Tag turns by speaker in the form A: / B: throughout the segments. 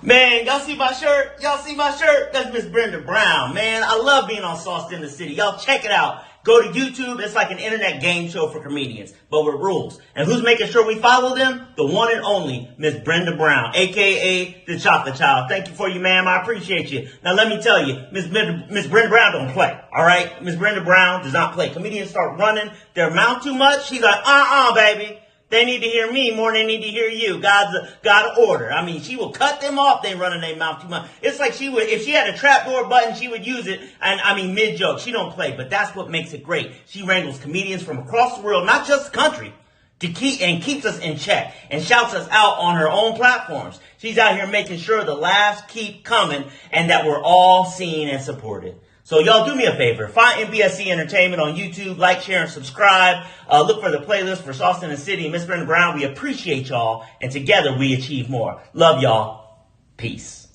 A: Man, y'all see my shirt? Y'all see my shirt? That's Miss Brenda Brown. Man, I love being on Sauced in the City. Y'all check it out. Go to YouTube. It's like an internet game show for comedians, but with rules. And who's making sure we follow them? The one and only Miss Brenda Brown, a.k.a. the Chocolate Child. Thank you for you, ma'am. I appreciate you. Now, let me tell you, Miss Brenda Brown don't play, all right? Miss Brenda Brown does not play. Comedians start running their mouth too much. She's like, baby. They need to hear me more than they need to hear you. God's God order. I mean, she will cut them off. They running their mouth too much. It's like she would, if she had a trapdoor button, she would use it. And I mean, mid joke, she don't play, but that's what makes it great. She wrangles comedians from across the world, not just the country, to keeps us in check and shouts us out on her own platforms. She's out here making sure the laughs keep coming and that we're all seen and supported. So y'all do me a favor. Find MBSC Entertainment on YouTube. Like, share, and subscribe. Look for the playlist for Sauced in the City and Miss Brenda Brown. We appreciate y'all. And together we achieve more. Love y'all. Peace.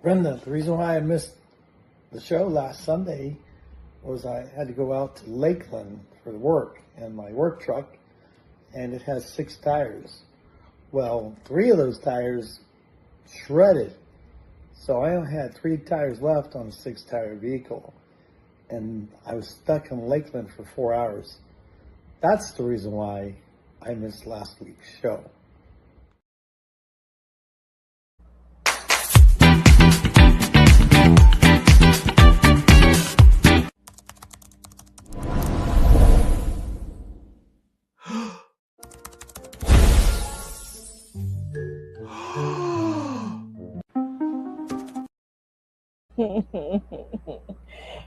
B: Brenda, the reason why I missed the show last Sunday was I had to go out to Lakeland for work in my work truck, and it has 6 tires. Well, 3 of those tires shredded. So I only had 3 tires left on a 6-tire vehicle, and I was stuck in Lakeland for 4 hours. That's the reason why I missed last week's show.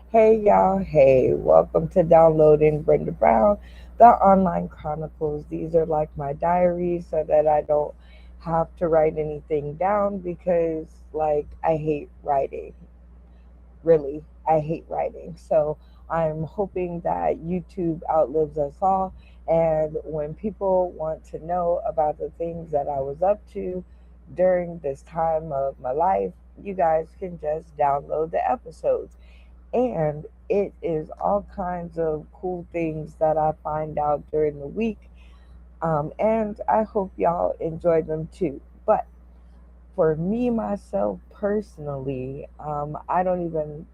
C: Hey y'all, hey, welcome to downloading Brenda Brown, the online chronicles. These are like my diaries so that I don't have to write anything down because like I hate writing. Really, I hate writing. So I'm hoping that YouTube outlives us all. And when people want to know about the things that I was up to during this time of my life, you guys can just download the episodes. And it is all kinds of cool things that I find out during the week. And I hope y'all enjoy them too. But for me, myself personally, I don't even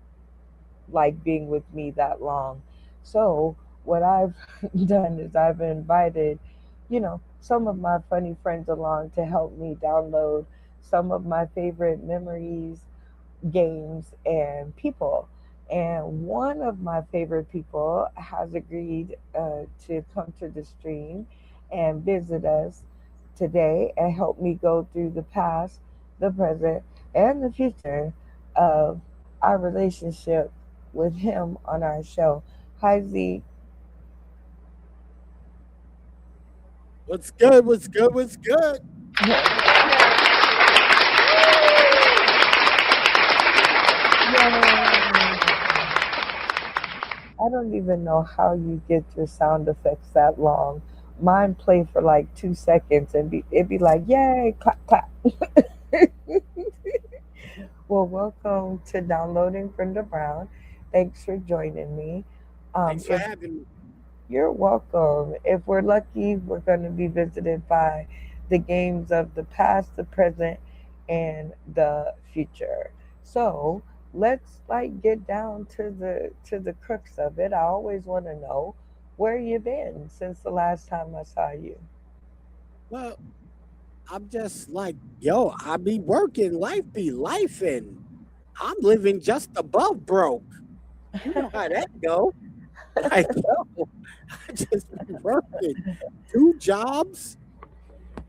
C: like being with me that long. So what I've done is I've invited, some of my funny friends along to help me download some of my favorite memories, games, and people. And one of my favorite people has agreed to come to the stream and visit us today and help me go through the past, the present, and the future of our relationship with him on our show. Hi, Z.
D: What's good? What's good? What's good?
C: I don't even know how you get your sound effects that long. Mine play for like 2 seconds and it'd be like, yay, clap, clap. Well, welcome to downloading Brenda Brown. Thanks for joining me.
D: Thanks for
C: If
D: having me.
C: You're welcome. If we're lucky, we're going to be visited by the games of the past, the present, and the future. So let's like get down to the crux of it. I always want to know where you been since the last time I saw you.
D: Well, I'm just like, yo, I be working, life be life, and I'm living just above broke. You know how that go. Like, yo, I just been working 2 jobs.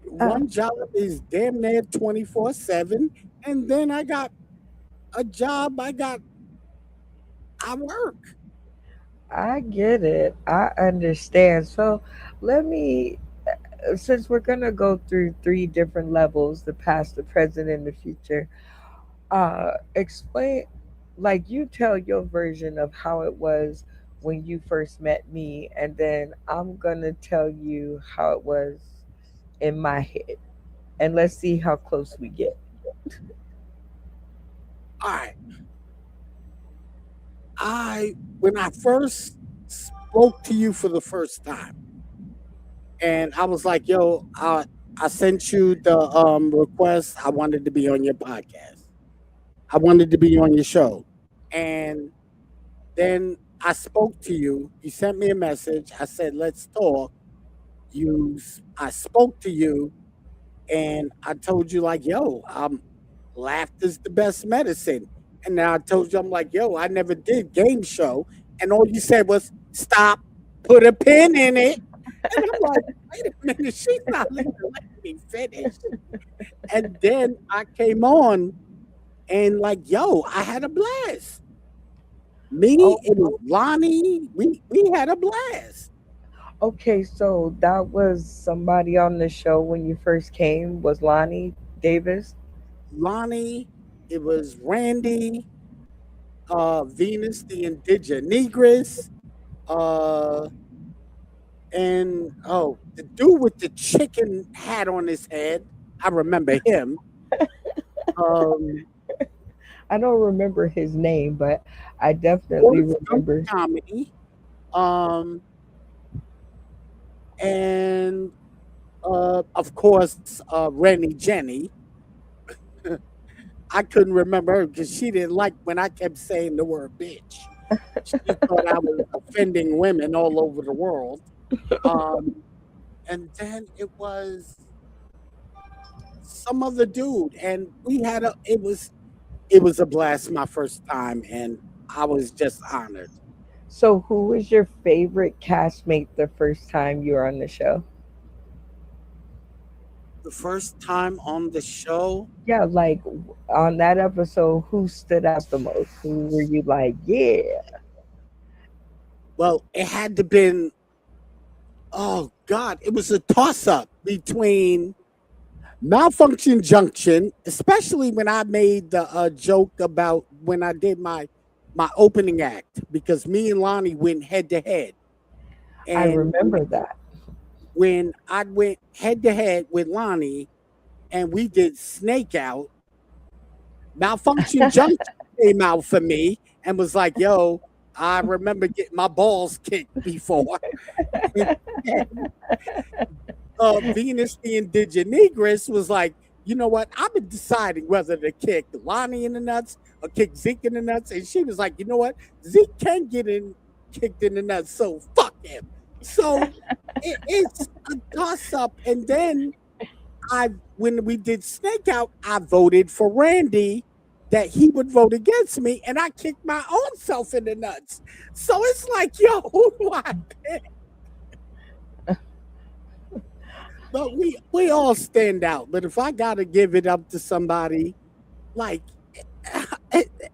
C: Uh,
D: One job is damn near 24/7, and then I got a job. I work.
C: I get it. I understand. So let me, since we're going to go through 3 different levels, the past, the present, and the future, explain, like you tell your version of how it was when you first met me, and then I'm gonna tell you how it was in my head, and let's see how close we get.
D: All right. When I first spoke to you for the first time, and I was like, yo, I sent you the request. I wanted to be on your podcast. I wanted to be on your show. And then I spoke to you. You sent me a message. I said, let's talk. I spoke to you and I told you like, yo, laughter's the best medicine. And then I told you, I'm like, yo, I never did game show. And all you said was, stop, put a pin in it. And I'm like, wait a minute, she's not letting me finish. And then I came on and like, yo, I had a blast. Me,
C: Oh,
D: it was Lonnie. We had a blast.
C: okay. So that was somebody on the show when you first came, was Lonnie Davis.
D: Lonnie, it was Randy, Venus the Indigenous, uh, and the dude with the chicken hat on his head. I remember him. Um,
C: I don't remember his name, but I definitely
D: Forrest Gump
C: remember.
D: comedy. Um, and of course, Rennie Jenny. I couldn't remember her because she didn't like when I kept saying the word bitch. She thought I was offending women all over the world. Um, and then it was some other dude, and we had it was a blast my first time, and I was just honored.
C: So, who was your favorite castmate the first time you were on the show?
D: The first time on the show,
C: Yeah, like on that episode, who stood out the most? Who were you like, yeah?
D: well, it had to been, oh God, it was a toss up between Malfunction Junction, especially when I made the joke about when I did my opening act, because me and Lonnie went head to head.
C: I
D: And
C: remember that.
D: when I went head to head with Lonnie and we did Snake Out, Malfunction Junction came out for me and was like, yo, I remember getting my balls kicked before. Venus the Indigenous was like, you know what? I've been deciding whether to kick Lonnie in the nuts or kick Zeke in the nuts. And she was like, you know what? Zeke can get kicked in the nuts, so fuck him. So it's a toss up. And then when we did Snake Out, I voted for Randy that he would vote against me, and I kicked my own self in the nuts. So it's like, yo, who do I pick? But we all stand out. But if I gotta give it up to somebody, like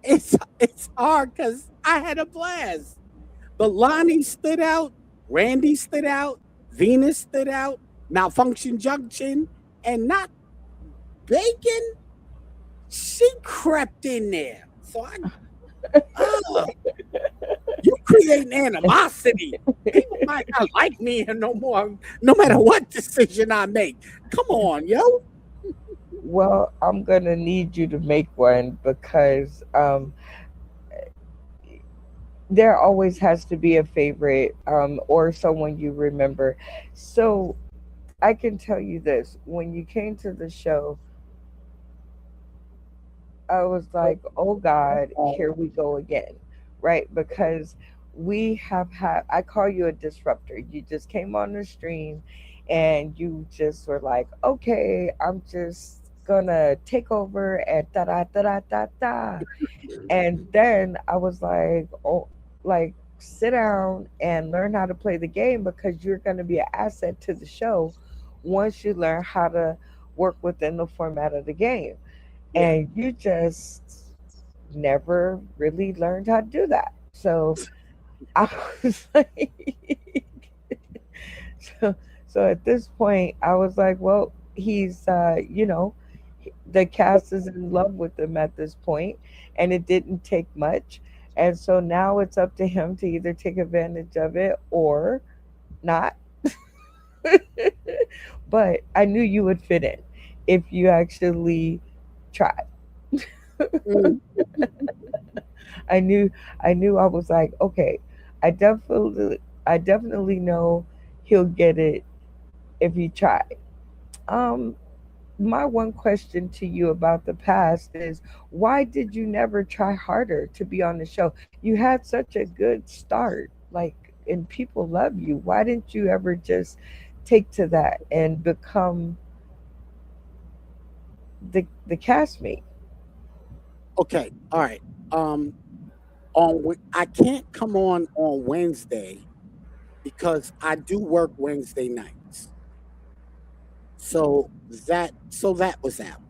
D: it's hard because I had a blast. But Lonnie stood out, Randy stood out, Venus stood out, Malfunction Junction, and not Bacon. She crept in there. So oh, you creating animosity. People might not like me no more, no matter what decision I make. Come on, yo.
C: Well, I'm gonna need you to make one because there always has to be a favorite or someone you remember. So I can tell you this: when you came to the show, I was like, oh God, here we go again, right? Because we have had, I call you a disruptor. You just came on the stream and you just were like, okay, I'm just gonna take over and da da da da da da. And then I was like, oh, like, sit down and learn how to play the game because you're gonna be an asset to the show once you learn how to work within the format of the game,
D: Yeah.
C: and you just never really learned how to do that. So I was like, so, so at this point, I was like, well, he's, the cast is in love with him at this point, and it didn't take much. And so now it's up to him to either take advantage of it or not. But I knew you would fit in if you actually tried.
D: Mm.
C: I knew I was like, okay, I definitely know he'll get it if he tried. Um, my one question to you about the past is why did you never try harder to be on the show? You had such a good start, like, and people love you. Why didn't you ever just take to that and become the castmate?
D: Okay, all right. Um, I can't come on Wednesday because I do work Wednesday nights. So that was out.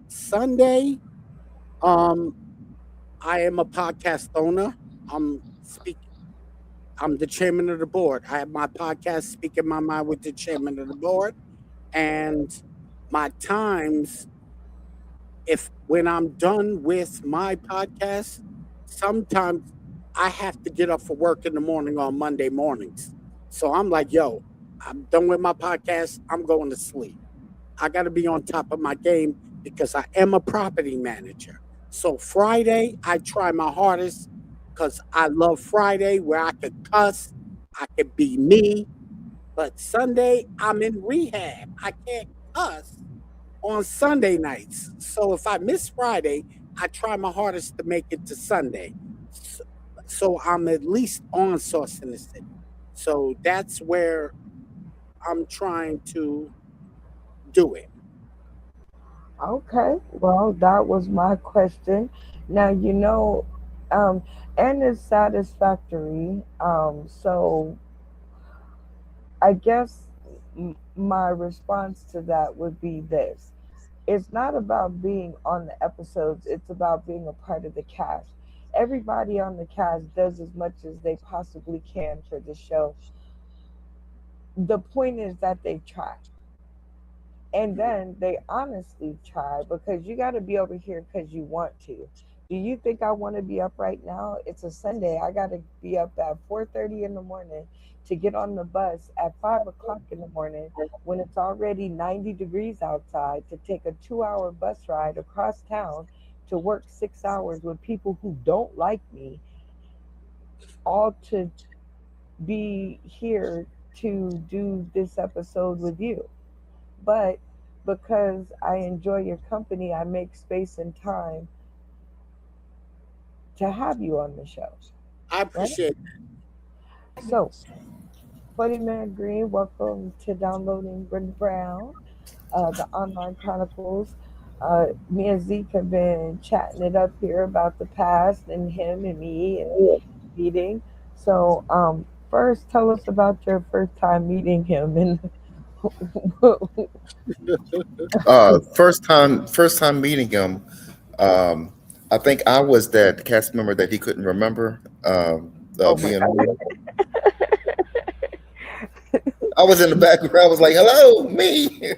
D: Sunday, um, I am a podcast owner. I'm speak. I'm the chairman of the board. I have my podcast, Speaking My Mind with the chairman of the board, and my times. If when I'm done with my podcast, sometimes I have to get up for work in the morning on Monday mornings. So I'm like, yo, I'm done with my podcast. I'm going to sleep. I got to be on top of my game because I am a property manager. So Friday, I try my hardest because I love Friday where I could cuss, I could be me. But Sunday, I'm in rehab. I can't cuss on Sunday nights. So if I miss Friday, I try my hardest to make it to Sunday. So, so I'm at least on Sauce in the City. So that's where I'm trying to do it.
C: Okay, well, that was my question. Now, um, and it's satisfactory. So I guess my response to that would be this: it's not about being on the episodes, it's about being a part of the cast. Everybody on the cast does as much as they possibly can for the show. The point is that they try. And then they honestly try because you got to be over here because you want to. Do you think I want to be up right now? It's a Sunday. I got to be up at 4:30 in the morning to get on the bus at 5 o'clock in the morning when it's already 90 degrees outside to take a 2 hour bus ride across town to work 6 hours with people who don't like me, all to be here to do this episode with you. But because I enjoy your company, I make space and time to have you on the show,
D: I
C: right?
D: appreciate
C: So, Funny Man Green, welcome to downloading Brenda Brown, the online chronicles. Me and Zeke have been chatting it up here about the past and him and me and meeting. So, first, tell us about your first time meeting him and
E: First time meeting him. Um, I think I was that cast member that he couldn't remember
C: oh my
E: being
C: God.
E: me. I was in the background. I was like, "Hello, me."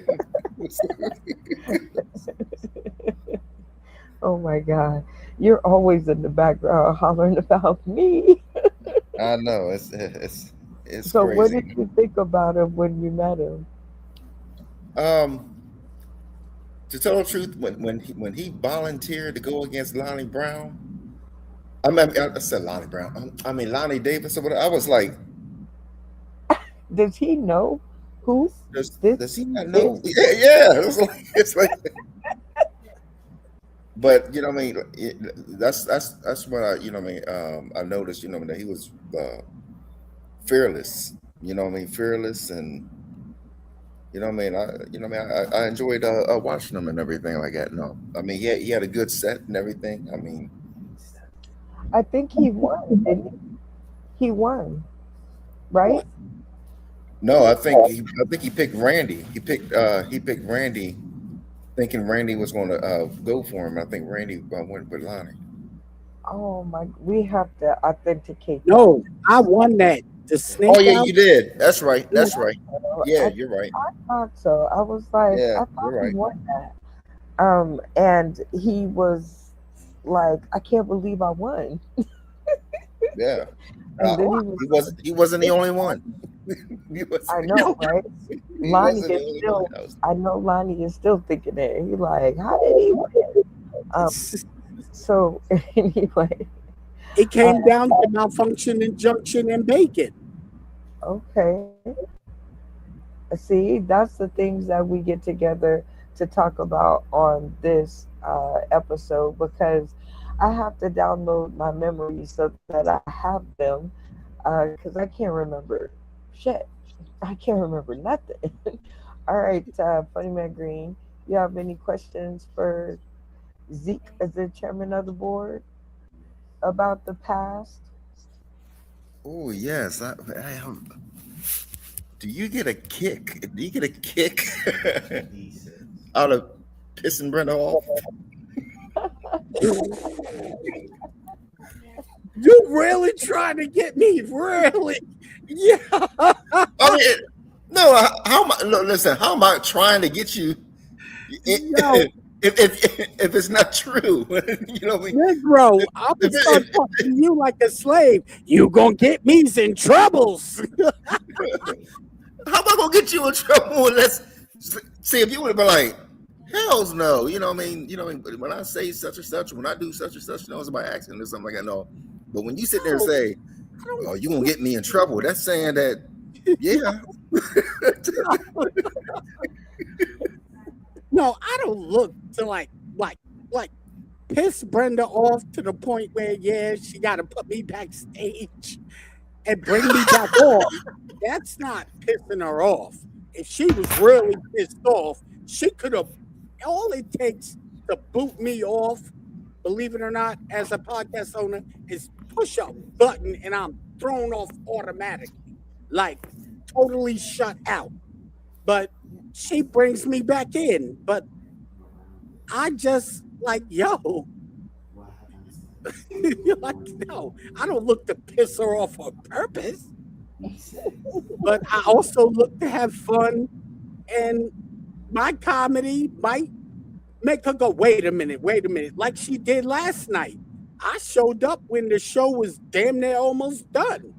C: Oh my God. You're always in the background hollering about me.
E: I know it's
C: So, what did
E: crazy.
C: you think about him when you met him?
E: Um, to tell the truth, when he volunteered to go against Lonnie Brown, I said Lonnie Brown. I mean Lonnie Davis or whatever. I was like,
C: Does he know who this
E: does he not
C: is?
E: know? Yeah, yeah. It's like but you know, what I mean, that's what I mean, I noticed, that he was fearless. What I mean, fearless, and what I mean, I enjoyed watching him and everything like that. No, I mean, he had a good set and everything. I mean,
C: I think he won, didn't he? He won, right?
D: what?
E: no, I think he picked Randy. He picked Randy, thinking Randy was going to go for him. I think Randy went with Lonnie.
C: Oh my, we have to authenticate that.
D: No, I won that. The
E: Oh
D: snake
E: yeah,
D: out.
E: you did. That's right.
C: Yeah,
E: That's right.
C: so
E: Yeah, you're right.
C: I thought so. I was like,
E: Yeah,
C: I
E: you're
C: thought he
E: right.
C: won that. And he was like, I can't believe I won.
E: Yeah.
C: And then he was
E: He wasn't the only one. he was
C: I
D: No,
C: know, right?
E: he
C: Lonnie
E: wasn't the
C: is
E: only one.
C: still, I know Lonnie is still thinking that. He like, how did he win? Um, so anyway,
D: it
C: uh,
D: came down to malfunction, injunction, and bacon.
C: okay. See, that's the things that we get together to talk about on this episode because I have to download my memories so that I have them because I can't remember shit. I can't remember nothing. All right, Funny Man Green, you have any questions for Zeke as the chairman of the board about the past?
E: Oh yes, do you get a kick? Do you get a kick out of pissing Brenda off?
D: You really trying to get me? Really? Yeah.
E: I mean, no. How am I? Look, listen. How am I trying to get you?
D: Yo,
E: If it's not true, you know what I mean.
D: Negro, I'm
E: If
D: gonna start talking to you like a slave. You gonna get me in troubles.
E: how am I gonna get you in trouble unless see if you would have been like, hell's no, you know what I mean? You know what I mean? But when I say such and such, when I do such and such, you know, it's by accident or something like that. No. But when you sit there and say, oh, you gonna get me in trouble, that's saying that, yeah.
D: No, I don't look to like piss Brenda off to the point where yeah, she got to put me backstage and bring me back on. That's not pissing her off. If she was really pissed off, she could have. All it takes to boot me off, believe it or not, as a podcast owner, is push a button and I'm thrown off automatically, like totally shut out. But she brings me back in. But I just like, yo, like, no, I don't look to piss her off on purpose. But I also look to have fun, and my comedy might make her go, wait a minute, like she did last night. I showed up when the show was damn near almost done.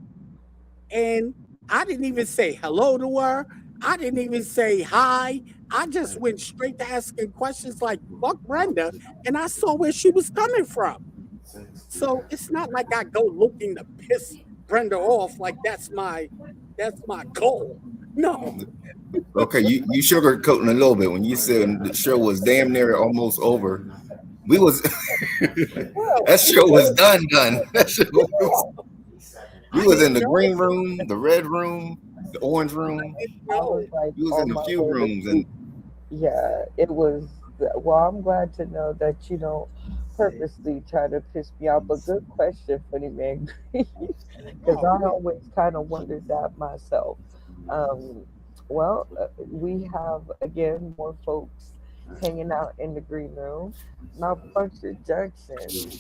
D: And I didn't even say hello to her. I didn't even say hi. I just went straight to asking questions like, fuck Brenda, and I saw where she was coming from. So it's not like I go looking to piss Brenda off like that's my goal. No.
E: Okay, you sugarcoating a little bit when you said the show was damn near almost over. We was that show was done. That show we was in the green room, the red room, the orange room.
C: I was like,
E: We was
C: oh
E: in a
C: my
E: few
C: word.
E: rooms, and
C: Yeah, it was. Well, I'm glad to know that you don't purposely try to piss me off. But good question, Funny Man, because I always kind of wondered that myself. Um, well, we have again more folks hanging out in the green room. Malfunction Junction.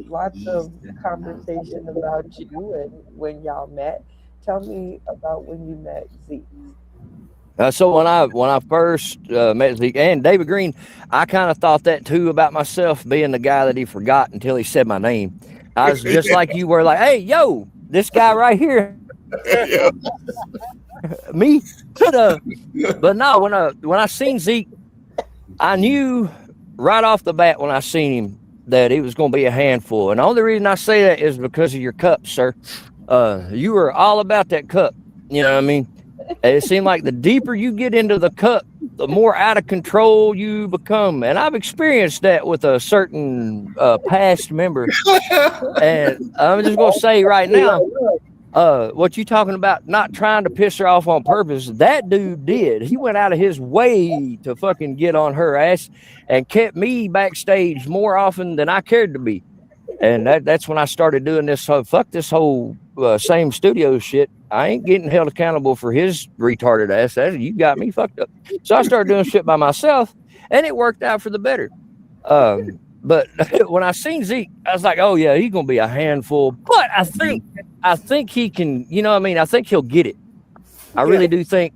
C: Lots of conversation about you and when y'all met. Tell me about when you met Zeke.
F: So when I first met Zeke and David Green, I kind of thought that too about myself, being the guy that he forgot until he said my name. I was just like you were, like, hey, yo, this guy right here,
E: yeah.
F: me. But no, when I seen Zeke, I knew right off the bat when I seen him that he was going to be a handful. And the only reason I say that is because of your cup, sir. You were all about that cup. You know what I mean? It seemed like the deeper you get into the cup, the more out of control you become. And I've experienced that with a certain past member. And I'm just going to say right now, what you talking about, not trying to piss her off on purpose, that dude did. He went out of his way to fucking get on her ass and kept me backstage more often than I cared to be. And that's when I started doing this. So fuck this whole same studio shit. I ain't getting held accountable for his retarded ass. You got me fucked up. So I started doing shit by myself, and it worked out for the better. But when I seen Zeke, I was like, oh yeah, he's gonna be a handful. But I think he can. You know what I mean? I think he'll get it. I really do think.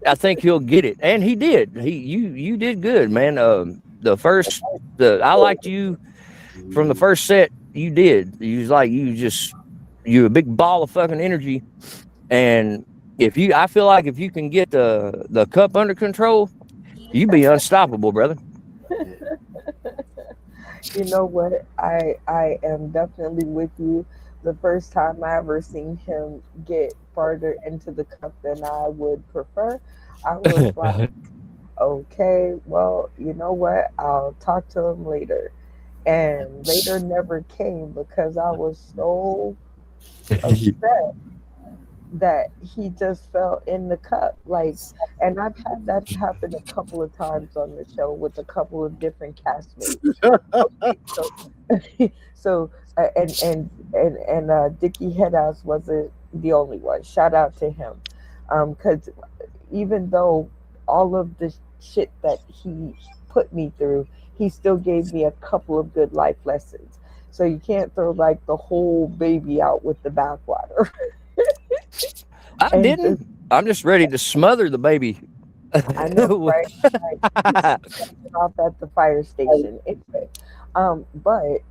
F: I think he'll get it, and he did. You did good, man. I liked you from the first set. You did. You a big ball of fucking energy. And I feel like if you can get the cup under control, you be unstoppable, brother.
C: You know what? I am definitely with you. The first time I ever seen him get farther into the cup than I would prefer, I was like, okay, well, you know what? I'll talk to him later. And later never came because I was so upset that he just fell in the cup. Like, and I've had that happen a couple of times on the show with a couple of different castmates. Okay, so so Dickie Headass wasn't the only one. Shout out to him, because even though all of the shit that he put me through, he still gave me a couple of good life lessons. So you can't throw like the whole baby out with the bathwater.
F: I
C: And
F: didn't. I'm just ready to smother the baby.
C: I know, right? Like, off at the fire station. Anyway, but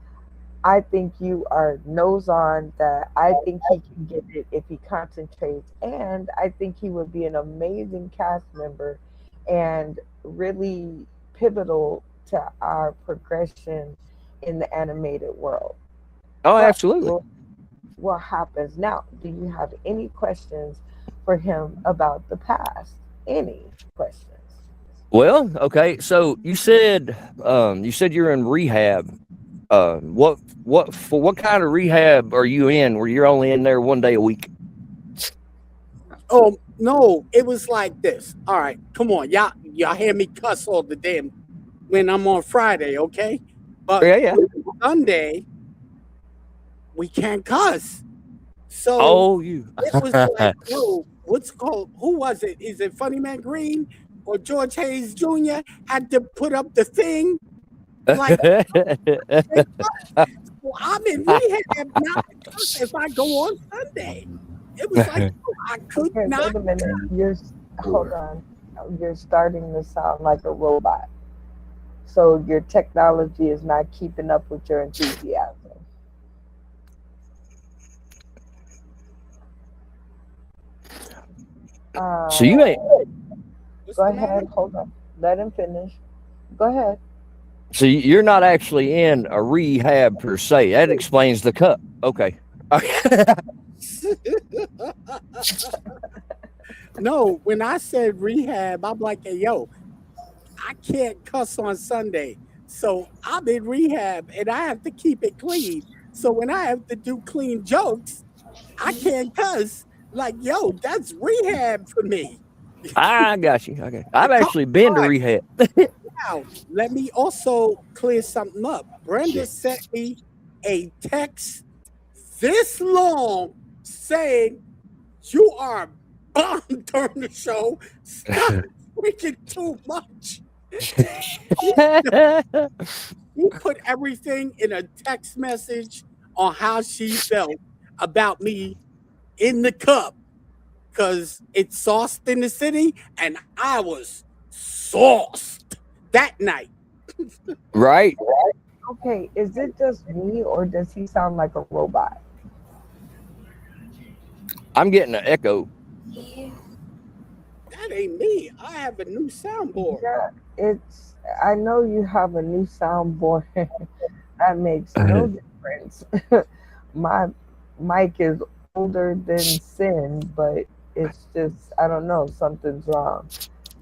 C: I think you are nose on that. I think he can get it if he concentrates, and I think he would be an amazing cast member and really pivotal to our progression in the animated world.
F: Oh,
C: But
F: absolutely.
C: what happens now? Do you have any questions for him about the past? Any questions?
F: Well, okay. So you said you're in rehab. What kind of rehab are you in? Where you're only in there one day a week?
D: Oh no, it was like this. All right, come on, y'all hear me cuss all the damn when I'm on Friday, okay? But
F: Yeah.
D: Sunday we can't cuss. So
F: Oh, you.
D: it was like, yo, what's called? Who was it? Is it Funny Man Green or George Hayes Jr. had to put up the thing? Like, well, I'm in rehab not because if I go on Sunday. It was like I could
C: Okay,
D: not.
C: wait a minute. Hold on. You're starting to sound like a robot. So your technology is not keeping up with your enthusiasm.
F: So you ain't.
C: Go ahead. Hold on. Let him finish. Go ahead.
F: So you're not actually in a rehab per se. That explains the cup. Okay.
D: No, when I said rehab, I'm like, hey, yo, I can't cuss on Sunday. So I'm in rehab and I have to keep it clean. So when I have to do clean jokes, I can't cuss. Like, yo, that's rehab for me.
F: I got you. Okay. I've actually been to rehab.
D: Now, let me also clear something up. Brenda sent me a text this long saying, you are bomb during the show. Stop freaking too much. She put everything in a text message on how she felt about me in the cup because it's sauced in the city and I was sauced that night.
F: Right.
C: Okay, is it just me or does he sound like a robot?
F: I'm getting an echo.
D: That ain't me. I have a new soundboard.
C: Yeah, I know you have a new soundboard. That makes no difference. My mic is older than sin, but it's just, I don't know, something's wrong.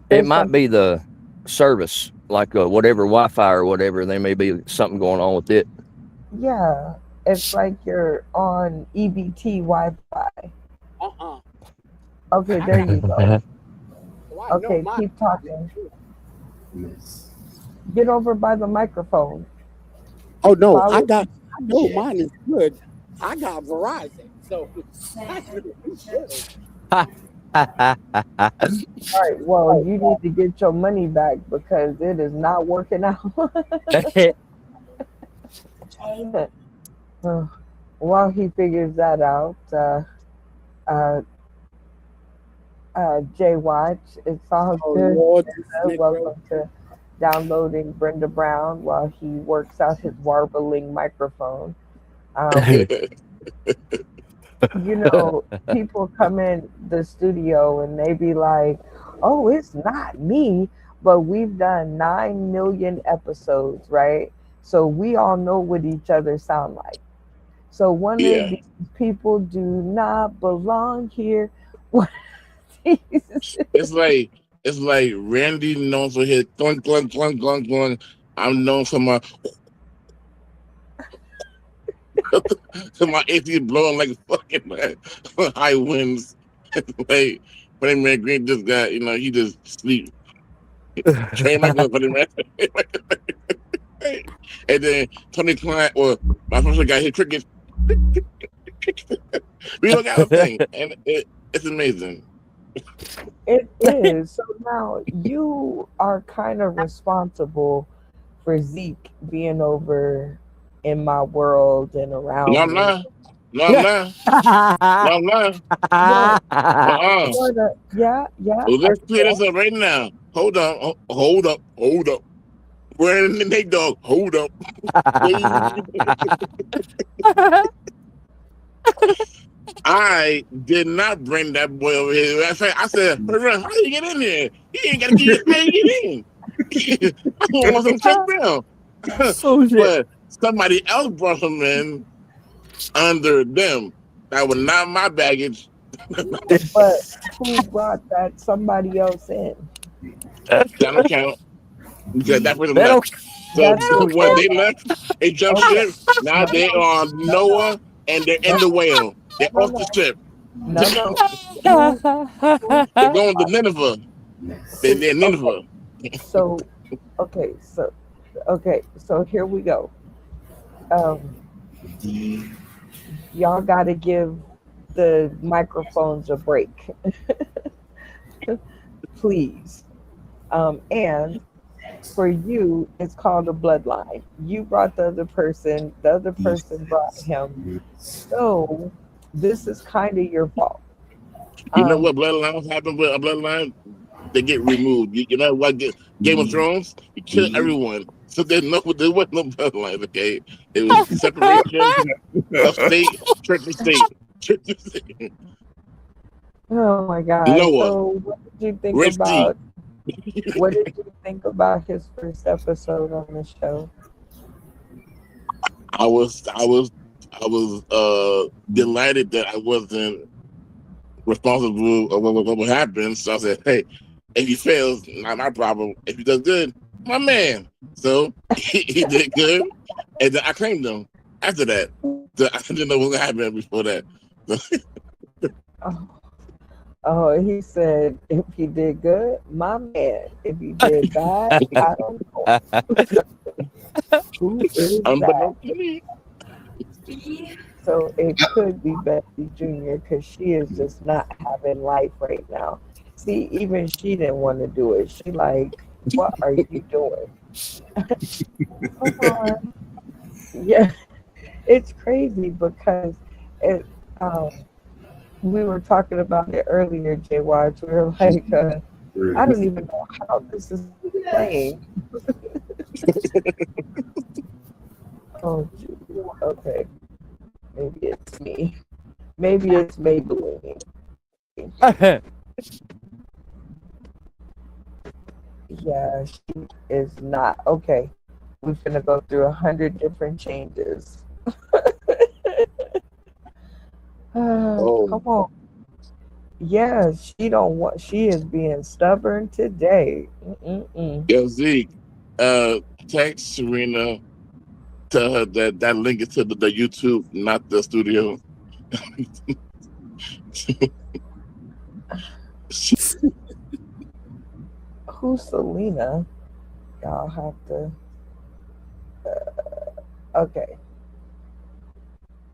F: It might be the service, like whatever Wi-Fi or whatever. There may be something going on with it.
C: Yeah, it's like you're on EBT Wi-Fi. Okay, there you go. Okay, keep talking. Get over by the microphone.
D: Oh no, I know mine is good. I got Verizon, so that's really good.
C: All right, well, you need to get your money back because it is not working out. While he figures that out, Jay Watch, it's all good.
D: Lord,
C: Welcome to downloading Brenda Brown while he works out his warbling microphone. You know, people come in the studio and they be like, oh, it's not me, but we've done 9 million episodes, right? So we all know what each other sound like. So one of
G: Yeah.
C: these people do not belong here. What is these?
G: It's like Randy known for his clunk clunk clunk clunk clunk. I'm known for my AC blowing like fucking high winds. Like Freddie Mercury just got, he just sleep. Train my gun for the rest. And then Tony Klein, or my first got his cricket. We don't got a thing, and it's amazing.
C: It is. So now you are kind of responsible for Zeke being over in my world and
G: No,
C: around
G: I'm
C: me.
G: not. No, I'm not. No, I'm not.
C: Well,
G: Uh-uh.
C: yeah,
G: Well, let's clear this up right now. Hold on. Hold up. Hold up. We're in the Nate Dog. Hold up. I did not bring that boy over here. I said, how do you get in there? He ain't got to get how you get in. I want some check down.
F: Oh shit.
G: But somebody else brought him in under them. That was not my baggage.
C: But who brought that somebody else in?
G: That don't count. Because that person
F: That
G: left.
F: don't,
C: That
G: So
C: don't
G: when
C: count.
G: they left, they jumped
C: Okay.
G: ship. Now they are on Noah and they're in the whale. They're off the ship.
C: No.
G: They're going to Nineveh. They're Nineveh.
C: So okay, so here we go. Y'all got to give the microphones a break, please. And for you, it's called a bloodline. You brought the other person brought him. So this is kind of your fault.
G: You know what bloodlines happen with a bloodline? They get removed. You know what? Game of Thrones, you kill everyone. So there was no bloodlines, okay? It was separation of state, church and state. Church and state.
C: Oh my God.
G: Noah,
C: So what did you think
G: Red Sea.
C: about what did you think about his first episode on the show?
G: I was delighted that I wasn't responsible of what happened. So I said, hey, if he fails, not my problem. If he does good, my man. So he did good, and then I claimed him after that. So I didn't know what was gonna happen before that.
C: Oh, he said if he did good, my man. If he did bad, I don't know. Who is that?
G: Unbeknownst to me.
C: So it could be Betsy Jr. because she is just not having life right now. See, even she didn't want to do it. She like, what are you doing? Come on. Yeah, it's crazy because it. We were talking about it earlier, Jay Watch. We were like, I don't even know how this is playing. Oh, geez. Okay. Maybe it's me. Maybe it's Maybelline. Yeah, she is not. Okay. We're gonna go through 100 different changes. Come on. Yeah, she don't want. She is being stubborn today.
G: Yo, Zeke, text Serena, tell her that link is to the YouTube, not the studio.
C: Who's Selena? Y'all have to. Okay.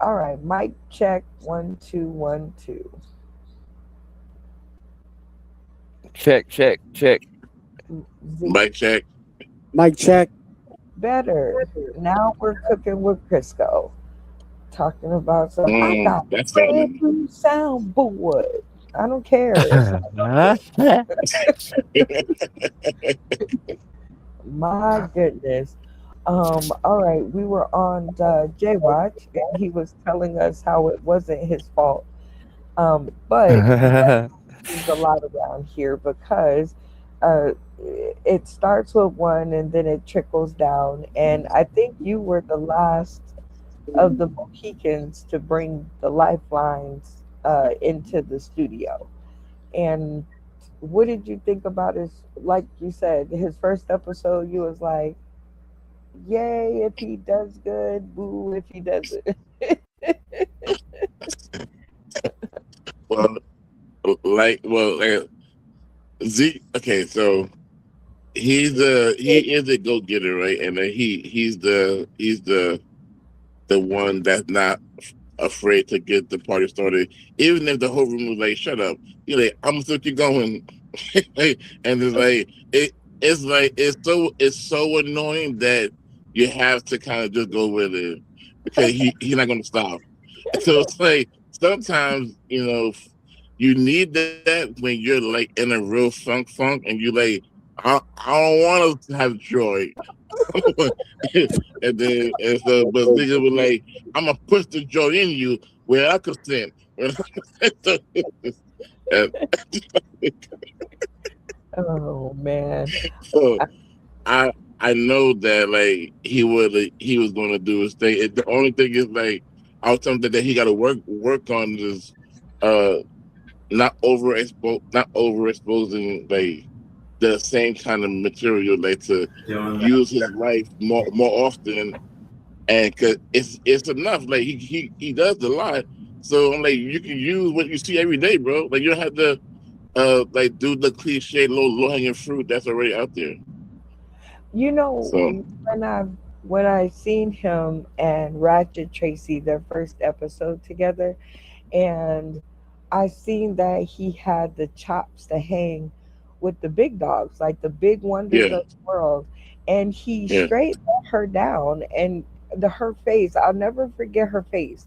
C: All right. Mic check 1 2 1 2.
F: Check.
C: Zeke,
G: Mic check.
D: Mic check.
C: better. Now we're cooking with Crisco. Talking about some. I got
G: That's
C: brand new soundboard. I don't care. My goodness. All right, we were on J Watch, and he was telling us how it wasn't his fault. But there's a lot around here because it starts with one and then it trickles down. And I think you were the last of the Mohicans to bring the lifelines into the studio. And what did you think about his? Like you said, his first episode, you was like, "Yay if he does good, boo if he doesn't."
G: Well, like Zeke. Okay, so he is a go getter, right? And then he's the one that's not afraid to get the party started, even if the whole room was like, "Shut up!" You're like, "I'm gonna still keep going," and it's so annoying that you have to kind of just go with it because he's not gonna stop. So it's like sometimes you need that when you're like in a real funk, and you like, I don't want to have joy. But niggas were like, I'm gonna push the joy in you where I consent. And
C: Oh man.
G: so I know that like he was gonna do his thing. The only thing is like I was telling him that he got to work on this, uh, not overexposing like the same kind of material, like to use his life more often, and cause it's enough. Like he does a lot, so I'm like, you can use what you see every day, bro. Like you don't have to like do the cliche low hanging fruit that's already out there.
C: You know,
G: So
C: when I seen him and Ratchet Tracy their first episode together, and I seen that he had the chops to hang with the big dogs, like the big wonders
G: yeah,
C: of the world, and he
G: yeah.
C: straight let her down, and her face, I'll never forget her face.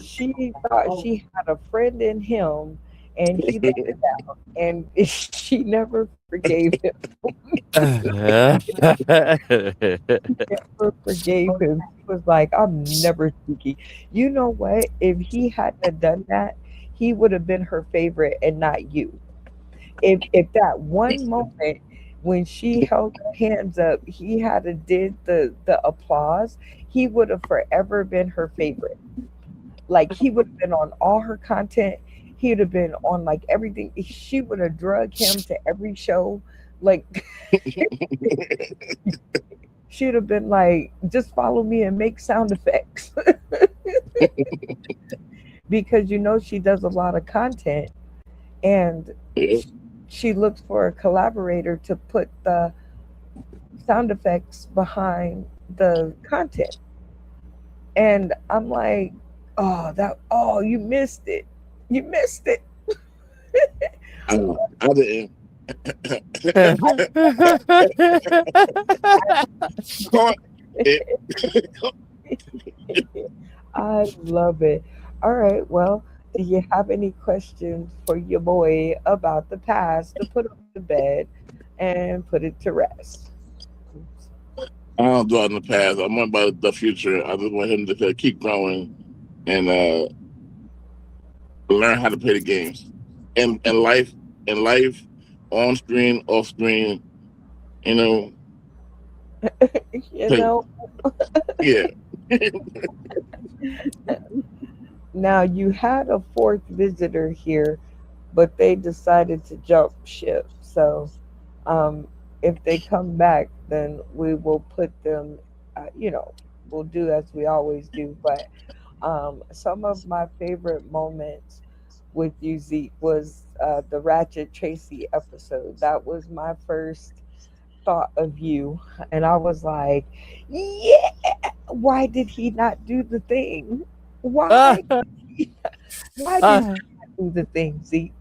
C: She thought she had a friend in him, and he let her down, and she never forgave him. Never forgave him. He was like, I'm never Suki. You know what? If he hadn't have done that, he would have been her favorite and not you. If that one moment when she held her hands up, he had to did the applause, he would have forever been her favorite. Like he would have been on all her content. He would have been on like everything. She would have drug him to every show. Like she'd have been like, just follow me and make sound effects. Because she does a lot of content, and
G: Yeah.
C: she looks for a collaborator to put the sound effects behind the content. And I'm like, oh, you missed it. You missed it.
G: I didn't. Caught it.
C: I love it. All right. Well, do you have any questions for your boy about the past to put him to bed and put it to rest?
G: I don't dwell in the past. I'm more about the future. I just want him to keep growing and learn how to play the games. And life, on screen, off screen, you know,
C: You
G: play,
C: know,
G: yeah.
C: now you had a fourth visitor here, but they decided to jump ship. So, um, if they come back, then we will put them, we'll do as we always do. But some of my favorite moments with you, Zeke, was the Ratchet Tracy episode. That was my first thought of you. And I was like, yeah, why did he not do the thing? Why? Why did he not do the thing, Zeke?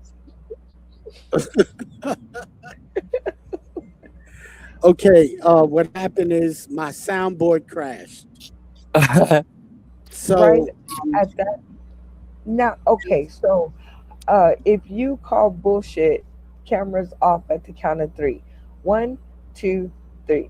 D: Okay, what happened is my soundboard crashed.
C: Right
D: So
C: at that. Now, okay, so if you call bullshit, cameras off at the count of three. One, two, three.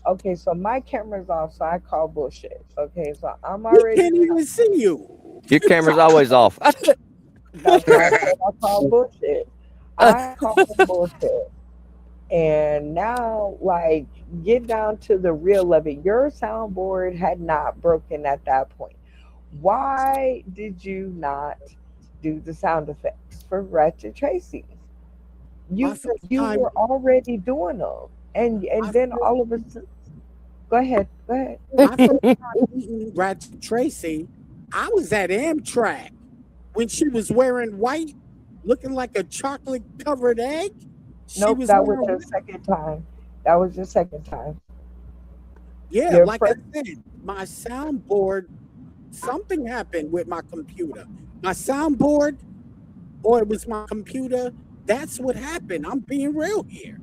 C: Okay, so my camera's off, so I call bullshit. Okay, so I'm
D: we
C: already.
D: can't even see you.
F: Your camera's always off.
C: That's why I said I call bullshit. I call bullshit. And now, like, get down to the real of it. Your soundboard had not broken at that point. Why did you not do the sound effects for Ratchet Tracy?
D: My
C: You
D: first
C: you
D: time,
C: were already doing them, and
D: my
C: then
D: first,
C: all of a sudden, go ahead, go ahead.
D: my first time meeting Ratchet Tracy, I was at Amtrak when she was wearing white, looking like a chocolate covered egg. She
C: Nope,
D: was
C: that was
D: wearing
C: your
D: white.
C: second time. That was your second time.
D: Yeah,
C: Your
D: like I
C: first,
D: said, my soundboard, something happened with my computer. My soundboard, or it was my computer. That's what happened. I'm being real here.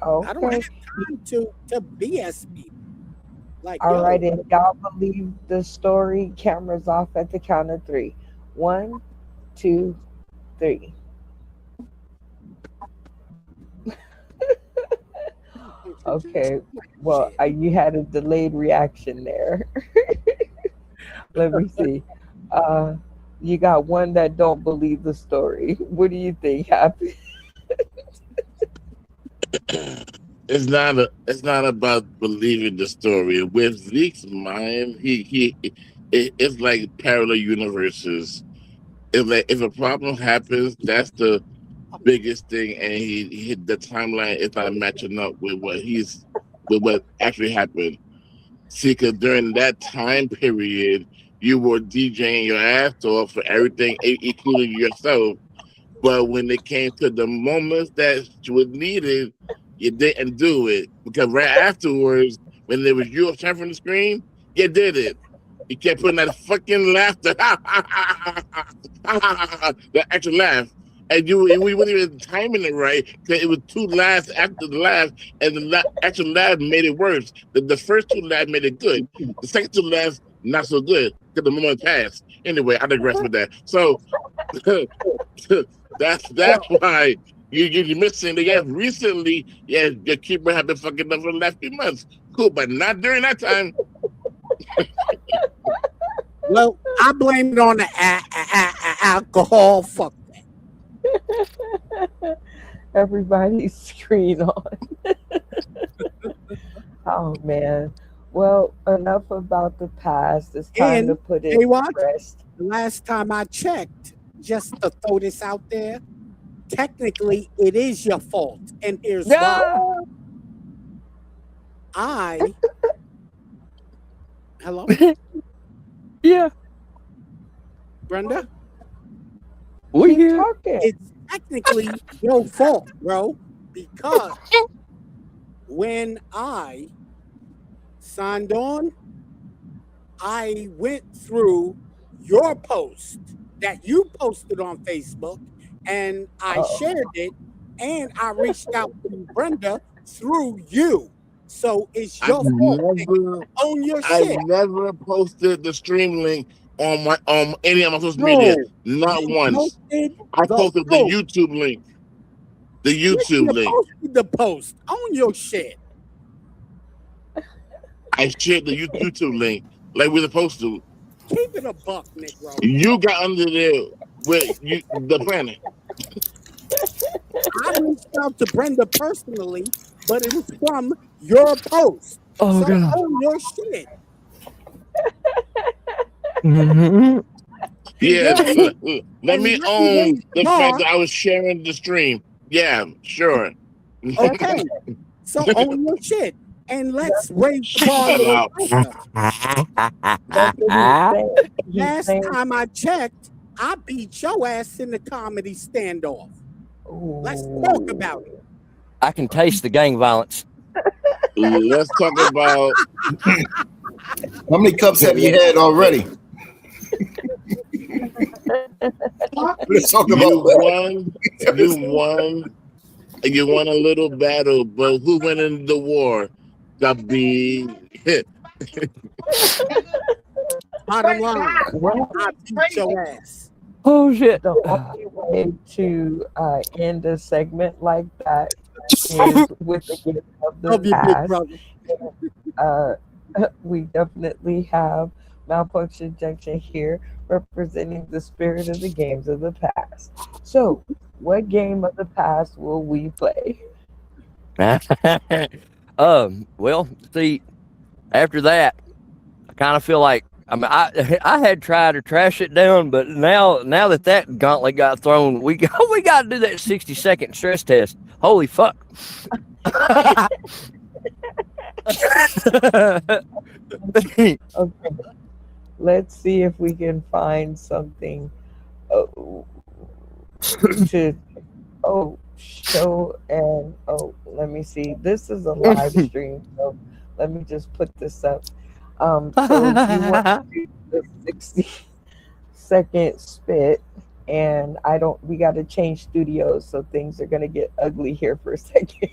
D: I don't
C: okay.
D: have time to BS people. Like,
C: All right,
D: yo,
C: and y'all believe the story. Cameras off at the count of three. One, two, three. Okay. Well,
D: shit.
C: you had a delayed reaction there. Let me see. Uh, you got one that don't believe the story. What do you think happened?
G: It's not about believing the story. With Zeke's mind, it's like parallel universes. If a problem happens, that's the biggest thing, and the timeline is not matching up with what actually happened. See, because during that time period, you were DJing your ass off for everything, including yourself. But when it came to the moments that was needed, you didn't do it because right afterwards, when there was you time from the screen, you did it. You kept putting that fucking laughter, that extra laugh, and we weren't even timing it right because it was two laughs after the laugh, and the extra laugh made it worse. The first two laughs made it good. The second two laughs not so good because the moment passed. Anyway, I digress with that. So. That's why you're missing the yes recently. Yeah, your keeper have been fucking up for the last few months. Cool, but not during that time.
D: Well, I blame it on the alcohol. Fuck
C: Everybody's screen on. Oh man. Well, enough about the past. It's time to
D: and
C: put it
D: hey,
C: to
D: what?
C: rest.
D: The last time I checked, just to throw this out there, technically it is your fault, and here's why.
F: Yeah,
D: I hello,
F: yeah,
D: Brenda.
F: we
C: Keep
F: here.
C: talking.
D: It's technically your fault, bro, because when I signed on, I went through your post that you posted on Facebook and I
C: Oh,
D: shared it and I reached out to Brenda through you. So it's
G: I've
D: your fault, nigga.
G: never
D: Own your
G: I've
D: shit.
G: never posted the stream link on my on any of my social media.
D: No,
G: Not
D: you
G: once.
D: posted
G: I
D: the
G: posted the
D: post.
G: YouTube link. The
D: Yeah,
G: YouTube
D: you
G: link.
D: posted the post. Own your shit.
G: I shared the YouTube link like we're supposed to.
D: Keep it a buck, Negro.
G: You got under there with the planet.
D: I reached out to Brenda personally, but it was from your post.
F: Oh
D: So
F: god.
D: own your shit.
F: Hmm.
D: And
G: Yeah,
D: then
G: let me
D: let me
G: own
D: raise the
G: the fact
D: bar.
G: that I was sharing the stream. Yeah, sure.
D: Okay. So own your shit. And let's raise the bar a
G: Shut
D: little
G: up.
D: higher.
C: that's what he's saying. He's
D: Last
C: saying,
D: time I checked, I beat your ass in the comedy standoff. Let's talk about it.
C: ooh.
F: I can taste the gang violence.
G: Let's talk about
E: How many cups have you had already? Let's talk
G: you
E: about that.
G: won. You won. You won a little battle, but who went in the war? The big.
D: Bottom line,
C: Well,
D: I beat your ass.
F: Oh shit.
C: the only way to end a segment like that is with the gift of the
D: Love you, big
C: past.
D: brother.
C: Uh, we definitely have Malfunction Junction here representing the spirit of the games of the past. So, what game of the past will we play?
F: Well, see, after that, I kind of feel like I had tried to trash it down, but now that gauntlet got thrown, we got to do that 60-second stress test. Holy fuck!
C: Okay, let's see if we can find something to show and let me see. This is a live stream, so let me just put this up. So you want to do the 60-second spit, and we got to change studios, so things are gonna get ugly here for a second.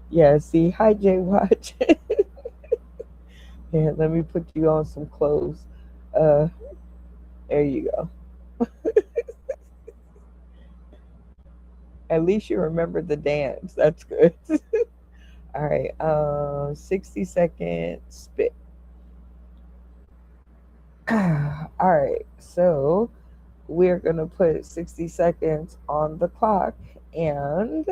C: Yeah, see, hi Jay Watch. Yeah, let me put you on some clothes. There you go. At least you remember the dance. That's good. All right. 60-second spit. All right. So we're gonna put 60 seconds on the clock, and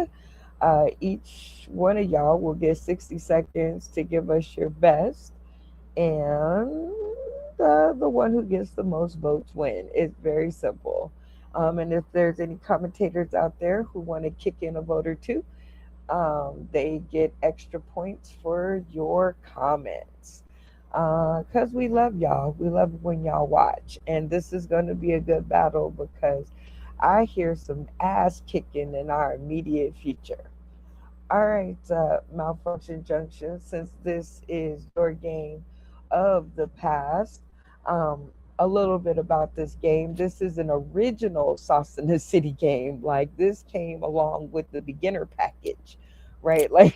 C: each one of y'all will get 60 seconds to give us your best, and the one who gets the most votes win. It's very simple. And if there's any commentators out there who want to kick in a vote or two, they get extra points for your comments. Because we love y'all. We love when y'all watch. And this is going to be a good battle because I hear some ass kicking in our immediate future. All right, Malfunction Junction, since this is your game of the past, a little bit about this game. This is an original Sauce in the City game. Like, this came along with the beginner package, right? Like,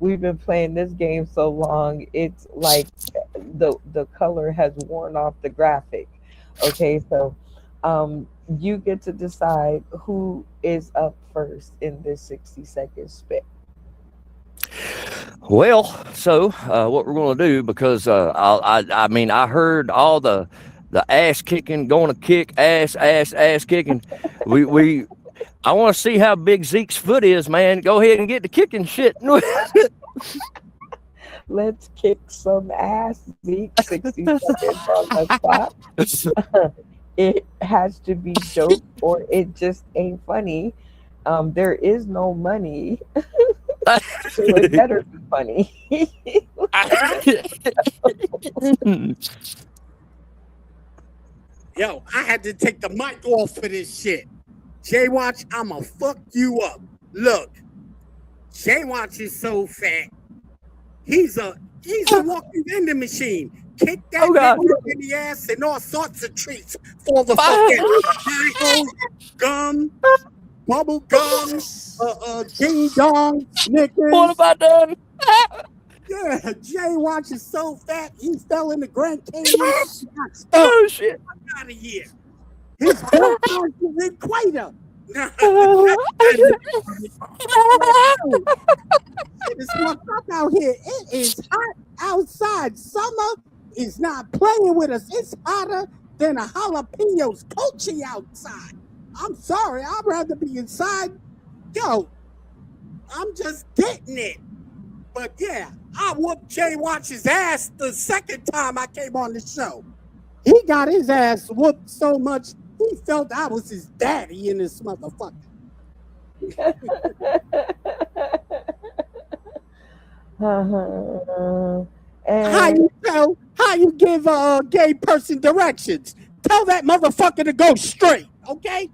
C: we've been playing this game so long, it's like the color has worn off the graphic. Okay, so you get to decide who is up first in this 60-second spit.
F: Well, so what we're going to do, because I mean, I heard all the ass kicking, going to kick ass kicking. I want to see how big Zeke's foot is, man. Go ahead and get the kicking shit.
C: Let's kick some ass, Zeke. 60 seconds on the clock. It has to be dope or it just ain't funny. There is no money. So it better be funny.
D: Yo, I had to take the mic off for this shit. Jay Watch, I'ma fuck you up. Look, Jay Watch is so fat. He's a walking vending machine. Kick that nigga in the ass and all sorts of treats for the fucking gum, bubble gum, ding dong, Snickers.
F: What have I done?
D: Yeah, Jay Watch is so fat he fell in the Grand Canyon.
F: Oh shit!
D: Out of here. His blood is the equator. It's fucked up out here. It is hot outside. Summer is not playing with us. It's hotter than a jalapenos coaching outside. I'm sorry. I'd rather be inside. Yo, I'm just getting it. But yeah, I whooped Jay Watch's ass the second time I came on the show. He got his ass whooped so much he felt I was his daddy in this motherfucker. How you give a gay person directions? Tell that motherfucker to go straight, okay?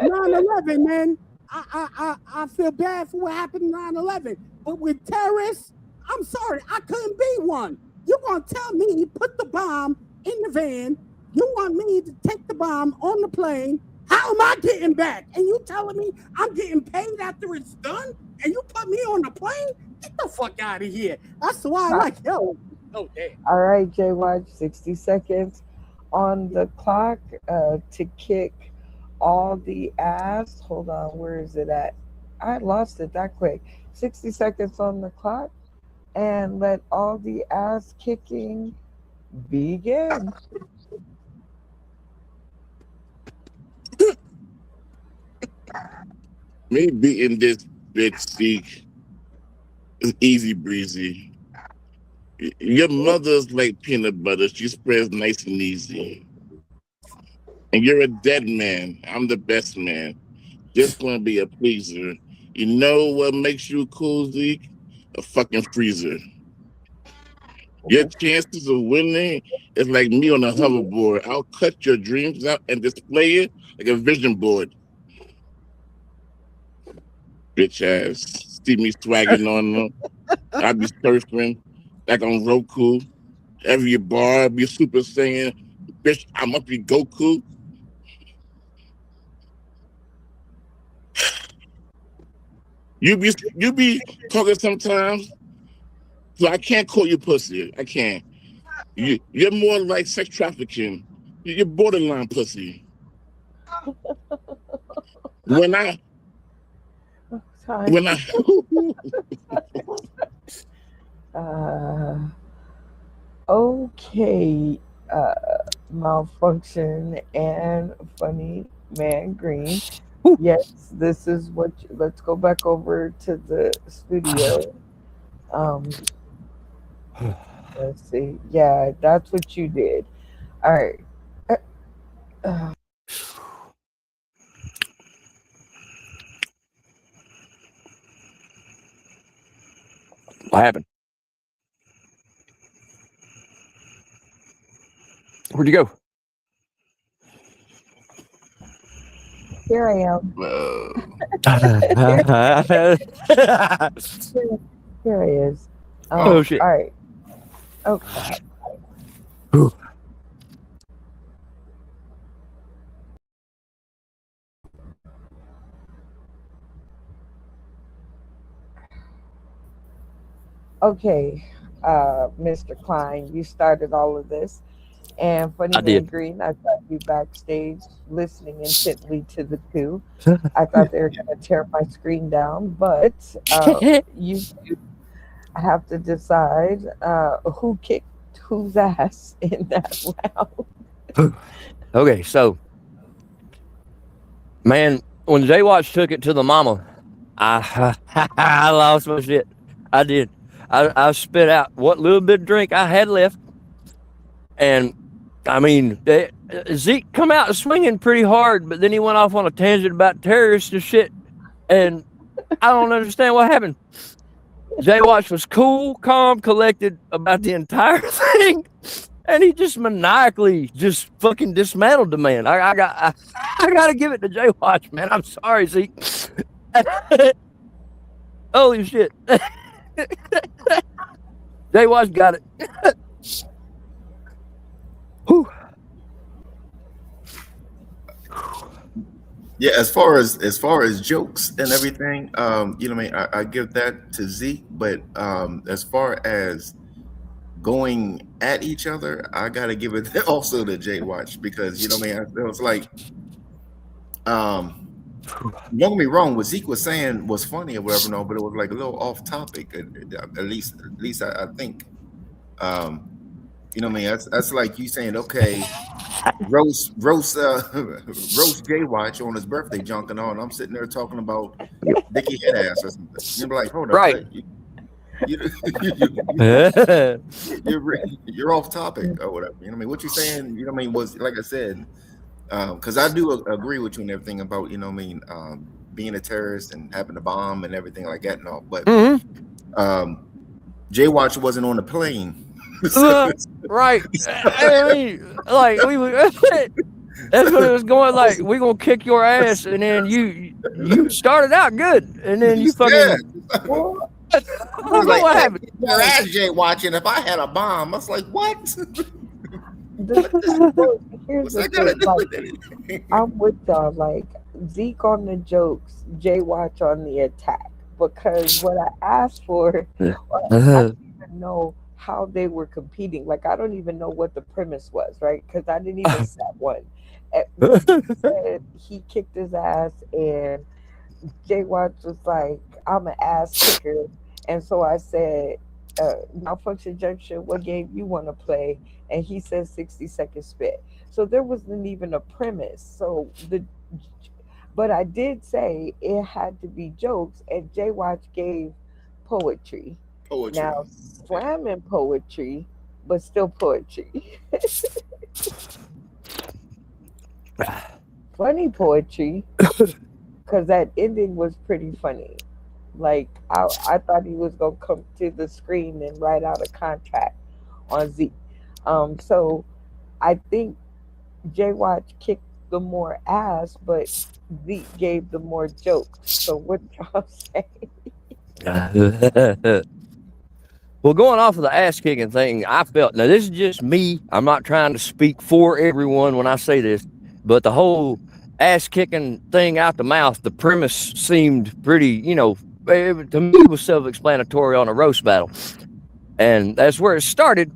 D: 9/11, man. I feel bad for what happened in 9/11, but with terrorists, I'm sorry, I couldn't be one. You gonna tell me put the bomb in the van? You want me to take the bomb on the plane? How am I getting back? And you telling me I'm getting paid after it's done? And you put me on the plane? Get the fuck out of here. That's why I like, yo. Oh, damn.
C: All right, Jay Watch, 60 seconds on the clock to kick all the ass. Hold on, where is it at? I lost it that quick. 60 seconds on the clock and let all the ass kicking begin.
G: Me beating this bitch Zeke is easy breezy. Your mother's like peanut butter. She spreads nice and easy. And you're a dead man. I'm the best man. Just want to be a pleaser. You know what makes you cool, Zeke? A fucking freezer. Your chances of winning is like me on a hoverboard. I'll cut your dreams out and display it like a vision board. Bitch ass. See me swagging on them. I be surfing like on Roku. Every bar I be super singing, bitch, I must be Goku. You be talking sometimes, so I can't call you pussy. I can't. You're more like sex trafficking. You're borderline pussy. When I
C: Sorry.
G: when I
C: Okay. Malfunction and funny man green. Yes, this is what. Let's go back over to the studio. Let's see. Yeah, that's what you did. All right.
F: What happened? Where'd you go?
C: Here I am. Here he is.
F: Oh, shit.
C: All right. Okay. Okay, Mr. Klein, you started all of this. And Funny
F: I
C: Man
F: did.
C: Green, I thought you backstage listening intently to the two. I thought they were going to tear my screen down, but you have to decide who kicked whose ass in that round.
F: Okay, so man, when Jay Watch took it to the mama, I lost my shit. I did. I spit out what little bit of drink I had left, and I mean, Zeke come out swinging pretty hard, but then he went off on a tangent about terrorists and shit, and I don't understand what happened. Jay Watch was cool, calm, collected about the entire thing, and he just maniacally just fucking dismantled the man. I gotta give it to Jay Watch, man. I'm sorry, Zeke. Holy shit. Jay Watch got it. Whew.
E: Yeah, as far as jokes and everything, you know, what I mean, I give that to Zeke, but as far as going at each other, I gotta give it also to Jay Watch because you know, what I mean, it was like, don't get me wrong, what Zeke was saying was funny or whatever, no, but it was like a little off topic. At least I think. You know what I mean? That's like you saying, okay, roast Jay Watch on his birthday junk and all, and I'm sitting there talking about Dickie head ass or something. You're like, hold up,
F: Right.
E: You're off topic or whatever. You know what I mean? What you're saying, you know what I mean, was like I said, because I do agree with you and everything about, you know what I mean, being a terrorist and having a bomb and everything like that and all. But Jay Watch wasn't on the plane.
F: Right. I mean, like we were, that's what it was going like. We gonna kick your ass, and then you started out good, and then you fucking.
E: Yeah.
F: I don't know what happened.
E: Your ass Jay watching. If I had a bomb, I was like, what?
C: Here's the thing, like, I'm with y'all. Like Zeke on the jokes, Jay Watch on the attack. Because what I asked for, I didn't even know how they were competing. Like I don't even know what the premise was, right? Because I didn't even set one. Zeke said he kicked his ass, and Jay Watch was like, "I'm an ass kicker," and so I said, "Malfunction Junction, what game you want to play?" And he said 60 second spit. So there wasn't even a premise. So But I did say it had to be jokes, and Jay Watch gave poetry.
E: Poetry.
C: Now, slamming poetry, but still poetry. Funny poetry, because that ending was pretty funny. Like, I thought he was going to come to the screen and write out a contract on Z. So I think Jay Watch kicked the more ass, but Zeke gave the more jokes. So what y'all say?
F: Well, going off of the ass kicking thing, I felt, now this is just me. I'm not trying to speak for everyone when I say this, but the whole ass kicking thing out the mouth, the premise seemed pretty, to me, it was self explanatory on a roast battle. And that's where it started.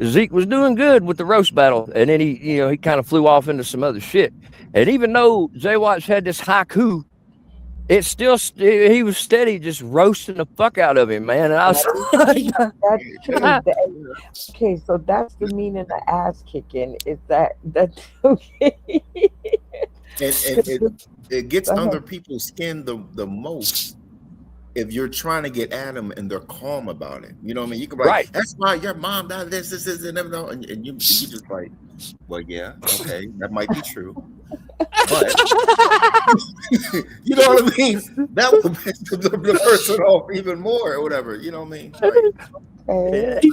F: Zeke was doing good with the roast battle, and then he kind of flew off into some other shit. And even though Jay Watts had this haiku, it's still he was steady, just roasting the fuck out of him, man. And I was like,
C: That's true. Okay, so that's the meaning of ass kicking. Is that okay?
E: And it gets under people's skin the most if you're trying to get at them and they're calm about it. You know what I mean? You can be like,
F: Right.
E: That's why your mom died this, and everything. And you just like, well, yeah, okay, that might be true. But you know what I mean? That would piss the person off even more or whatever. You know what I mean? Like,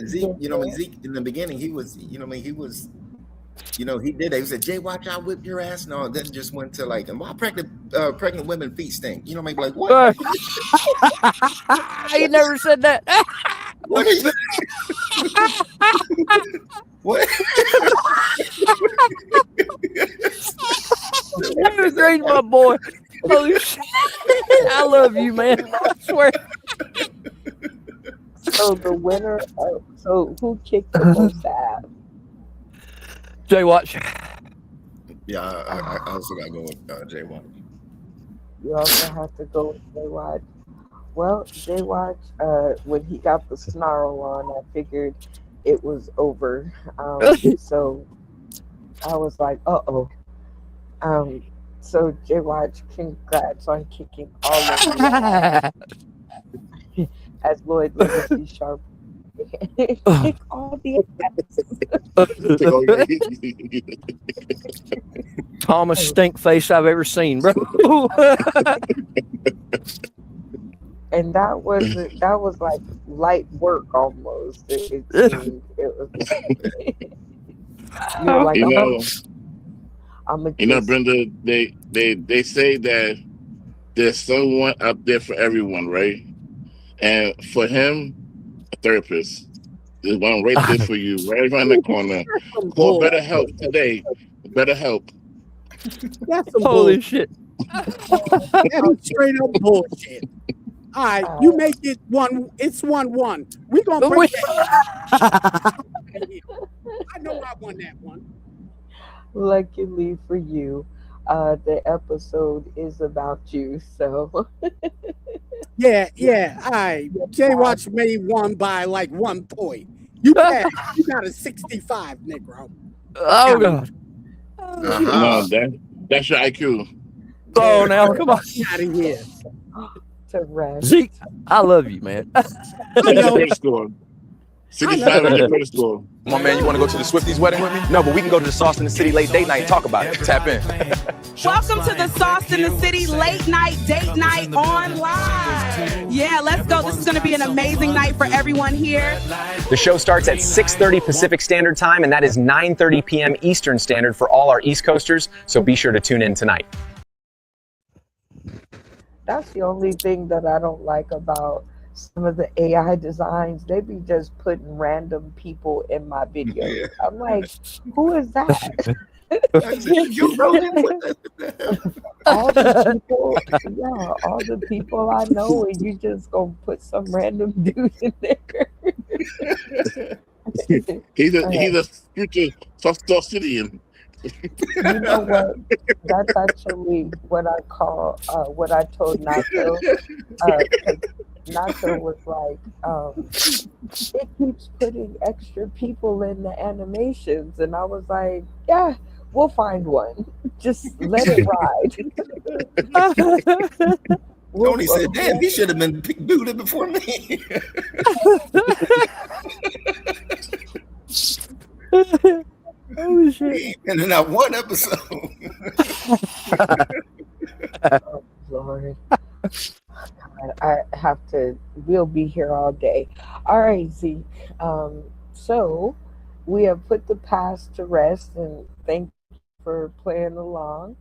E: Zeke, Zeke in the beginning, he was, he did it. He said, Jay, watch out, whip your ass. No, then just went to like, and why pregnant women feet stink? You know what I mean? Like, what?
F: He never said that.
E: What are you? What?
F: That was great, my boy. Holy shit. I love you, man. I swear.
C: So the winner, so who kicked the most ass?
F: Jay Watch.
E: Yeah, I also got to go with Jay Watch.
C: You also have to go with Jay Watch. Well, Jay Watch, when he got the snarl on, I figured it was over. So I was like, uh-oh. So Jay Watch, congrats on kicking all of you. As Lloyd Legacy Sharp. Kick all the
F: Thomas stink face I've ever seen, bro.
C: And that was like light work almost. It seemed it was. You're like,
G: Brenda, they say that there's someone up there for everyone, right? And for him, a therapist. There's one right there for you, right around the corner. Call BetterHelp today. BetterHelp.
D: That's some
F: Holy
D: bullshit.
F: shit.
D: That's straight up bullshit. All right, you make it one. It's 1-1. We're going to break that. I know I won that one.
C: Luckily for you, the episode is about you. So
D: Yeah. All right. Jay Watch made one by like 1 point. You passed. You got a 65, Negro.
F: Oh, God.
G: No, that's your IQ.
F: Oh, now, come on.
D: Out of here.
C: to rest.
F: Zeke, I love you, man.
G: That's your credit score. 65 on your credit score.
H: Come on, man, you want to go to the Swifties wedding with me? No, but we can go to the Sauce in the City late date night and talk about it. Tap in.
I: Welcome to the Sauce in the City late night date night online. Yeah, let's go. This is going to be an amazing night for everyone here.
H: The show starts at 6:30 Pacific Standard Time, and that is 9:30 p.m. Eastern Standard for all our East Coasters, so be sure to tune in tonight.
C: That's the only thing that I don't like about some of the AI designs. They be just putting random people in my videos.
E: Yeah.
C: I'm like, who is that?
E: You wrote it.
C: all the people I know, and you just gonna put some random dude in there.
G: He's a future Saucedian.
C: You know what? That's actually what I call what I told Nacho. Nacho was like, it keeps putting extra people in the animations, and I was like, yeah, We'll find one. Just let it ride.
E: Tony said, "Damn, he should have been booted before me."
F: Oh shit!
E: And in that one episode.
C: Oh, Lord. I have to, we'll be here all day. All right, Zeke. So we have put the past to rest, and thank you for playing along.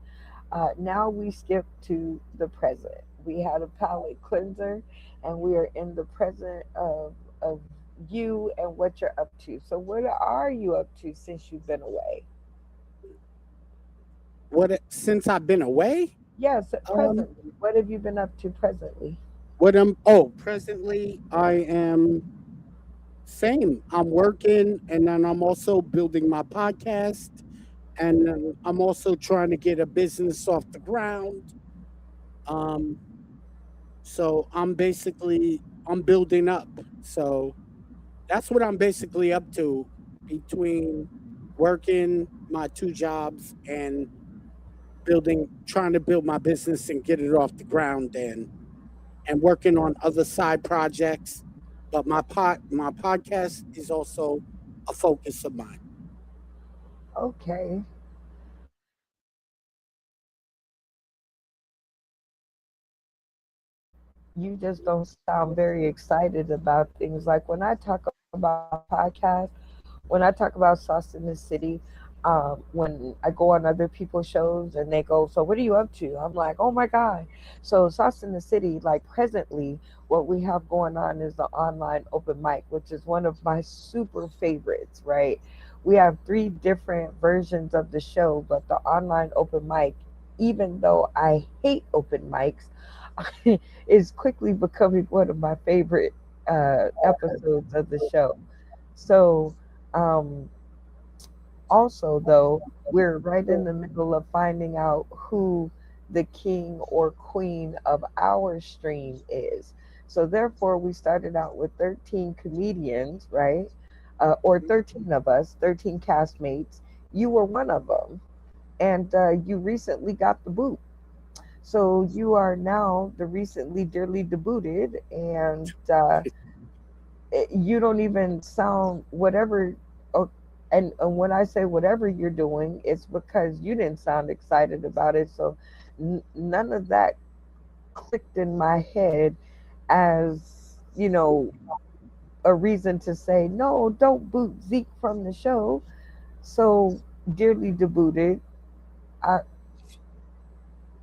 C: Now we skip to the present. We had a palate cleanser, and we are in the present of you and what you're up to. So, what are you up to since you've been away?
D: Since I've been away?
C: Yes, presently. What have you been up to presently?
D: Presently I am same. I'm working, and then I'm also building my podcast, and then I'm also trying to get a business off the ground. Um, so I'm building up. So that's what I'm basically up to, between working my 2 jobs and trying to build my business and get it off the ground, and working on other side projects. But my podcast is also a focus of mine.
C: Okay. You just don't sound very excited about things. Like when I talk about podcasts, when I talk about Sauce in the City, when I go on other people's shows and they go, "So what are you up to?" I'm like, "Oh my God." So Sauce in the City, like presently, what we have going on is the online open mic, which is one of my super favorites, right? We have 3 different versions of the show, but the online open mic, even though I hate open mics, is quickly becoming one of my favorite episodes of the show. So, um, also, though, we're right in the middle of finding out who the king or queen of our stream is. So, therefore, we started out with 13 comedians, right? Or 13 of us, 13 castmates. You were one of them. And you recently got the boot. So you are now the recently dearly debooted, and you don't even sound whatever. Oh, and when I say whatever you're doing, it's because you didn't sound excited about it. So none of that clicked in my head as, a reason to say, no, don't boot Zeke from the show. So dearly debooted, I,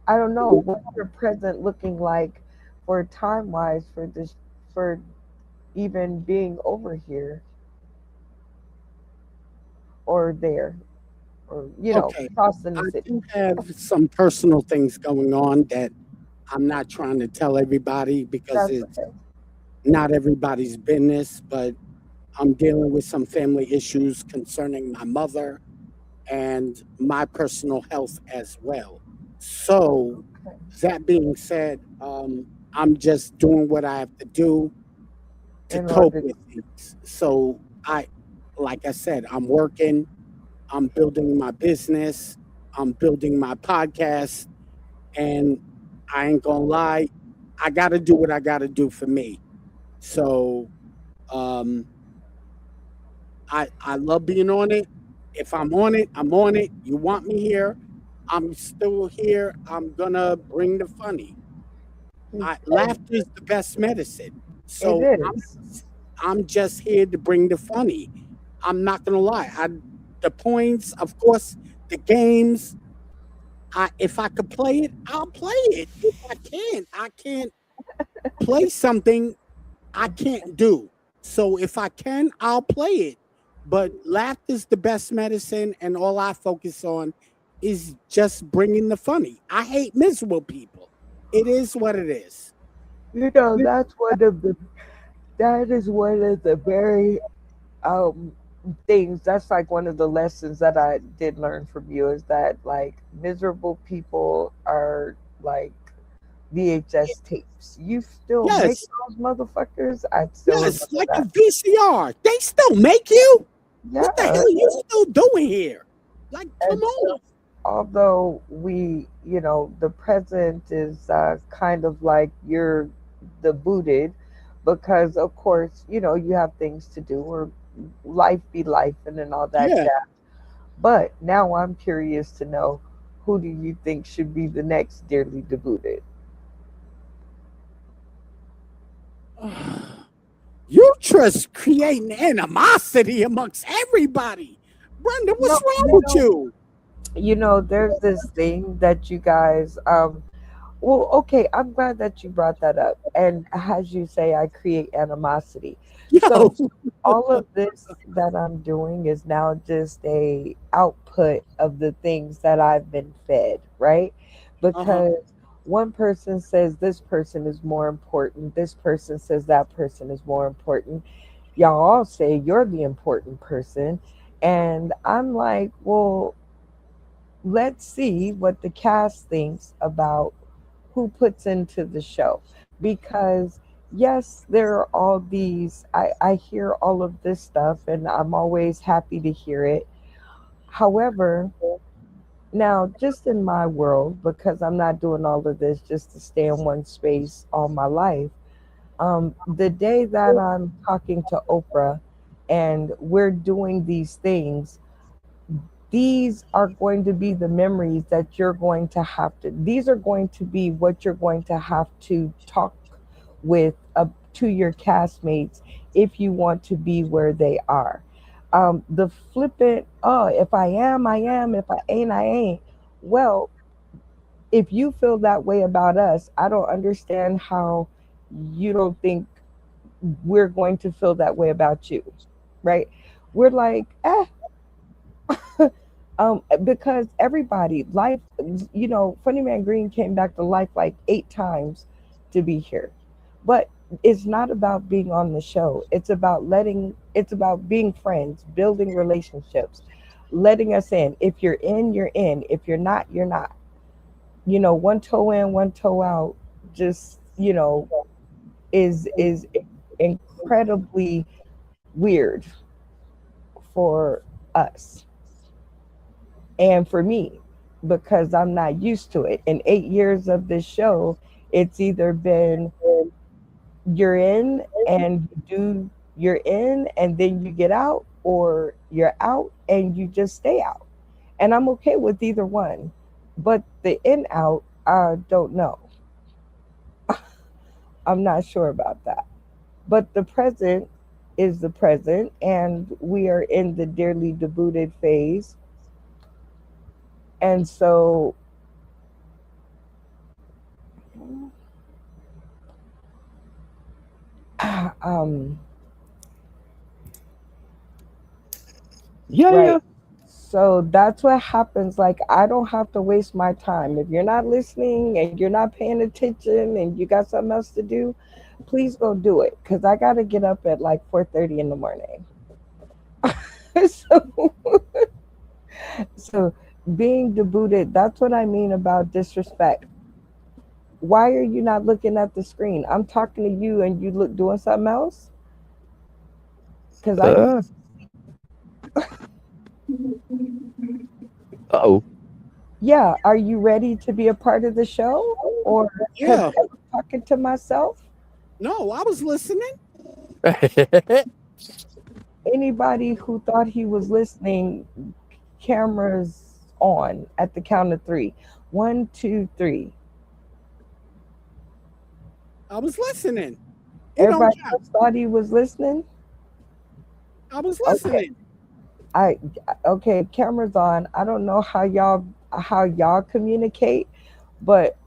C: I don't know what's your present looking like for time wise for this, for even being over here or there, or
D: Okay,
C: crossing
D: I
C: the city.
D: do have some personal things going on that I'm not trying to tell everybody because
C: That's
D: it's
C: okay.
D: not everybody's business, but I'm dealing with some family issues concerning my mother and my personal health as well. So,
C: Okay.
D: that being said, I'm just doing what I have to do to
C: In
D: cope
C: order,
D: with things. So, like I said, I'm working, I'm building my business, I'm building my podcast, and I ain't gonna lie, I gotta do what I gotta do for me. So, um, I love being on it. If I'm on it, I'm on it. You want me here, I'm still here. I'm gonna bring the funny. Laughter is the best medicine.
C: it
D: So
C: is.
D: I'm just here to bring the funny. I'm not gonna lie. The points, of course, the games. If I could play it, I'll play it. If I can't play something I can't do. So if I can, I'll play it. But laughter is the best medicine, and all I focus on is just bringing the funny. I hate miserable people. It is what it is.
C: That's one of the, that is one of the very um things, that's like one of the lessons that I did learn from you, is that like miserable people are like VHS tapes. You still make
D: Yes,
C: those motherfuckers? I still
D: yes,
C: remember
D: like a
C: that.
D: VCR. They still make you. What the
C: Yeah.
D: hell are you still doing here? Like, come on.
C: Although we, the present is kind of like you're the booted, because of course, you have things to do, or life be life and all that
D: Yeah.
C: jazz. But now I'm curious to know, who do you think should be the next dearly debooted?
D: You just creating animosity amongst everybody. Brenda,
C: No,
D: what's wrong with you?
C: there's this thing that you guys well, okay, I'm glad that you brought that up. And as you say, I create animosity. So
D: Yo.
C: all of this that I'm doing is now just a output of the things that I've been fed, right?
D: Uh-huh.
C: Because one person says this person is more important, this person says that person is more important. Y'all all say you're the important person. And I'm like, well, let's see what the cast thinks about who puts into the show. Because yes, there are all these, I hear all of this stuff and I'm always happy to hear it. However, now just in my world, because I'm not doing all of this just to stay in one space all my life, the day that I'm talking to Oprah and we're doing these things, these are going to be the memories that you're going to have to, these are going to be what you're going to have to talk with to your castmates if you want to be where they are. The flippant, oh, if I am, I am, if I ain't, I ain't. Well, if you feel that way about us, I don't understand how you don't think we're going to feel that way about you, right? We're like, because everybody, life, Funny Man Green came back to life like 8 times to be here. But it's not about being on the show. It's about being friends, building relationships, letting us in. If you're in, you're in. If you're not, you're not. One toe in, one toe out, just, is incredibly weird for us and for me, because I'm not used to it. In 8 years of this show, it's either been you're in and you're in and then you get out, or you're out and you just stay out. And I'm okay with either one. But the in out, I don't know. I'm not sure about that. But the present is the present, and we are in the dearly debooted phase. And so um
F: Yeah,
C: right.
F: yeah.
C: So that's what happens. Like, I don't have to waste my time. If you're not listening and you're not paying attention and you got something else to do, please go do it, because I got to get up at like 4:30 in the morning. so, so being debooted, that's what I mean about disrespect. Why are you not looking at the screen? I'm talking to you and you look doing something else? Because I
F: Uh oh.
C: Yeah, are you ready to be a part of the show? Or because
D: Yeah.
C: I'm talking to myself?
D: No, I was listening.
C: Anybody who thought he was listening, cameras on at the count of three. 1, 2, 3.
D: I was listening. It don't
C: Everybody
D: count.
C: else thought he was listening?
D: I was
C: Okay.
D: listening.
C: I okay, cameras on. I don't know how y'all communicate, but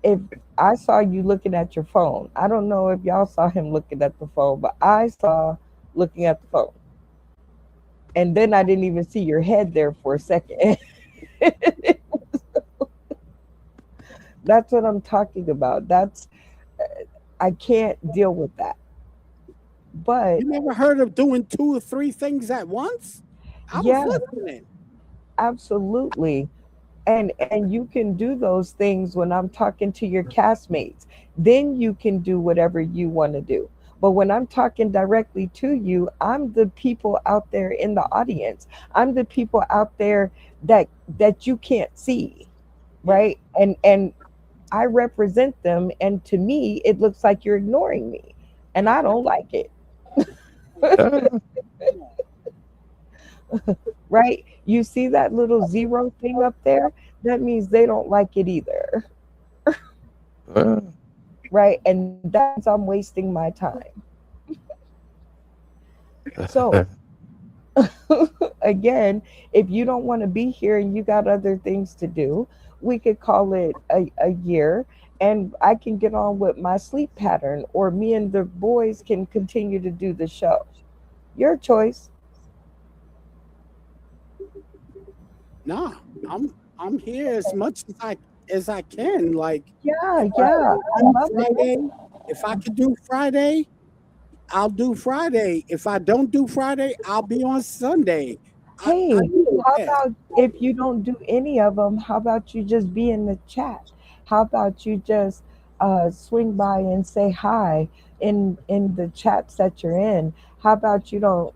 C: if I saw you looking at your phone, I don't know if y'all saw him looking at the phone, but I saw looking at the phone. And then I didn't even see your head there for a second. That's what I'm talking about. I can't deal with that. But
D: You never heard of doing 2 or 3 things at once? I was
C: yeah,
D: listening.
C: absolutely. And you can do those things when I'm talking to your castmates. Then you can do whatever you want to do. But when I'm talking directly to you, I'm the people out there in the audience. I'm the people out there that you can't see, right? And I represent them, and to me it looks like you're ignoring me, and I don't like it. Right? You see that little zero thing up there? That means they don't like it either. Right? And that means I'm wasting my time. So, again, if you don't want to be here and you got other things to do, we could call it a year, and I can get on with my sleep pattern, or me and the boys can continue to do the show. Your choice.
D: Nah, I'm here as much as I can. Like,
C: Yeah,
D: if
C: yeah. I
D: do
C: love it.
D: Friday, if I could do Friday, I'll do Friday. If I don't do Friday, I'll be on Sunday.
C: Hey, how about if you don't do any of them, how about you just be in the chat? How about you just swing by and say hi in the chats that you're in? How about you don't,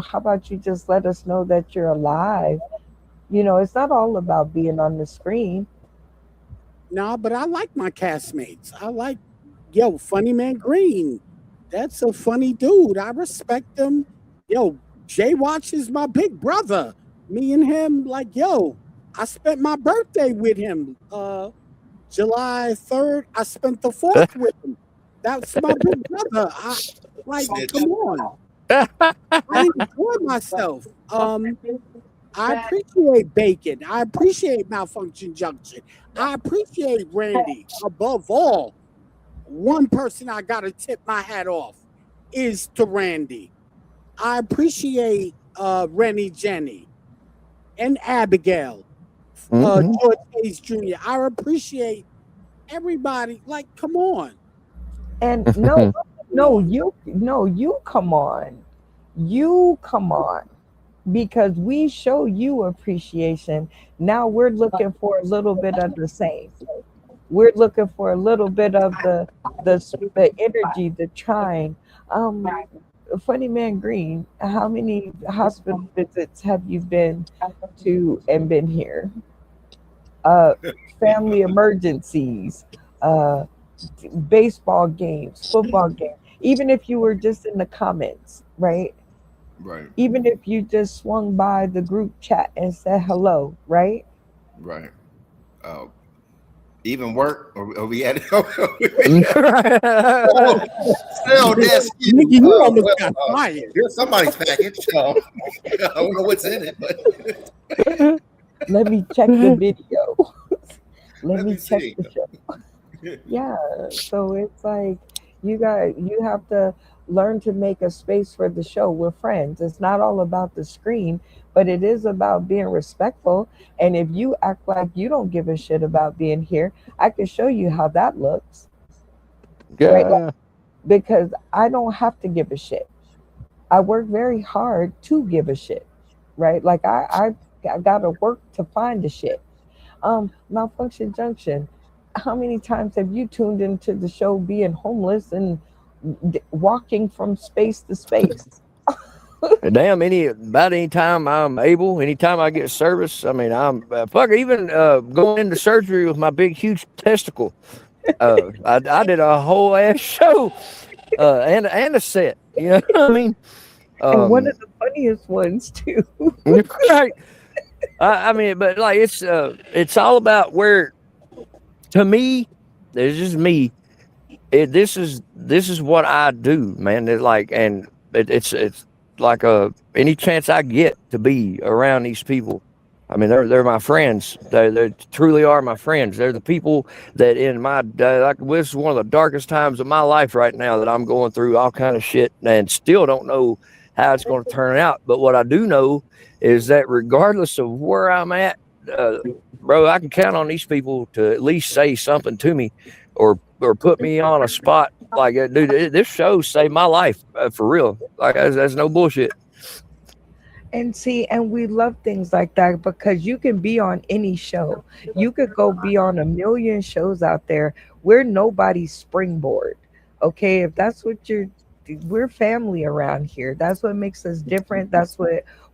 C: how about you just let us know that you're alive? It's not all about being on the screen.
D: No, but I like my castmates. I like, Funny Man Green. That's a funny dude. I respect him. Jay Watch is my big brother. Me and him, I spent my birthday with him. July 3rd, I spent the 4th with him. That's my big brother. Come on. I enjoy myself. I appreciate Bacon. I appreciate Malfunction Junction. I appreciate Randy. Above all, one person I got to tip my hat off is to Randy. I appreciate Rennie Jenny and Abigail, George Hayes Jr. I appreciate everybody. Come on.
C: And you come on. You come on. Because we show you appreciation. Now we're looking for a little bit of the same. We're looking for a little bit of the energy, the trying. Funny Man Green, how many hospital visits have you been to and been here? Family emergencies, baseball games, football games. Even if you were just in the comments, right?
E: Right.
C: Even if you just swung by the group chat and said hello, right?
E: Right. Even work, or we had still that's
D: you almost got fired.
E: Here's somebody's package. I don't know what's in it, but
C: let me check the video. Let me check
E: see.
C: the show. Yeah. So it's like you have to learn to make a space for the show. We're friends. It's not all about the screen, but it is about being respectful. And if you act like you don't give a shit about being here, I can show you how that looks.
F: Yeah.
C: Right? Because I don't have to give a shit. I work very hard to give a shit. Right? Like I gotta work to find the shit. Malfunction Junction. How many times have you tuned into the show being homeless and walking from space to space?
F: Damn, about any time I'm able, anytime I get service. I mean, I'm even going into surgery with my big, huge testicle. I did a whole ass show and a set. You know what I mean?
C: And one of the funniest ones too.
F: Right. I mean, but it's all about where. To me, it's just me. This is what I do, man. It's like any chance I get to be around these people. I mean, they're my friends. They truly are my friends. They're the people that in my this is one of the darkest times of my life right now, that I'm going through all kind of shit and still don't know how it's going to turn out. But what I do know is that regardless of where I'm at, bro, I can count on these people to at least say something to me, or put me on a spot. Like, dude, this show saved my life for real. Like, that's no bullshit.
C: And see, and we love things like that, because you can be on any show. You could go be on a million shows out there. We're nobody's springboard. Okay, if that's what you're we're family around here. That's what makes us different. That's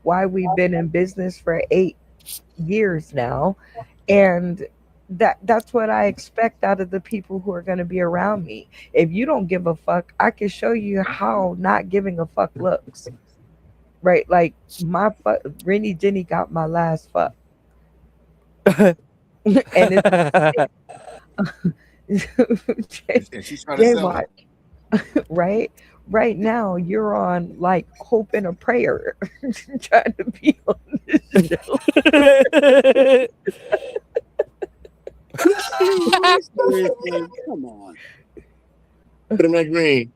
C: why we've been in business for 8 years now. And that's what I expect out of the people who are going to be around me. If you don't give a fuck, I can show you how not giving a fuck looks. Right? Like my fuck, Rennie Jenny got my last fuck. And it's
E: And she's trying to
C: Jay
E: sell it.
C: Watch, right? Right now, you're on like hope and a prayer, trying to be on this show.
D: Come on.
G: Put him at green.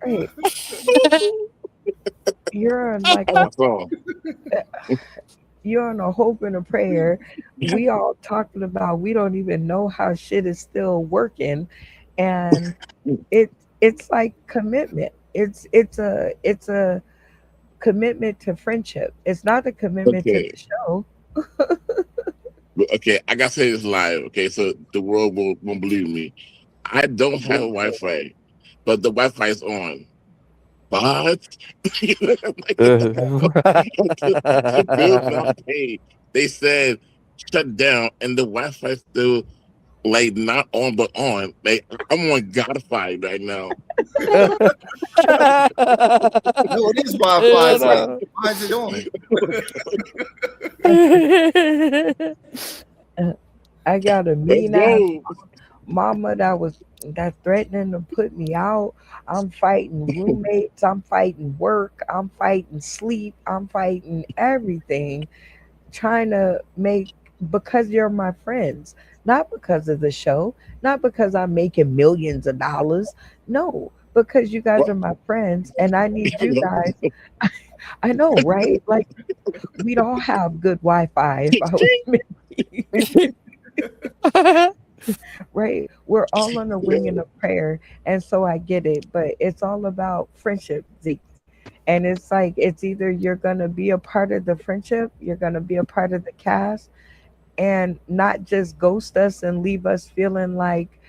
C: Right. You're on like you're on a hope and a prayer. We all talking about we don't even know how shit is still working, and it's like commitment. It's a commitment to friendship. It's not a commitment to
G: Okay.
C: the show.
G: Okay, I gotta say this live. Okay, so the world won't believe me. I don't have Wi-Fi, but the Wi-Fi is on. But the bill's not paid. They said shut down, and the Wi-Fi still like not on but on. Like I'm on Godify right now.
E: No, it is Wi-Fi. It's like, why is it on?
C: I got a
G: Let's
C: mean ass
G: go.
C: mama that's threatening to put me out. I'm fighting roommates. I'm fighting work. I'm fighting sleep. I'm fighting everything, trying to make because you're my friends, not because of the show, not because I'm making millions of dollars. No, because you guys
G: What?
C: are my friends, and I need you guys. I know, right? Like we'd all have good Wi-Fi if I was right. We're all on a wing and a prayer, and so I get it, but it's all about friendship, Zeke. And it's like it's either you're gonna be a part of the friendship, you're gonna be a part of the cast, and not just ghost us and leave us feeling like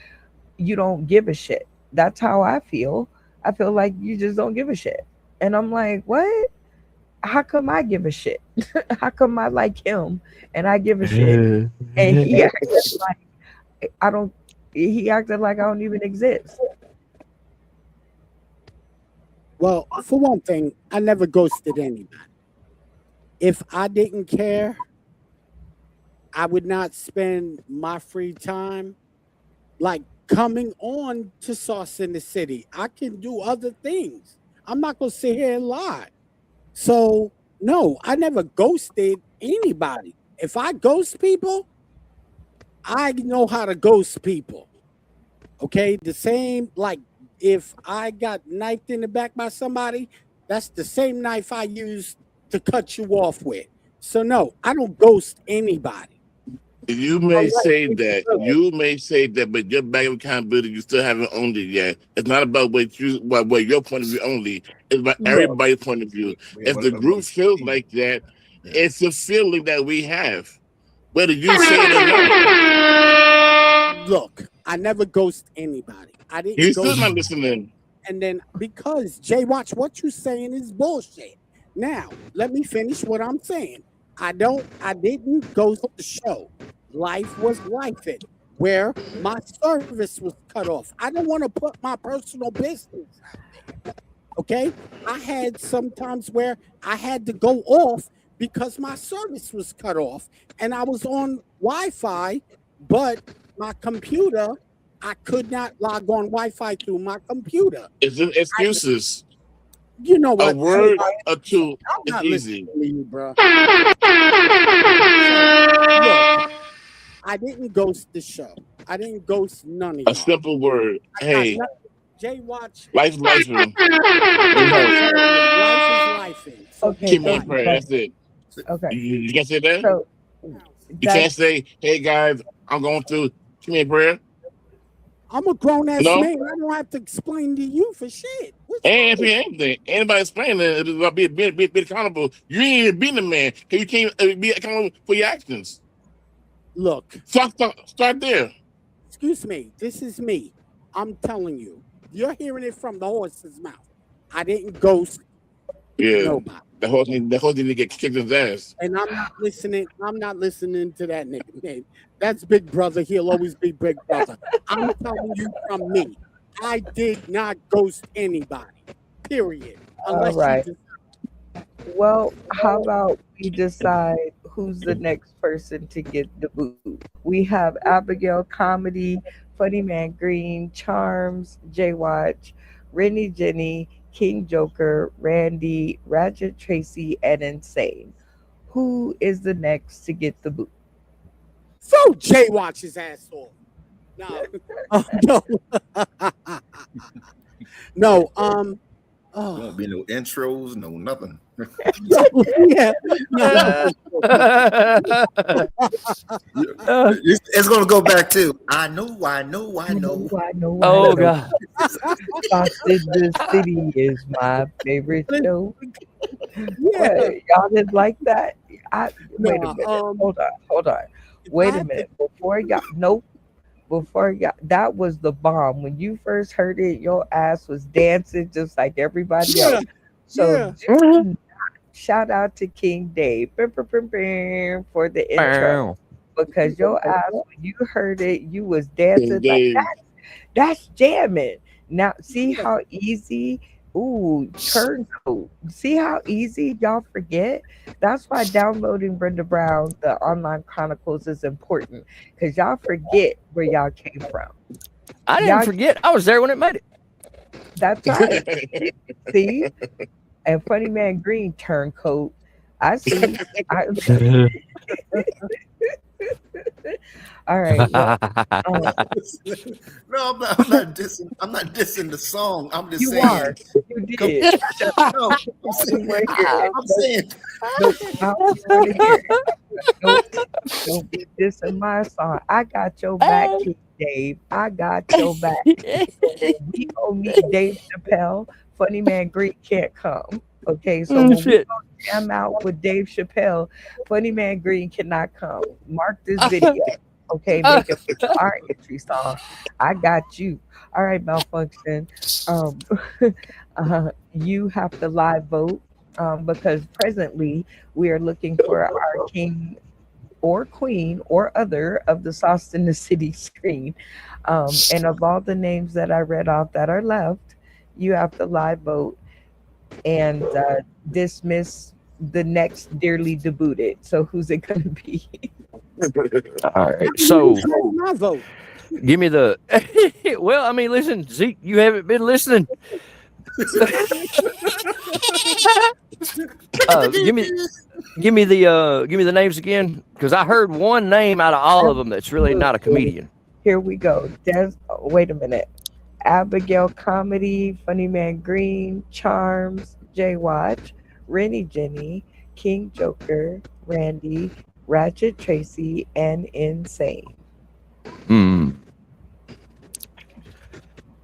C: you don't give a shit. That's how I feel. I feel like you just don't give a shit. And I'm like, what? How come I give a shit? How come I like him and I give a shit? And he acted like I don't he acted like I don't even exist.
D: Well, for one thing, I never ghosted anybody. If I didn't care, I would not spend my free time like coming on to Sauce in the City. I can do other things. I'm not gonna sit here and lie. So no, I never ghosted anybody. If I ghost people, I know how to ghost people. Okay, the same like if I got knifed in the back by somebody, that's the same knife I used to cut you off with. So no, I don't ghost anybody.
G: You may say that, but your bag of accountability, you still haven't owned it yet. It's not about what your point of view only. It's about
C: Look,
G: everybody's point of view. If the group feels like that, it's a feeling that we have, whether you say it or not.
D: Look, I never ghost anybody. I didn't
G: You still
D: ghost.
G: not listening.
D: And then because Jay Watch, what you saying is bullshit. Now, let me finish what I'm saying. I didn't ghost the show. Life was lifing, where my service was cut off. I didn't want to put my personal business out there. Okay? I had sometimes where I had to go off because my service was cut off and I was on Wi-Fi, but my computer, I could not log on Wi-Fi through my computer.
G: It's just excuses.
D: You know what?
G: A word or two
D: I'm
G: is
D: not
G: easy.
D: listening to you, bro. So, look, I didn't ghost the show. I didn't ghost none of
G: A
D: y'all.
G: simple word. Hey,
D: Jay Watch.
G: life's life.
D: Life is life. So
C: okay,
G: Keep me
C: so
G: in prayer. That's it.
C: okay,
G: You can't say that?
C: so
G: You can't
C: that's
G: say, hey guys, I'm going through. Keep me in prayer.
D: I'm a grown ass
G: No?
D: man. I don't have to explain to you for shit. What's
G: And if
D: wrong?
G: you anything, anybody explaining it, it's about be accountable. You ain't even being the man because you can't be accountable for your actions.
D: Look,
G: Start there.
D: excuse me. This is me. I'm telling you. You're hearing it from the horse's mouth. I didn't ghost
G: Yeah.
D: nobody.
G: The horse need to get kicked in his ass.
D: And I'm not listening. I'm not listening to that nigga. That's Big Brother. He'll always be Big Brother. I'm telling you from me. I did not ghost anybody. Period. Unless
C: All right.
D: you
C: Well, how about we decide who's the next person to get the boot? We have Abigail Comedy, Funny Man Green, Charms, J Watch, Rennie Jenny, King Joker, Randy, Ratchet Tracy, and Insane. Who is the next to get the boot?
D: throw Jay Watch his ass off. No. No. No.
E: Won't be no intros, no nothing.
D: Yeah. No.
E: It's gonna go back to I know.
C: I know.
F: Oh God.
C: Sausage the City is my favorite show.
D: Yeah.
C: What, y'all didn't like that? Wait a
D: No,
C: minute. Hold on. Wait a minute. Before that was the bomb. When you first heard it, your ass was dancing just like everybody
D: Yeah.
C: else. So
D: Yeah.
C: do not shout out to King Dave for the intro because your ass, when you heard it, you was dancing like
G: Dave.
C: that's jamming. Now see how easy. Ooh, turncoat. See how easy y'all forget? That's why downloading Brenda Brown, the online chronicles, is important. Because y'all forget where y'all came from.
F: I didn't
C: Y'all-
F: forget. I was there when it made it.
C: That's right. See? And Funny Man Green turncoat. I see. All right. Well,
E: No, I'm not dissing. I'm not dissing the song. I'm just
C: you
E: saying.
C: are. You did.
E: No, I'm saying. I'm saying.
C: Nope, I don't want to hear it. Nope, don't be dissing my song. I got your back, King Dave. I got your back. We go meet Dave Chappelle. Funny Man Green can't come. Okay, so when we
F: Shit.
C: go jam out with Dave Chappelle, Funny Man Green cannot come. Mark this video. Okay, make it our entry song. I got you. All right, Malfunction. You have to live vote because presently we are looking for our king or queen or other of the Sauce in the City screen. And of all the names that I read off that are left, you have to live vote and dismiss the next dearly debuted. So who's it going to be?
F: All right. So
D: My vote.
F: give me the. Well, I mean, listen, Zeke, you haven't been listening. Give me the names again because I heard one name out of all of them that's really not a comedian.
C: Here we go. Wait a minute. Abigail Comedy, Funny Man Green, Charms, J Watch, Rennie Jenny, King Joker, Randy, Ratchet Tracy, and Insane.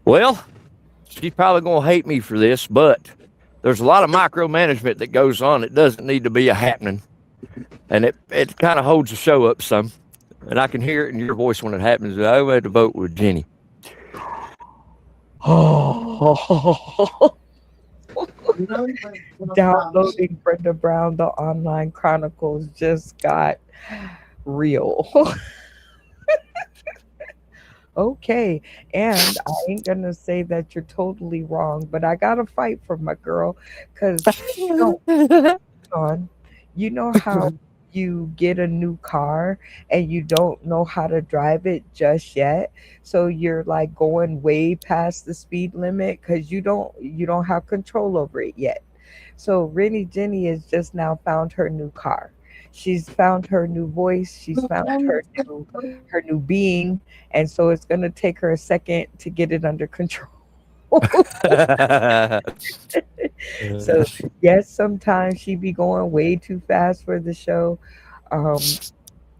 F: Well, she's probably gonna hate me for this, but there's a lot of micromanagement that goes on. It doesn't need to be a happening, and it kind of holds the show up some. And I can hear it in your voice when it happens. I had to vote with Jenny.
C: Downloading Brenda Brown, the online chronicles just got real. Okay, and I ain't gonna say that you're totally wrong, but I gotta fight for my girl because you know how you get a new car and you don't know how to drive it just yet, so you're like going way past the speed limit because you don't have control over it yet. So Rennie Jenny has just now found her new car. She's found her new voice. She's found her new being, and so it's gonna take her a second to get it under control. So yes, sometimes she be going way too fast for the show,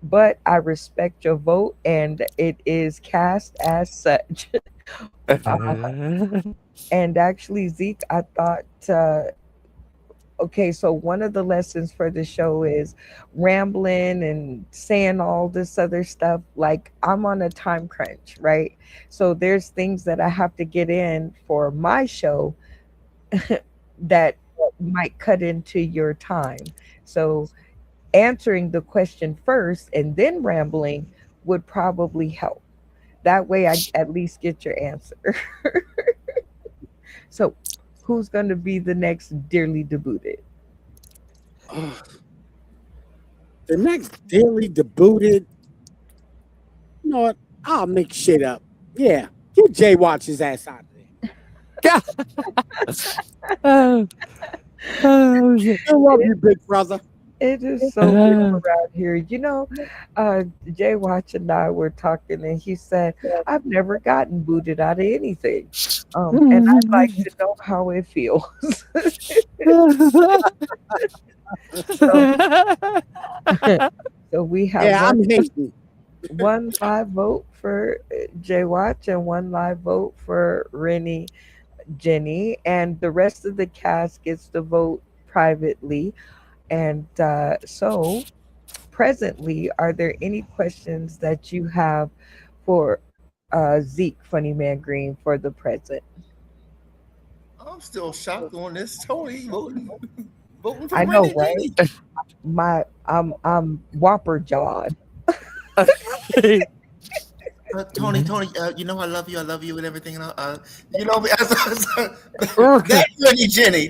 C: but I respect your vote, and it is cast as such. And actually, Zeke, I thought okay, so one of the lessons for the show is rambling and saying all this other stuff. Like, I'm on a time crunch, right? So there's things that I have to get in for my show that might cut into your time. So answering the question first and then rambling would probably help. That way I at least get your answer. So who's going to be the next dearly debuted?
D: The next daily debuted. You know what? I'll make shit up. Yeah. Get Jay Watch his ass out of there.
F: Shit.
D: I love you, big brother.
C: It is so real around here. You know, Jay Watch and I were talking, and he said, I've never gotten booted out of anything. And I'd like to know how it feels. So we have
D: I'm hating.
C: one live vote for Jay Watch and one live vote for Rennie Jenny, and the rest of the cast gets to vote privately. And so, presently, are there any questions that you have for Zeke, Funny Man Green, for the present?
E: I'm still shocked on this. Tony voting for
C: I know,
E: Brenda
C: right? I'm whopper jawed.
E: Tony, you know I love you and everything. You know, that Rennie Jenny,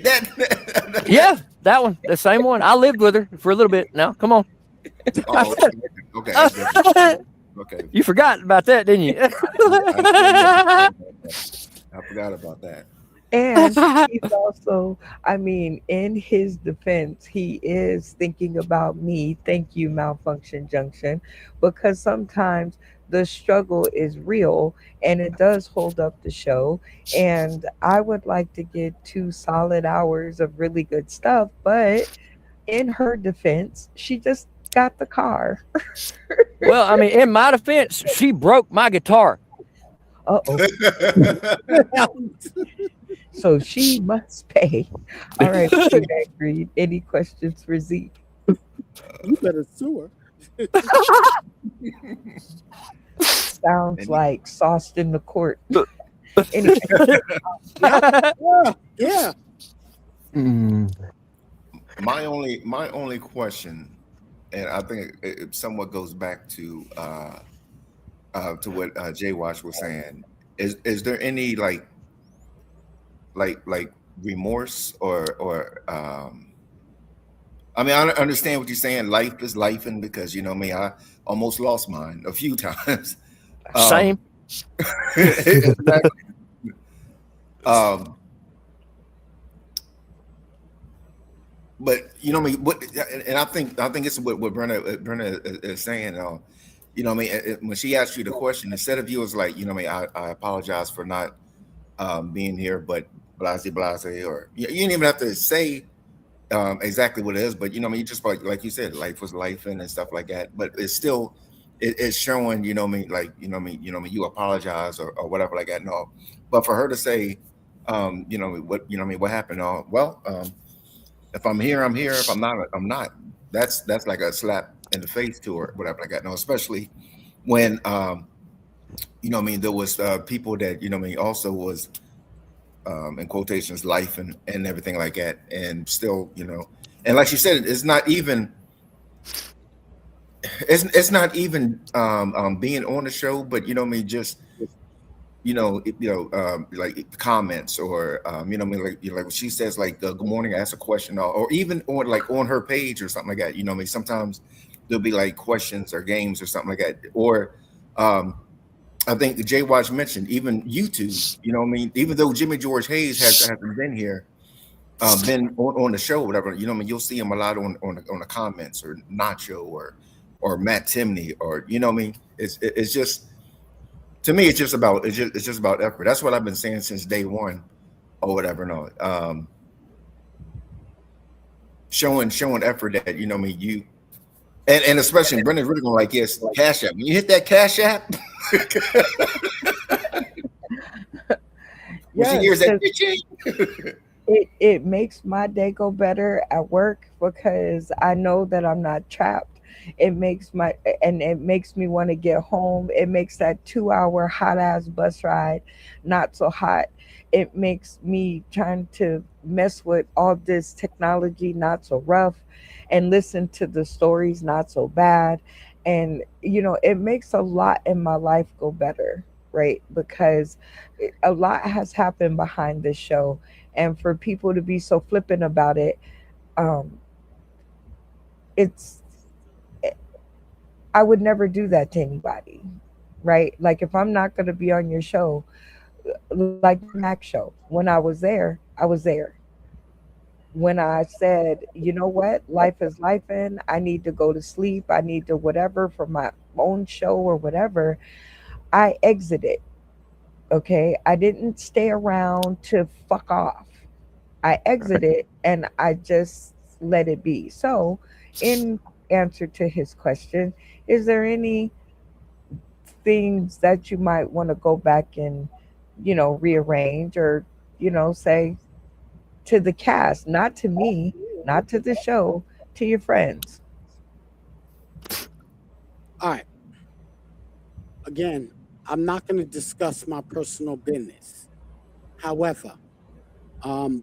F: Yeah, that one, the same one. I lived with her for a little bit. Now, come on.
E: Oh, okay. Okay.
F: You forgot about that, didn't you?
E: I forgot about that.
C: And he's also, I mean, in his defense, he is thinking about me. Thank you, Malfunction Junction, because sometimes the struggle is real and it does hold up the show. And I would like to get 2 solid hours of really good stuff. But in her defense, she just got the car.
F: Well, I mean, in my defense, she broke my guitar.
C: Uh-oh. So she must pay. All right, Green. Any questions for Zeke?
D: You better sue her.
C: Sounds like sauced in the court. Anyway.
D: Yeah.
E: My only question, and I think it somewhat goes back to what Jay Wash was saying. Is there any like remorse or I mean, I understand what you're saying. Life is lifing, because you know me, I almost lost mine a few times.
F: Same.
E: Exactly. But you know me, and I think it's what Brenda is saying. You know, I mean, when she asked you the question, instead of you was like, you know, I apologize for not being here, but blase, or you didn't even have to say exactly what it is, but you know, I mean, you just like you said, life was life and stuff like that. But it's still it's showing, you know, me like you apologize or whatever like that. No, but for her to say, what happened? If I'm here, I'm here. If I'm not, I'm not. That's like a slap in the face to her, whatever like that. No, especially when there was people that also was in quotations life and everything like that, and still and like she said, it's not even being on the show, but just like comments or like when she says like good morning, ask a question, or even on her page or something like that. Sometimes there'll be like questions or games or something like that, or I think Jay Watch mentioned even YouTube. Even though Jimmy George Hayes hasn't been here, been on the show, whatever. You'll see him a lot on the comments, or Nacho or Matt Timney, or it's just, to me, it's just about effort. That's what I've been saying since day one, or whatever. No, showing effort that you. And especially Brenda's really gonna like, yes, Cash App. When you hit that Cash App, when she hears that,
C: it makes my day go better at work because I know that I'm not trapped. It makes me want to get home. It makes that 2 hour hot ass bus ride not so hot. It makes me trying to mess with all this technology not so rough and listen to the stories not so bad. And it makes a lot in my life go better, right? Because a lot has happened behind this show, and for people to be so flippant about it, um it's I would never do that to anybody, right? Like if I'm not going to be on your show, like the Mac show, when I was there, I was there. When I said, you know what, life is life, and I need to go to sleep, I need to whatever for my own show or whatever, I exited. Okay, I didn't stay around to fuck off. I exited and I just let it be. So, in answer to his question, is there any things that you might want to go back and, rearrange or, say to the cast, not to me, not to the show, to your friends?
D: All right. Again, I'm not going to discuss my personal business. However,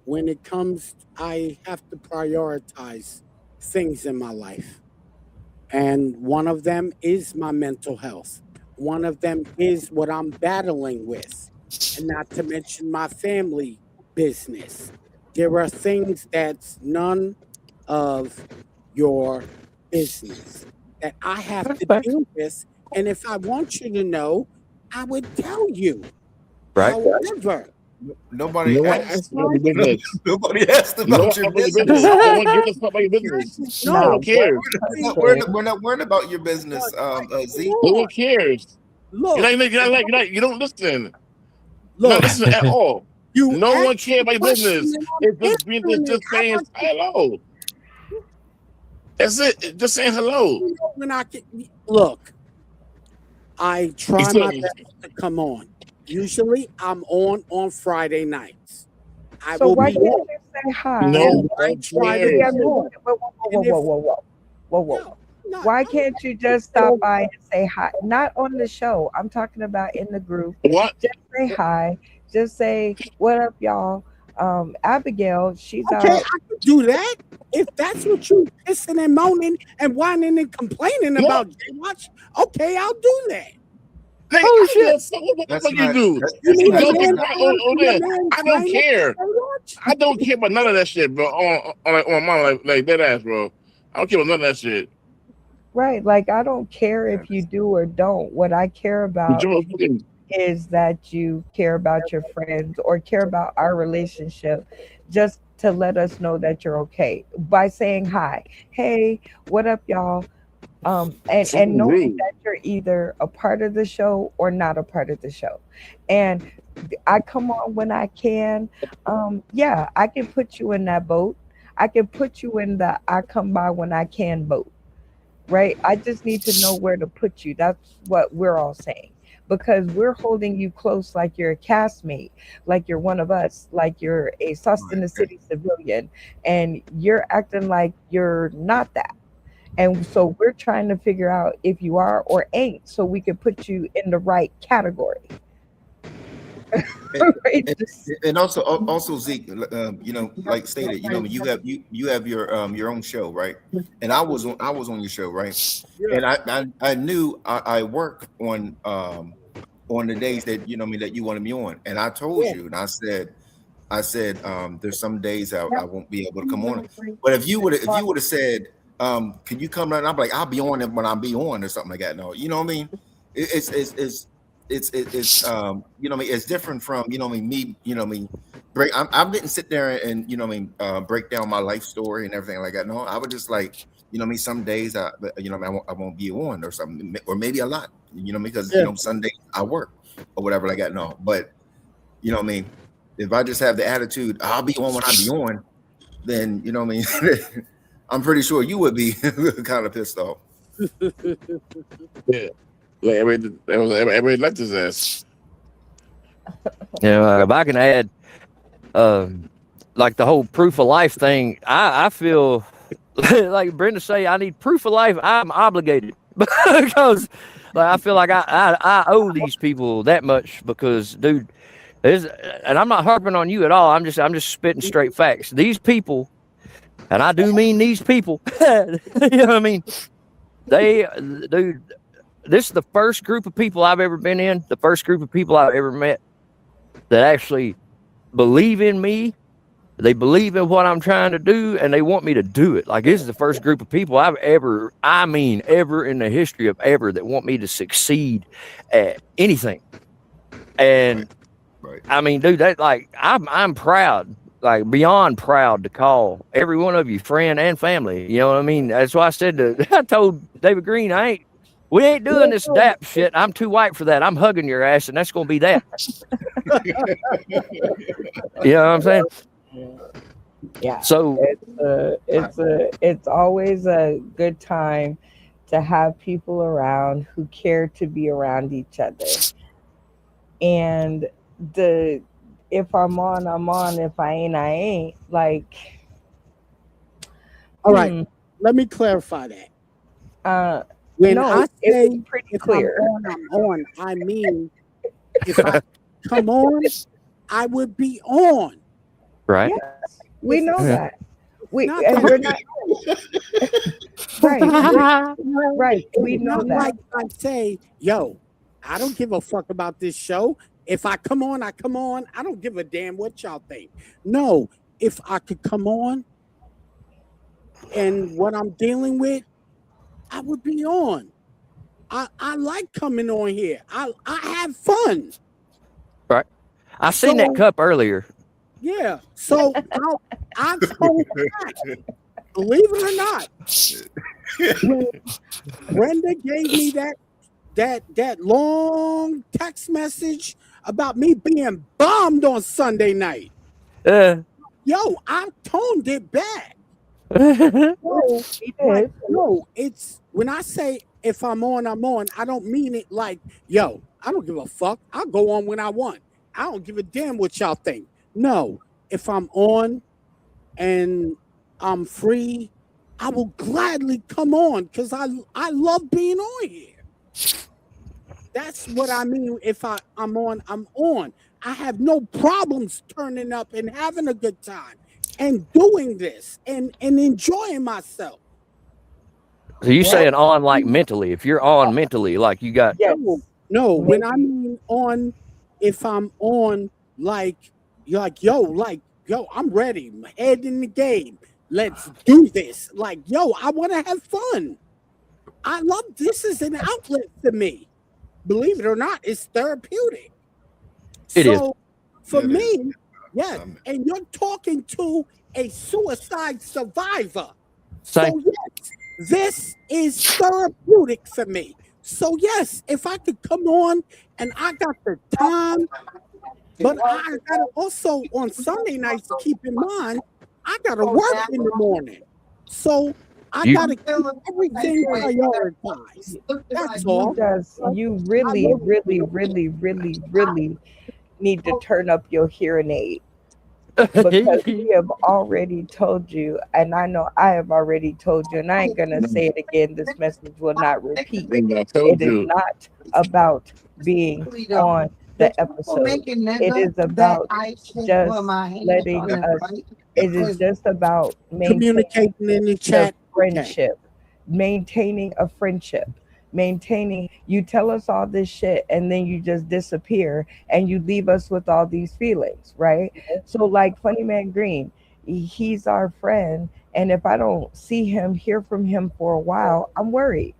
D: when it comes, I have to prioritize things in my life. And one of them is my mental health. One of them is what I'm battling with, and not to mention my family business. There are things that's none of your business that I have
F: That's
D: to
F: fair.
D: deal with. And if I want you to know, I would tell you.
F: Right.
D: However,
E: Nobody
G: No one
E: asked.
G: asked about your business.
E: Nobody asked
G: No one
E: about
G: asked
E: your
G: about your
E: business.
G: business. No one gives a fuck about your business. No
D: no,
G: one
C: No, what
G: cares.
C: I'm
E: We're
C: saying,
E: not worried about your business,
D: come
E: Z.
G: No one
D: on.
G: cares.
D: Look,
G: You don't listen. You're not
D: look,
G: listening at all.
D: you
G: No one
D: asked
G: cares
D: the
G: about your
D: question
G: business.
D: and I'm
G: It's just being
D: answering it.
G: just
D: How
G: saying
D: about you?
G: hello. That's it. Just saying hello.
D: When I can, look, I
G: He
D: try
G: said,
D: my best to come on. Usually, I'm on Friday nights. I
C: so
D: will
C: why
D: be
C: can't
D: on
C: you say hi
G: no
C: and
G: one
C: maybe
G: cares.
C: I'm whoa, whoa, whoa,
D: and
C: whoa,
D: if
C: whoa, whoa, whoa, whoa.
D: no, not
C: Why
D: I'm
C: can't you just stop by and say hi? Not on the show. I'm talking about in the group.
G: What?
C: Just say hi. Just say, what up, y'all? Abigail, she's
D: okay.
C: out.
D: I can do that if that's what you pissing and moaning and whining and complaining
G: No.
D: about. Watch, okay, I'll do that.
G: Nigga,
F: Oh
G: I don't give
F: shit.
G: a fuck what the
E: That's
G: fuck you
E: not.
G: do.
D: You
E: That's
D: need
G: If
D: a
E: not.
G: don't
E: That's
G: get
D: man
E: not.
G: right
D: on
G: on
D: your
G: there,
D: man
G: I don't
D: whining
G: care.
D: and watch.
G: I don't care about none of that shit, bro. On my like that ass, bro. I don't care about none of that shit.
C: Right. Like, I don't care if you
E: Yes.
C: do or don't. What I care about
G: Joe fucking
C: is that you care about your friends or care about our relationship, just to let us know that you're okay by saying hi. Hey, what up, y'all? And
G: fucking
C: knowing
G: rude.
C: that you're either a part of the show or not a part of the show. And I come on when I can. Yeah, I can put you in that boat. I can put you in the I come by when I can boat, right? I just need to know where to put you. That's what we're all saying. Because we're holding you close like you're a castmate, like you're one of us, like you're a Sus in
E: Right.
C: the City civilian, and you're acting like you're not that. And so we're trying to figure out if you are or ain't so we can put you in the right category.
E: And,
C: Right?
E: and, and also Zeke, like stated, you have your own show, right? And I was on your show, right?
D: Yeah,
E: And I knew I work on the days that that you wanted me on, and I told
D: yeah.
E: you, and I said there's some days I won't be able to come on. But if you would have said can you come on? I'm like, I'll be on it when I'll be on or something like that. No, you know what I mean? It's it's different from me, I didn't sit there and break down my life story and everything like that. No, I would just like some days I won't be on or something, or maybe a lot, because
D: Yeah.
E: Sunday I work or whatever like that. No, but if I just have the attitude I'll be on when I be on, then I'm pretty sure you would be kind of pissed off.
G: Yeah. Like everybody left his ass.
F: If I can add, um, like the whole proof of life thing, I feel like Brenda say, I need proof of life. I'm obligated because like, I feel like I owe these people that much because, dude, and I'm not harping on you at all. I'm just spitting straight facts. These people, and I do mean these people, you know what I mean? Dude, this is the first group of people I've ever been in, the first group of people I've ever met that actually believe in me. They believe in what I'm trying to do, and they want me to do it. Like, this is the first group of people I've ever in the history of ever that want me to succeed at anything. And
E: Right.
F: I mean, dude, that like I'm proud, like beyond proud to call every one of you friend and family. You know what I mean? That's why I said I told David Green, we ain't doing this DAP shit. I'm too white for that. I'm hugging your ass, and that's gonna be that. You know what I'm saying?
C: Yeah.
F: So
C: it's always a good time to have people around who care to be around each other. And if I'm on, I'm on. If I ain't, I ain't. Like,
D: all right. Let me clarify that. When
C: no,
D: I say
C: it's pretty
D: if
C: clear.
D: I'm on, I mean if I come on, I would be on.
F: Right.
C: Yes, we know that. We're not right. We know
D: not
C: that.
D: like I say, yo, I don't give a fuck about this show. If I come on, I come on. I don't give a damn what y'all think. No, if I could come on and what I'm dealing with, I would be on. I like coming on here. I have fun.
F: Right. I seen that cup earlier.
D: Yeah. So I've told back. Believe it or not, when Brenda gave me that long text message about me being bombed on Sunday night. Yo, I toned it back. No, it's when I say if I'm on, I'm on. I don't mean it like, yo, I don't give a fuck. I'll go on when I want. I don't give a damn what y'all think. No, if I'm on and I'm free, I will gladly come on because I love being on here. That's what I mean. If I'm on, I'm on. I have no problems turning up and having a good time and doing this and enjoying myself.
F: So you saying on like mentally? If you're on mentally, like you got
D: no. When I mean on, if I'm on, like you're like yo, I'm ready. I'm head in the game. Let's do this. Like yo, I want to have fun. I love this. Is an outlet for me. Believe it or not, it's therapeutic.
F: It is.
D: For me, yes. And you're talking to a suicide survivor.
F: Same.
D: So yes, this is therapeutic for me. So yes, if I could come on and I got the time, but I got to also on Sunday nights to keep in mind, I got to work in the morning. So I got to keep everything prioritized. That's all.
C: You really, really, really, really, really need to turn up your hearing aid. Because we have already told you, and I know I have already told you, and I ain't gonna say it again. This message will not repeat. It is not about being on the episode. It is about just letting us. It is just about
D: communicating in the chat,
C: friendship, maintaining a friendship. You tell us all this shit and then you just disappear and you leave us with all these feelings, right? So like Funny Man Green, he's our friend, and if I don't see him, hear from him for a while, I'm worried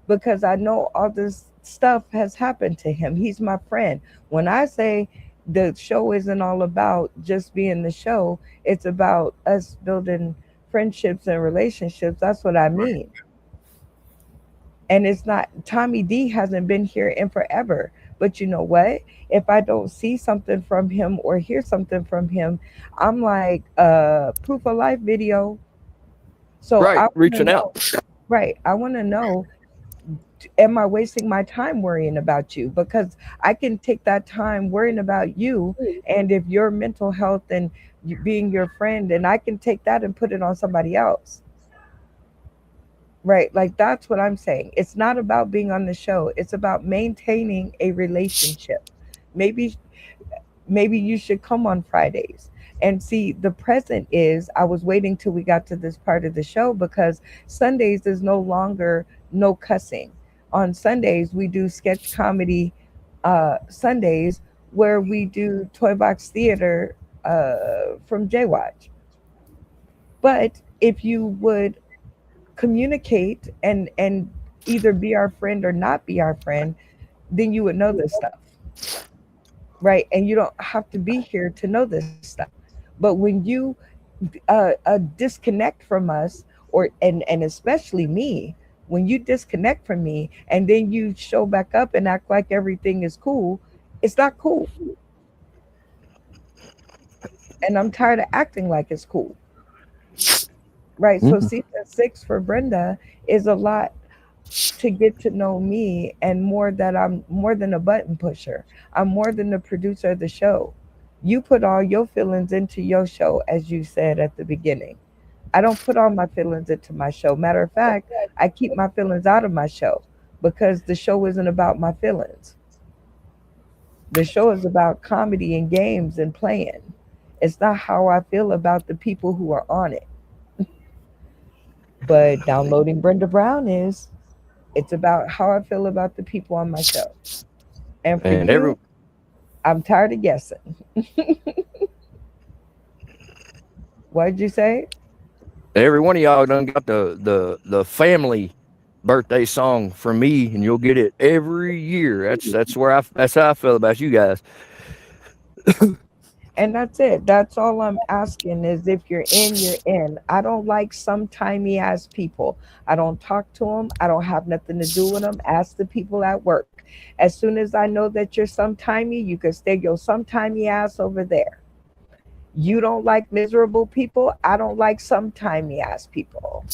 C: because I know all this stuff has happened to him. He's my friend. When I say the show isn't all about just being the show, it's about us building friendships and relationships. That's what I mean. And it's not, Tommy D hasn't been here in forever. But you know what? If I don't see something from him or hear something from him, I'm like, proof of life video. So
F: right, reaching out.
C: Right. I want to know, am I wasting my time worrying about you? Because I can take that time worrying about you. And if your mental health and being your friend, and I can take that and put it on somebody else. Right? Like that's what I'm saying. It's not about being on the show. It's about maintaining a relationship. Maybe maybe you should come on Fridays. And see, the present is I was waiting till we got to this part of the show because Sundays is no longer no cussing. On Sundays we do sketch comedy Sundays where we do Toy Box Theater from Jaywatch. But if you would communicate and either be our friend or not be our friend, then you would know this stuff, right? And you don't have to be here to know this stuff. But when you disconnect from us, or and especially me, when you disconnect from me and then you show back up and act like everything is cool, it's not cool. And I'm tired of acting like it's cool. Right. So
F: Mhm.
C: season 6 for Brenda is a lot to get to know me, and more that I'm more than a button pusher. I'm more than the producer of the show. You put all your feelings into your show, as you said at the beginning. I don't put all my feelings into my show. Matter of fact, I keep my feelings out of my show because the show isn't about my feelings. The show is about comedy and games and playing. It's not how I feel about the people who are on it. But downloading Brenda Brown is, it's about how I feel about the people on my show. And for
F: And every
C: you, I'm tired of guessing. What did you say?
F: every one of y'all done got the family birthday song from me, and you'll get it every year. That's how I feel about you guys.
C: And that's it. That's all I'm asking is if you're in, you're in. I don't like sometimey ass people. I don't talk to them. I don't have nothing to do with them. Ask the people at work. As soon as I know that you're sometimey, you can stay your sometimey ass over there. You don't like miserable people. I don't like sometimey ass people.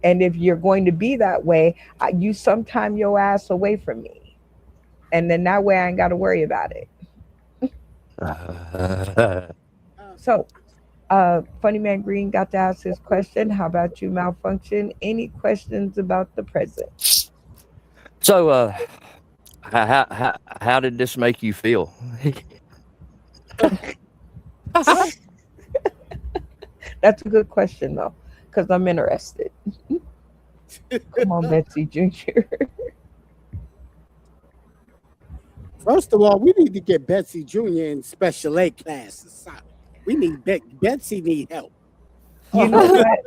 C: And if you're going to be that way, you sometime your ass away from me. And then that way I ain't got to worry about it. So, Funny Man Green got to ask his question. How about you, Malfunction? Any questions about the present?
F: So, how did this make you feel?
C: That's a good question, though, because I'm interested. Come on, Betsy Jr.
D: First of all, we need to get Betsy Jr. in special ed classes. We need Betsy need help.
C: You know what?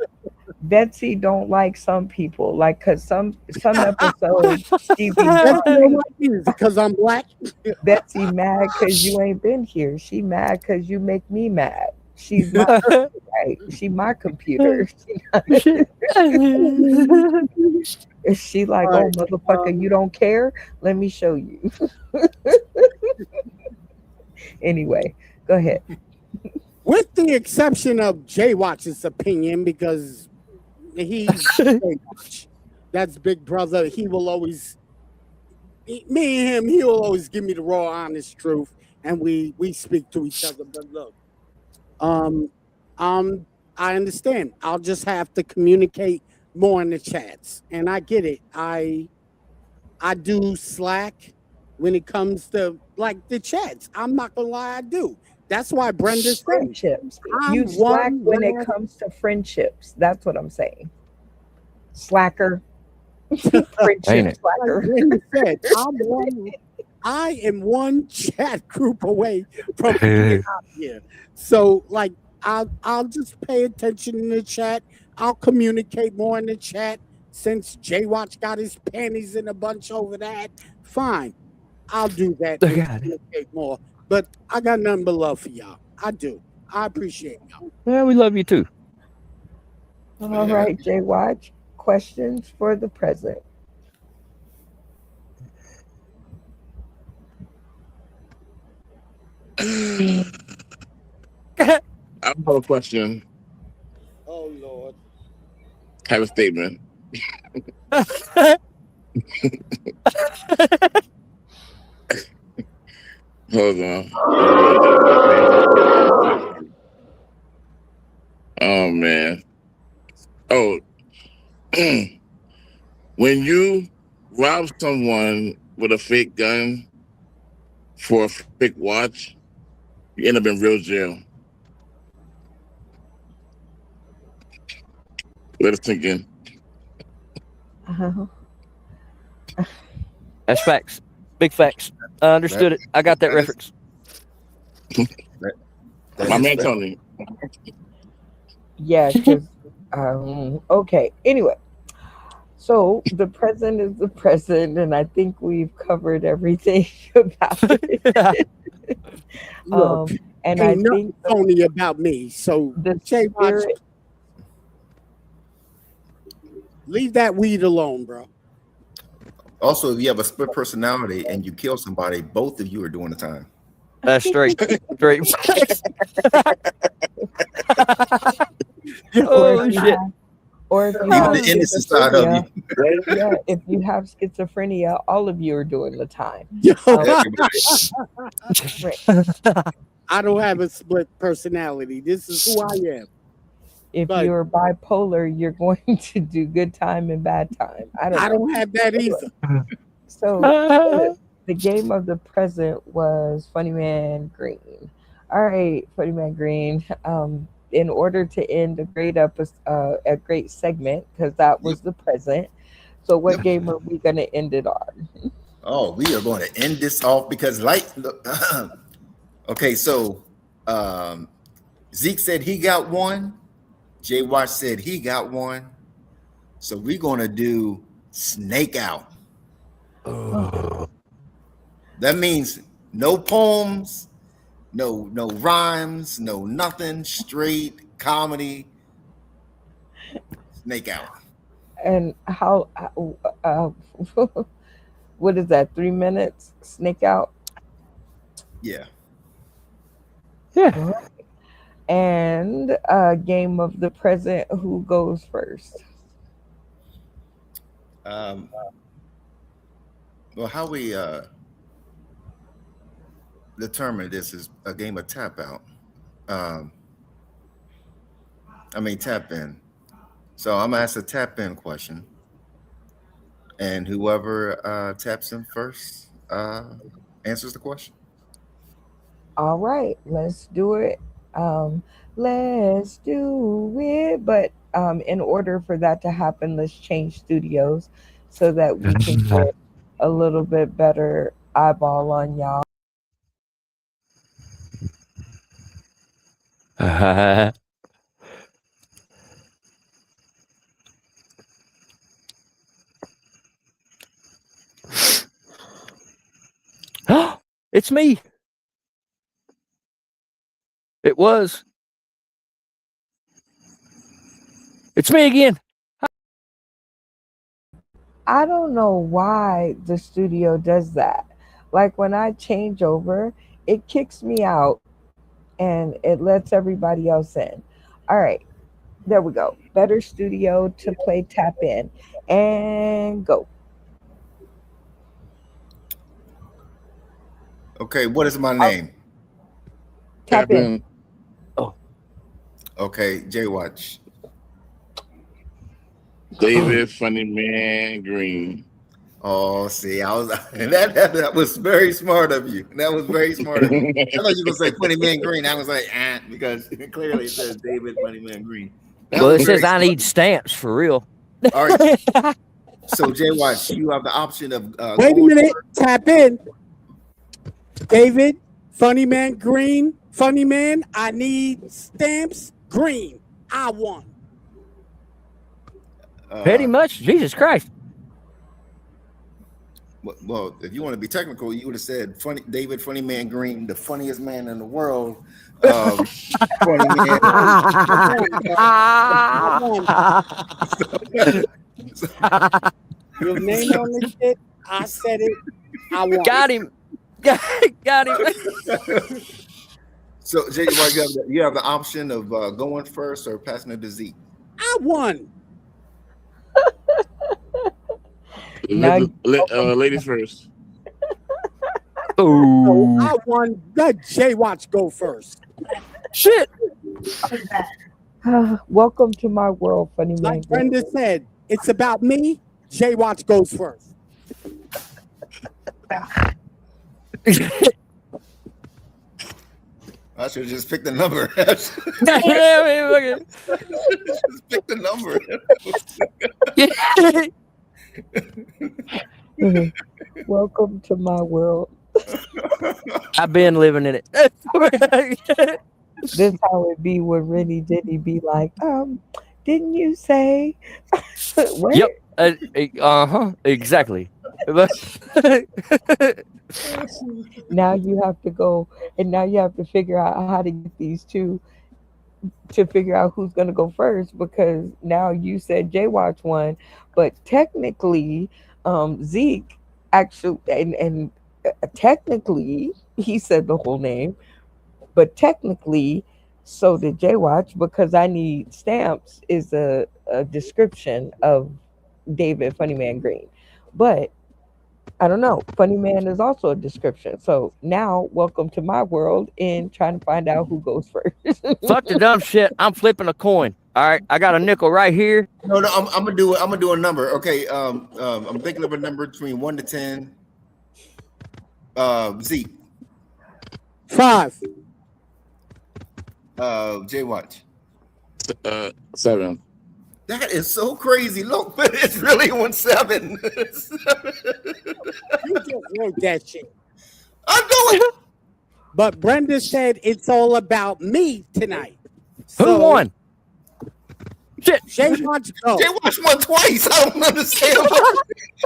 C: Betsy don't like some people, like because some episodes she be
D: Betsy don't
C: crying.
D: like me because I'm black.
C: Betsy mad because you ain't been here. She mad because you make me mad. She's my right. She my computer. She like, oh motherfucker, you don't care? Let me show you. Anyway, go ahead.
D: With the exception of Jay Watch's opinion, because he's Jaywatch. That's Big Brother. He will always, me and him, he will always give me the raw, honest truth, and we speak to each other. But look, um, I understand. I'll just have to communicate more in the chats, and I get it. I do slack when it comes to like the chats. I'm not gonna lie, I do. That's why Brenda said
C: Friendships.
D: I'm
C: You slack
D: one
C: when it
D: last-
C: comes to friendships. That's what I'm saying. Slacker. Friendship slacker.
D: Like Brenda said, I am one chat group away from being out here. So like I'll just pay attention in the chat. I'll communicate more in the chat. Since Jay Watch got his panties in a bunch over that, fine. I'll do that and communicate more. But I got nothing but love for y'all. I do. I appreciate y'all.
F: Yeah, we love you too.
C: All right, Jay Watch. Questions for the present.
G: I have a question.
D: Oh Lord.
G: I have a statement. Hold on. Oh man. Oh, when you rob someone with a fake gun for a fake watch, you end up in real jail. Let it sink in.
F: That's facts. Big facts. I understood it. I got that reference.
G: My man Tony.
C: Yeah, because okay. Anyway, so the president is the president, and I think we've covered everything about it.
D: Look,
C: And I
D: ain't nothing
C: think
D: phony about me. So
C: the
D: Jay Watch,
C: spirit.
D: leave that weed alone, bro.
E: Also, if you have a split personality and you kill somebody, both of you are doing the time.
F: That's straight. Straight. Oh shit.
C: Or if you
E: Even
C: have
E: the innocent side of
C: schizophrenia,
E: you.
C: yeah, if you have schizophrenia, all of you are doing the time.
D: I don't have a split personality. This is who I am.
C: If you're bipolar, you're going to do good time and bad time. I don't
D: have that either.
C: So the game of the present was Funny Man Green. All right, Funny Man Green. In order to end a great episode, a great segment, because that was the present. So what game are we going to end it on?
E: Oh, we are going to end this off because okay, so Zeke said he got one. Jay Watch said he got one. So we're going to do Snake Out. That means no poems, no rhymes, no nothing, straight comedy. Snake Out.
C: And how what is that, 3 minutes? Snake Out?
E: Yeah.
F: Yeah.
C: And game of the present, who goes first?
E: Well, how we determine this is a game of tap out. Tap in. So I'm gonna ask a tap in question, and whoever taps in first answers the question.
C: All right, let's do it. Let's do it. But in order for that to happen, let's change studios so that we can get a little bit better eyeball on y'all.
F: It's me. It was. It's me again.
C: I don't know why the studio does that. Like when I change over, it kicks me out and it lets everybody else in. All right, there we go. Better studio to play tap in and go.
E: Okay, what is my name?
C: Tap in.
F: Oh.
E: Okay, Jay Watch.
G: David Funny Man Green.
E: Oh, see, I was that was very smart of you. That was very smart of you. I thought you were gonna say Funny Man Green. I was like, because clearly it says David Funny Man Green.
F: Well, it says I need stamps for real.
E: All right. So Jay Watch, you have the option of
D: wait a minute, tap in. David, Funny Man Green, Funny Man, I need stamps, green. I won.
F: Pretty much. Jesus Christ.
E: Well, if you want to be technical, you would have said David Funny Man Green, the funniest man in the world. Funny man.
D: Your name on the shit, I said it. I won.
F: Got him. Got him.
E: So, Jay, you have the option of going first or passing it to Zeke.
D: I won.
G: Ladies first.
F: Oh,
D: I won. Let Jay Watch go first.
F: shit.
C: Welcome to my world, funny man.
D: Like Brenda said, it's about me. Jay Watch goes first.
E: I should have just picked the number. Just pick the number.
C: Welcome to my world.
F: I've been living in it.
C: This how it be when Rennie Diddy be like, didn't you say? What?
F: Yep. Exactly.
C: Now you have to go, and now you have to figure out how to get these two to figure out who's going to go first, because now you said J-Watch won, but technically Zeke actually and technically he said the whole name, but technically so did J-Watch, because I Need Stamps is a description of David Funnyman Green. But I don't know. Funny Man is also a description. So now, welcome to my world in trying to find out who goes first.
F: Fuck the dumb shit. I'm flipping a coin. All right, I got a nickel right here.
E: No, I'm gonna do it. I'm gonna do a number. Okay. I'm thinking of a number between 1 to 10. Zeke.
D: 5.
E: Jay Watch.
G: 7.
E: That is so crazy. Look, but it's really 1-7.
D: You just wrote that shit.
E: I'm doing it.
D: But Brenda said it's all about me tonight.
F: Who won? Shit.
D: Jay Watch go.
E: Jay Watch won twice. I don't understand.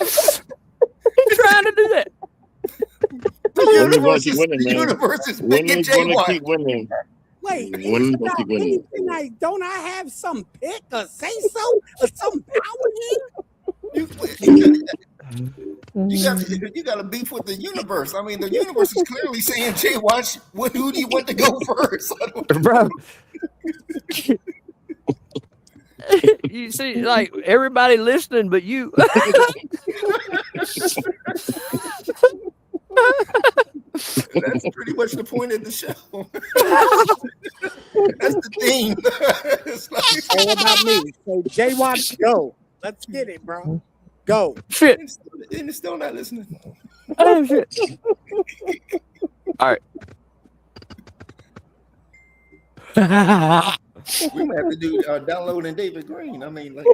F: He's trying to do that.
E: The universe is picking Jay Watch.
G: Keep winning.
D: Wait,
G: When
D: it's about me tonight. Don't I have some pick or say so or some power here?
E: You got to beef with the universe. I mean, the universe is clearly saying, Jay Watch, who do you want to go first?
F: Bro. You see, like everybody listening, but you.
E: That's pretty much the point of the show. That's the theme. It's like,
D: all about me. So Jay Watch, go. Let's get it, bro. Go.
F: Shit.
E: And it's still not listening.
F: Oh shit. All right.
E: We might have to do downloading David Green. I mean, like,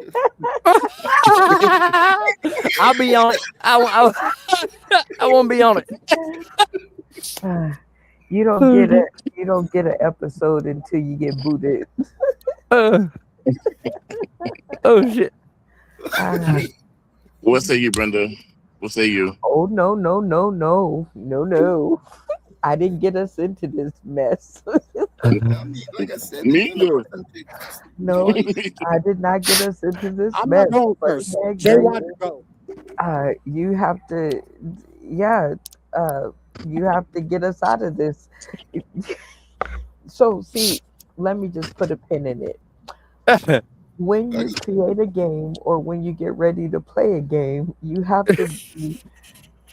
F: I'll be on it. I won't be on it.
C: You don't get an episode until you get booted.
F: Oh shit.
G: What say you, Brenda? What say you?
C: Oh no. I didn't get us into this mess.
E: like I said,
G: Me too.
C: No, I did not get us into this
D: I'm
C: mess.
D: not going first. Jay Watch, go.
C: You have to, you have to get us out of this. So, see, let me just put a pin in it. When you create a game or when you get ready to play a game, you have to be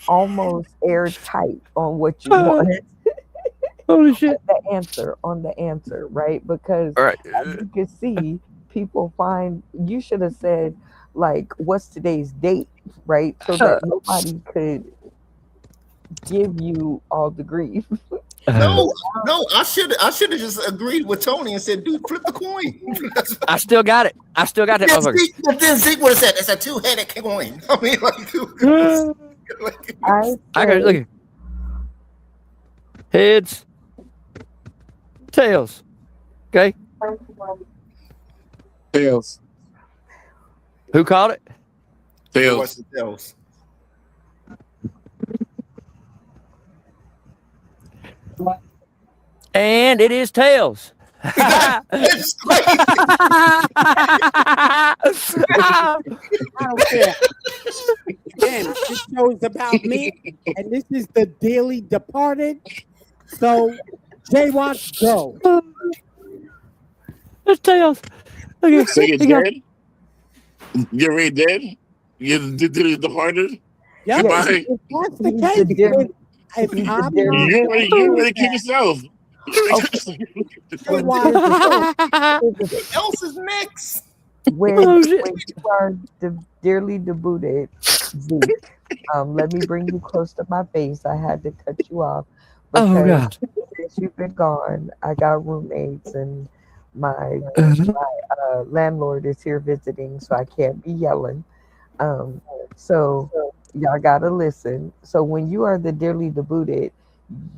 C: almost airtight on what you want.
F: Holy shit.
C: On the answer, right? Because
F: right.
C: as you can see, people find, you should have said, like, what's today's date, right? So that nobody could give you all the grief.
E: No, I should have just agreed with Tony and said, dude, flip the coin.
F: I still got it. I still got that motherfucker.
E: But then Zeke would have said, it's a 2-headed coin. I mean,
F: I got it. Look at heads, tails. Okay.
G: Tails.
F: Who called it?
G: Tails.
E: Tails.
F: And it is tails.
D: I don't care. Again, this show is about me, and this is the Daily Departed. So, Jay Watch, go.
F: It's tails. Okay.
G: So you're dead? You're already dead? You did it the harder?
D: Yeah,
G: Goodbye.
D: if that's the case, if
C: He's the
D: I'm
C: dirty.
D: not
G: You already kick yourself.
C: Okay,
D: Jay
C: here's
D: Watts,
C: the thing.
D: look,
C: Here's the thing.
E: Else is next.
C: When
F: Oh shit!
C: you are dearly devoted, Zeke, let me bring you close to my face. I had to cut you off
F: Oh
C: because
F: god!
C: since you've been gone, I got roommates and my
F: Uh-huh.
C: landlord is here visiting, so I can't be yelling. Um, so y'all gotta listen. So when you are the dearly devoted,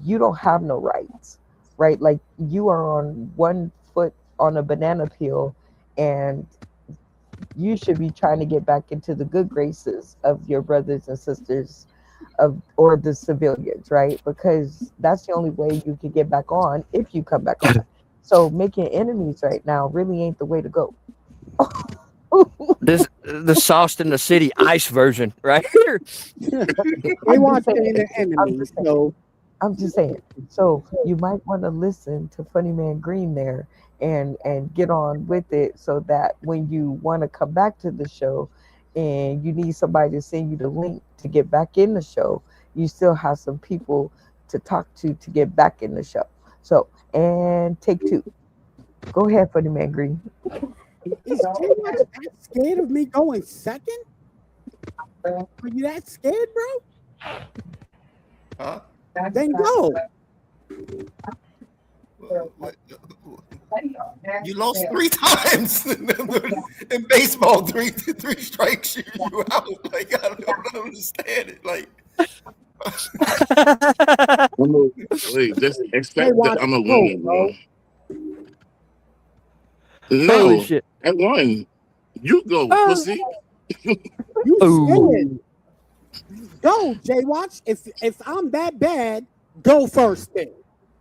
C: you don't have no rights, right? Like you are on one foot on a banana peel, and you should be trying to get back into the good graces of your brothers and sisters of or the civilians, right? Because that's the only way you can get back on if you come back on. So making enemies right now really ain't the way to go.
F: This the sauced in the city ice version right here.
D: Jay
C: I'm
D: Watts
C: just saying.
D: ain't an
C: I'm
D: enemy,
C: just saying.
D: so
C: I'm just saying. So you might want to listen to Funny Man Green there and get on with it so that when you want to come back to the show and you need somebody to send you the link to get back in the show, you still have some people to talk to get back in the show. So and take two. Go ahead, Funny Man Green.
D: is Jay Watts that scared of me going second? Are you that scared, bro?
E: Huh?
D: Then go.
E: What? You lost 3 times in baseball. Three strikes, you out. Like I don't understand it. Like
G: Wait, just
D: Jay
G: expect that
D: Watts,
G: I'm a
D: go,
G: winner,
D: bro.
G: bro.
F: Holy
G: No,
F: shit!
G: I won. You go,
F: Oh,
G: pussy.
D: You scared.
F: ooh.
D: Go, Jay Watts. If I'm that bad, go first then.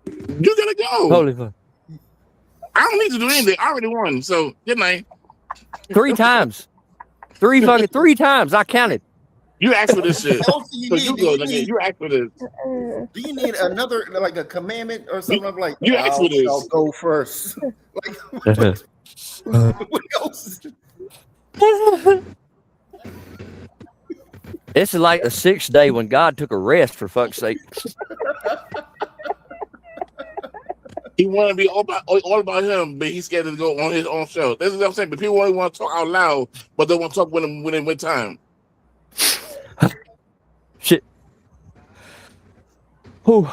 G: You gotta go.
F: Holy fuck!
G: I don't need to do anything. I already won. So good night.
F: 3 times. 3 times. I counted.
G: You asked for this shit.
E: else do you
G: So
E: need?
G: you
E: Do
G: go,
E: you
G: nigga.
E: need?
G: You asked for this.
E: Do you need another like a commandment or something? I'm like,
G: You asked
E: thou
G: for this.
E: shalt go first. Like what else?
F: This is like the 6th day when God took a rest, for fuck's sake.
G: He want to be all about him, but he's scared to go on his own show. This is what I'm saying. But people only want to talk out loud, but they want to talk when it win time.
F: Shit. Whew.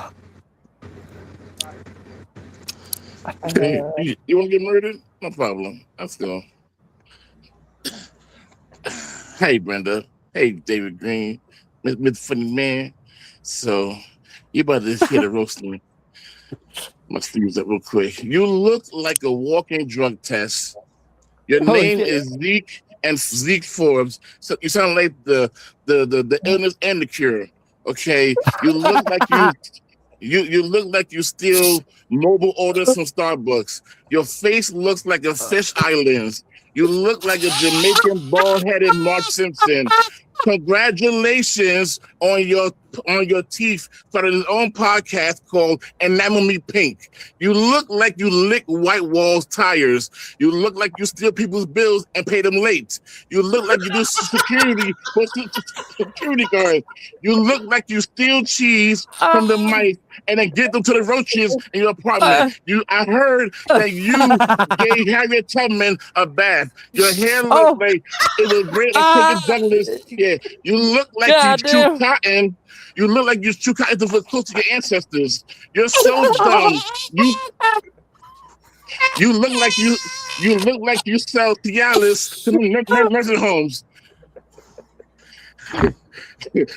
G: You want to get murdered? No problem. Let's go. Hey, Brenda. Hey, David Green. Mr. Funny Man. So, you about to hit a roast me. Must use that real quick. You look like a walking drug test. Your
F: Holy
G: name
F: shit.
G: is Zeke and Zeke Forbes. So you sound like the illness and the cure. Okay. You look like you look like you steal mobile orders from Starbucks. Your face looks like a fish islands. You look like a Jamaican bald-headed Mark Simpson. Congratulations on your teeth. Started his own podcast called Enamel Me Pink. You look like you lick white walls tires. You look like you steal people's bills and pay them late. You look like you do security for security guards. You look like you steal cheese from the mice and then get them to the roaches in your apartment. I heard that you gave Harriet Tubman a bath. Your hair looked like it was great like Kirk Douglas. Yeah, you look like you chew cotton. You look like you chew cotton to put close to your ancestors. You're so dumb. You look like you sell Cialis to nursing homes.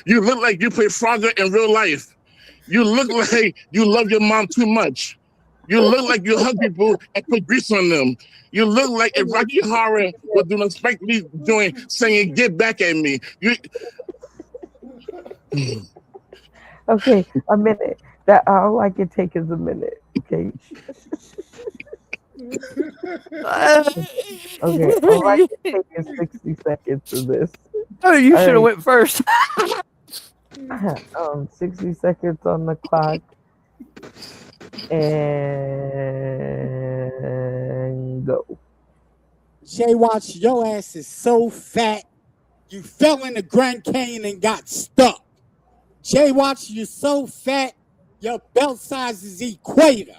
G: You look like you play Frogger in real life. You look like you love your mom too much. You look like you hug people and put grease on them. You look like if Rocky Horror was doing a Spike Lee doing saying "Get back at me."
C: Okay, a minute. That all I can take is a minute. Okay. Okay, all I can take is 60 seconds of this.
F: Oh, you
C: All
F: should have
C: right.
F: went first.
C: 60 seconds on the clock. And go.
D: Jay Watts, your ass is so fat, you fell in the Grand Canyon and got stuck. Jay Watch, you're so fat, your belt size is equator.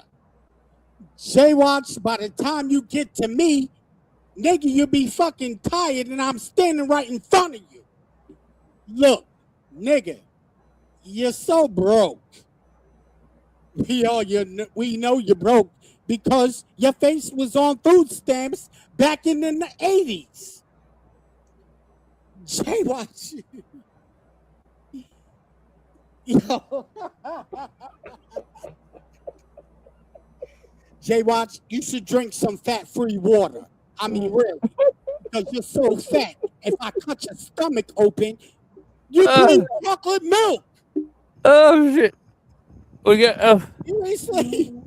D: Jay Watch, by the time you get to me, nigga, you'll be fucking tired and I'm standing right in front of you. Look, nigga, you're so broke. We know you're broke because your face was on food stamps back in the 80s. Jay Watch. Yo. Jay Watch, you should drink some fat-free water. I mean, really, because you're so fat. If I cut your stomach open, you drink chocolate milk.
F: Oh shit! We got
D: You ain't saying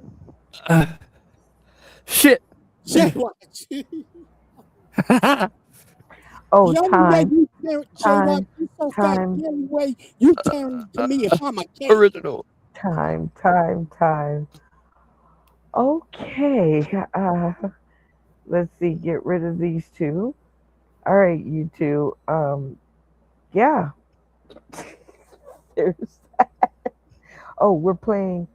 F: shit.
D: Jay Watch.
C: Oh,
D: The only way
C: time,
D: you tear, Jay Watch, you so fat.
C: time.
D: The only way you tearing to me if I'm a cake.
F: Original.
C: Time. Okay. Let's see. Get rid of these two. All right, you two. Yeah. There's that. Oh, we're playing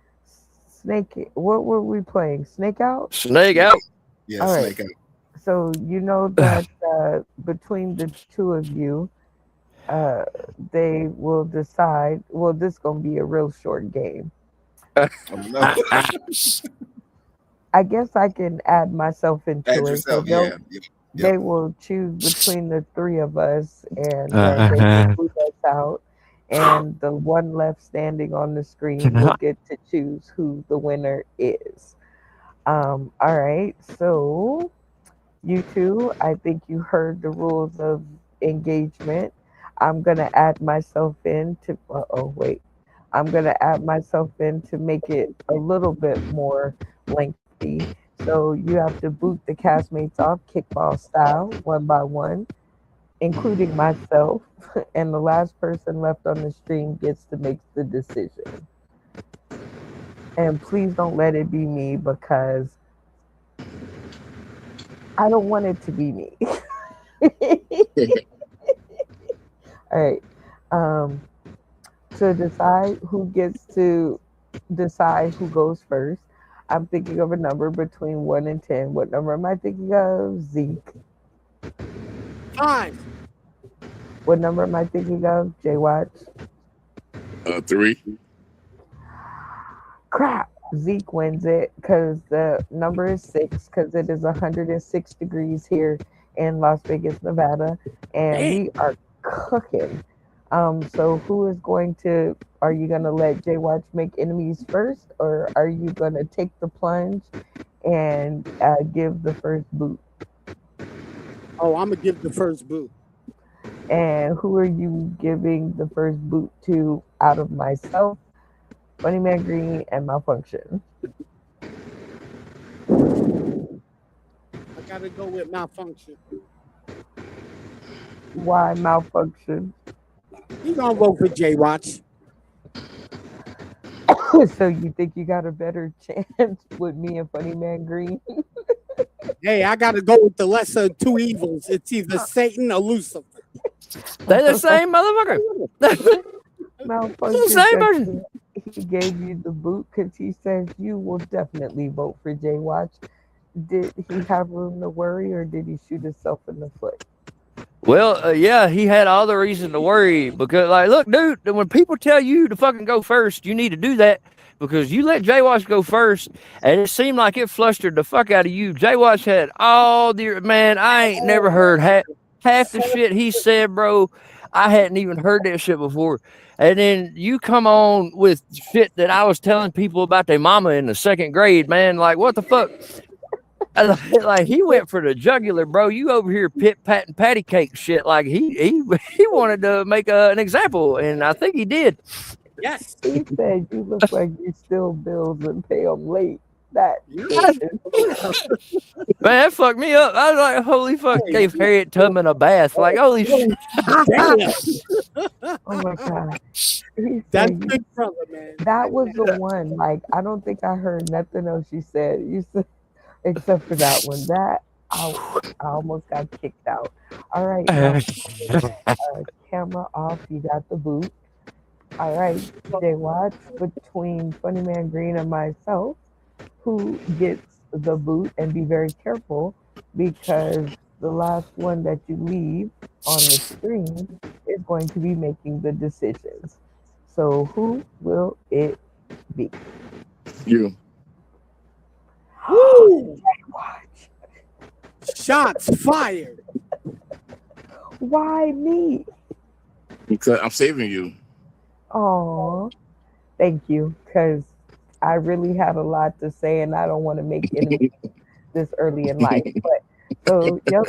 C: Snake. What were we playing? Snake Out?
F: Snake out.
E: Yeah,
C: All right.
E: snake out.
C: So you know that between the two of you, they will decide. Well, this is gonna be a real short game.
E: Oh, no.
C: I guess I can add myself into
E: Add
C: it.
E: yourself,
C: So
E: yeah.
C: they will choose between the three of us, and then they will boot us out. And the one left standing on the screen will get to choose who the winner is. All right, so you two, I think you heard the rules of engagement. I'm gonna add myself in to. I'm gonna add myself in to make it a little bit more lengthy. So you have to boot the castmates off kickball style, one by one, including myself. And the last person left on the stream gets to make the decision. And please don't let it be me because I don't want it to be me. All right. To decide who gets to decide who goes first, I'm thinking of a number between 1 and 10. What number am I thinking of? Zeke.
D: 5.
C: What number am I thinking of? Jay Watch.
G: 3.
C: Crap. Zeke wins it because the number is 6 because it is 106 degrees here in Las Vegas, Nevada, and we are cooking. So who is going to? Are you gonna let Jay Watch make enemies first, or are you gonna take the plunge and give the first boot?
D: Oh, I'm gonna give the first boot.
C: And who are you giving the first boot to out of myself, Funny Man Green, and Malfunction?
D: I gotta go with Malfunction.
C: Why Malfunction?
D: You gonna vote for Jay Watch?
C: So you think you got a better chance with me and Funny Man Green?
D: Hey, I gotta go with the lesser of two evils. It's either Satan or Lucifer.
F: They're the same motherfucker.
C: Malfunction.
F: Same person.
C: He gave you the boot because he says you will definitely vote for Jay Watch. Did he have room to worry, or did he shoot himself in the foot?
F: Well, yeah, he had all the reason to worry because, like, look, dude, when people tell you to fucking go first, you need to do that because you let Jay Watch go first, and it seemed like it flustered the fuck out of you. Jay Watch had all the man. I ain't never heard half the shit he said, bro. I hadn't even heard that shit before. And then you come on with shit that I was telling people about their mama in the 2nd grade, man. Like, what the fuck? Like, he went for the jugular, bro. You over here pit-patting patty cake shit. Like, he wanted to make an example, and I think he did.
D: Yes.
C: He said you look like you steal bills and pay them late. That
F: Man, that fucked me up. I was like, holy fuck, gave Harriet Tubman a bath. Like, holy shit.
D: Damn.
C: Oh my god.
D: That's Big Brother, man.
C: That was the one. Like, I don't think I heard nothing else you said. You said, except for that one. That I almost got kicked out. All right, now, camera off. You got the boot. All right, Jay Watts, between Funny Man Green and myself, who gets the boot, and be very careful because the last one that you leave on the screen is going to be making the decisions. So who will it be?
G: You.
D: Woo!
C: Watch.
D: Shots fired.
C: Why me?
G: Because I'm saving you.
C: Oh, thank you, because I really had a lot to say and I don't want to make enemies this early in life. But so, yep,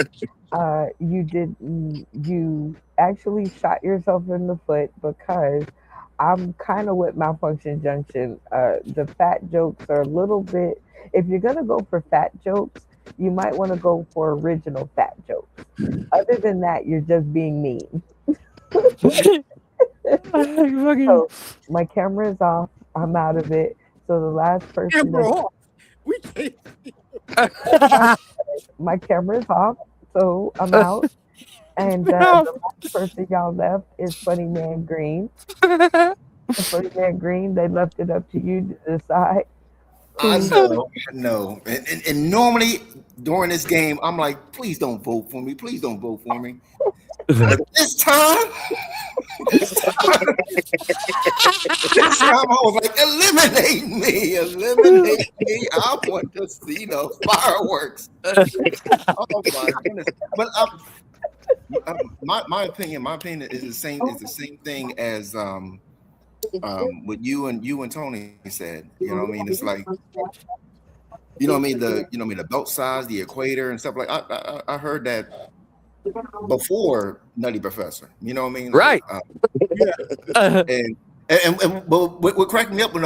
C: you actually shot yourself in the foot because I'm kind of with Malfunction Junction. The fat jokes are a little bit. If you're gonna go for fat jokes, you might want to go for original fat jokes. Other than that, you're just being mean. So my camera is off. I'm out of it. So the last person
D: Camera off. We can't.
C: my camera is off, so I'm out. And the last person y'all left is Funny Man Green. Funny Man Green, they left it up to you to decide.
E: I know. And normally during this game, I'm like, please don't vote for me. Please don't vote for me. But this time, this time I was like, eliminate me. I want to see the fireworks. Oh my goodness. But my opinion is the same thing as what you and Tony said. You know what I mean? It's like, you know what I mean, the belt size, the equator and stuff like I heard that before Nutty Professor. You know what I mean?
F: Right.
E: But what cracked me up when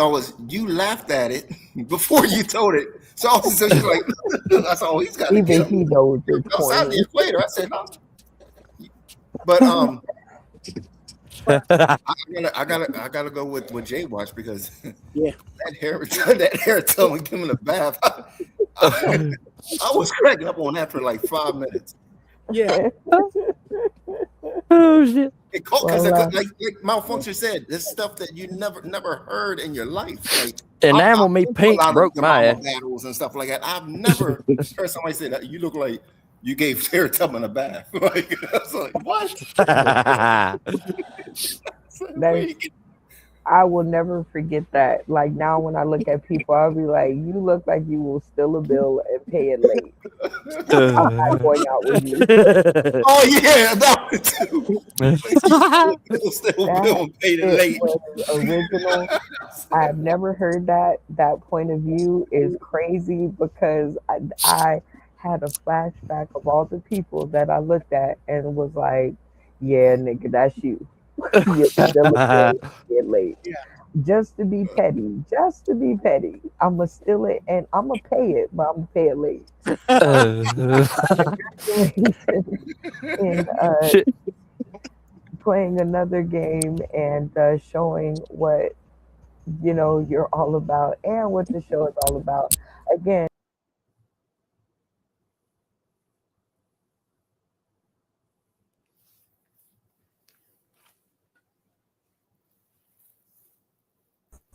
E: you laughed at it before you told it. So you're like, that's all he's got to
C: Even
E: get
C: he knows it's
E: outside the
C: corny.
E: equator. I said, no. But I gotta go with Jay Watch because that hair tone giving a bath. I was cracking up on that for like 5 minutes.
D: Yeah.
F: Oh shit.
E: Because like Malfunction said, this stuff that you never heard in your life. Like
F: Enamel me pink broke my ass.
E: battles and stuff like that. I've never heard somebody say that you look like you gave Sarah Tubman a bath. Like, I was like, what?
C: I will never forget that. Like now, when I look at people, I'll be like, "You look like you will steal a bill and pay it late." I'm not going out with you.
E: Oh yeah, that one too. Steal a bill and pay it late.
C: Was original. I've never heard that. That point of view is crazy because I had a flashback of all the people that I looked at and was like, "Yeah, nigga, that's you." Get late.
D: Yeah.
C: Just to be petty. I'ma steal it and I'ma pay it, but I'ma pay it late. And playing another game and showing what you're all about and what the show is all about. Again,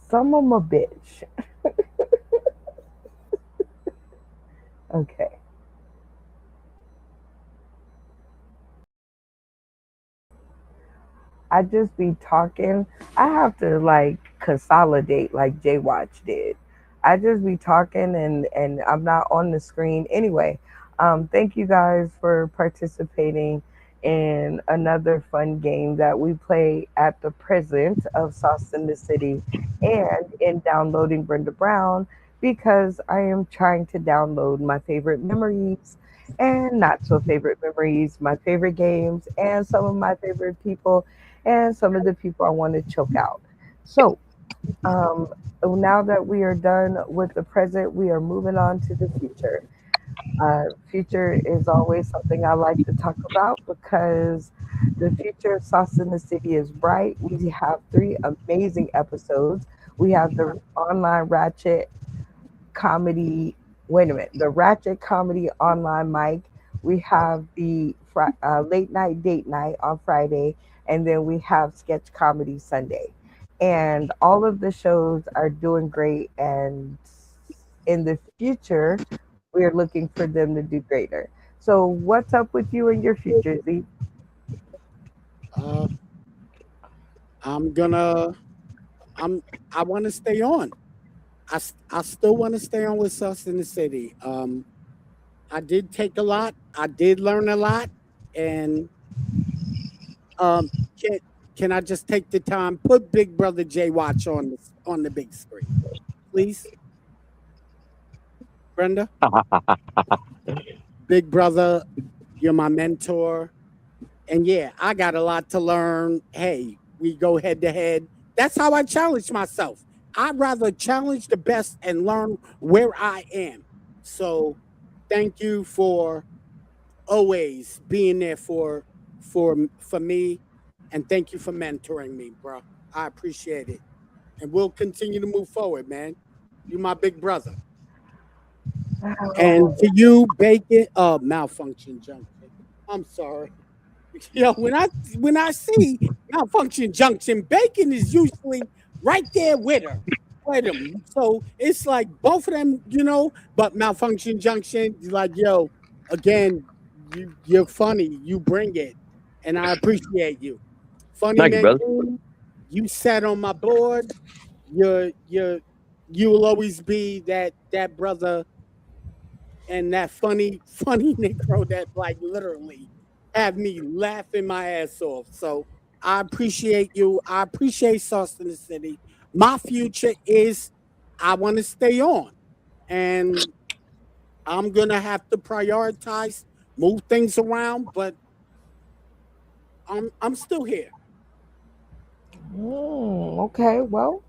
C: some of them a bitch. Okay. I just be talking. I have to like consolidate like Jay Watch did. I just be talking and I'm not on the screen. Anyway, thank you guys for participating in another fun game that we play at the present of Sauce in the City and in downloading Brenda Brown because I am trying to download my favorite memories and not so favorite memories, my favorite games, and some of my favorite people and some of the people I want to choke out. So, now that we are done with the present, we are moving on to the future. Future is always something I like to talk about because the future of Sauce in the City is bright. We have 3 amazing episodes. We have the online Ratchet comedy. Wait a minute, the Ratchet comedy online mic. We have the late night date night on Friday, and then we have sketch comedy Sunday. and all of the shows are doing great. And in the future, we're looking for them to do greater. So, what's up with you and your future, Z?
D: Uh, I'm gonna. I want to stay on. I still want to stay on with us in the city. I did take a lot. I did learn a lot, and um, can can I just take the time put Big Brother J Watch on the big screen, please, Brenda? Big Brother, you're my mentor, and yeah, I got a lot to learn. Hey, we go head to head. That's how I challenge myself. I'd rather challenge the best and learn where I am. So, thank you for always being there for me, and thank you for mentoring me, bro. I appreciate it, and we'll continue to move forward, man. You my big brother, and to you, Bacon, malfunction junction. I'm sorry. Yo, when I see malfunction junction, Bacon is usually right there with her, with him. So it's like both of them, But malfunction junction, like, yo, again, you're funny. You bring it, and I appreciate you. Funny
F: Thank you,
D: man,
F: brother.
D: you sat on my board. You will always be that brother and that funny Negro that like literally have me laughing my ass off. So I appreciate you. I appreciate Sauce in the City. My future is I want to stay on. And I'm gonna have to prioritize, move things around, but I'm still here.
C: Okay, well,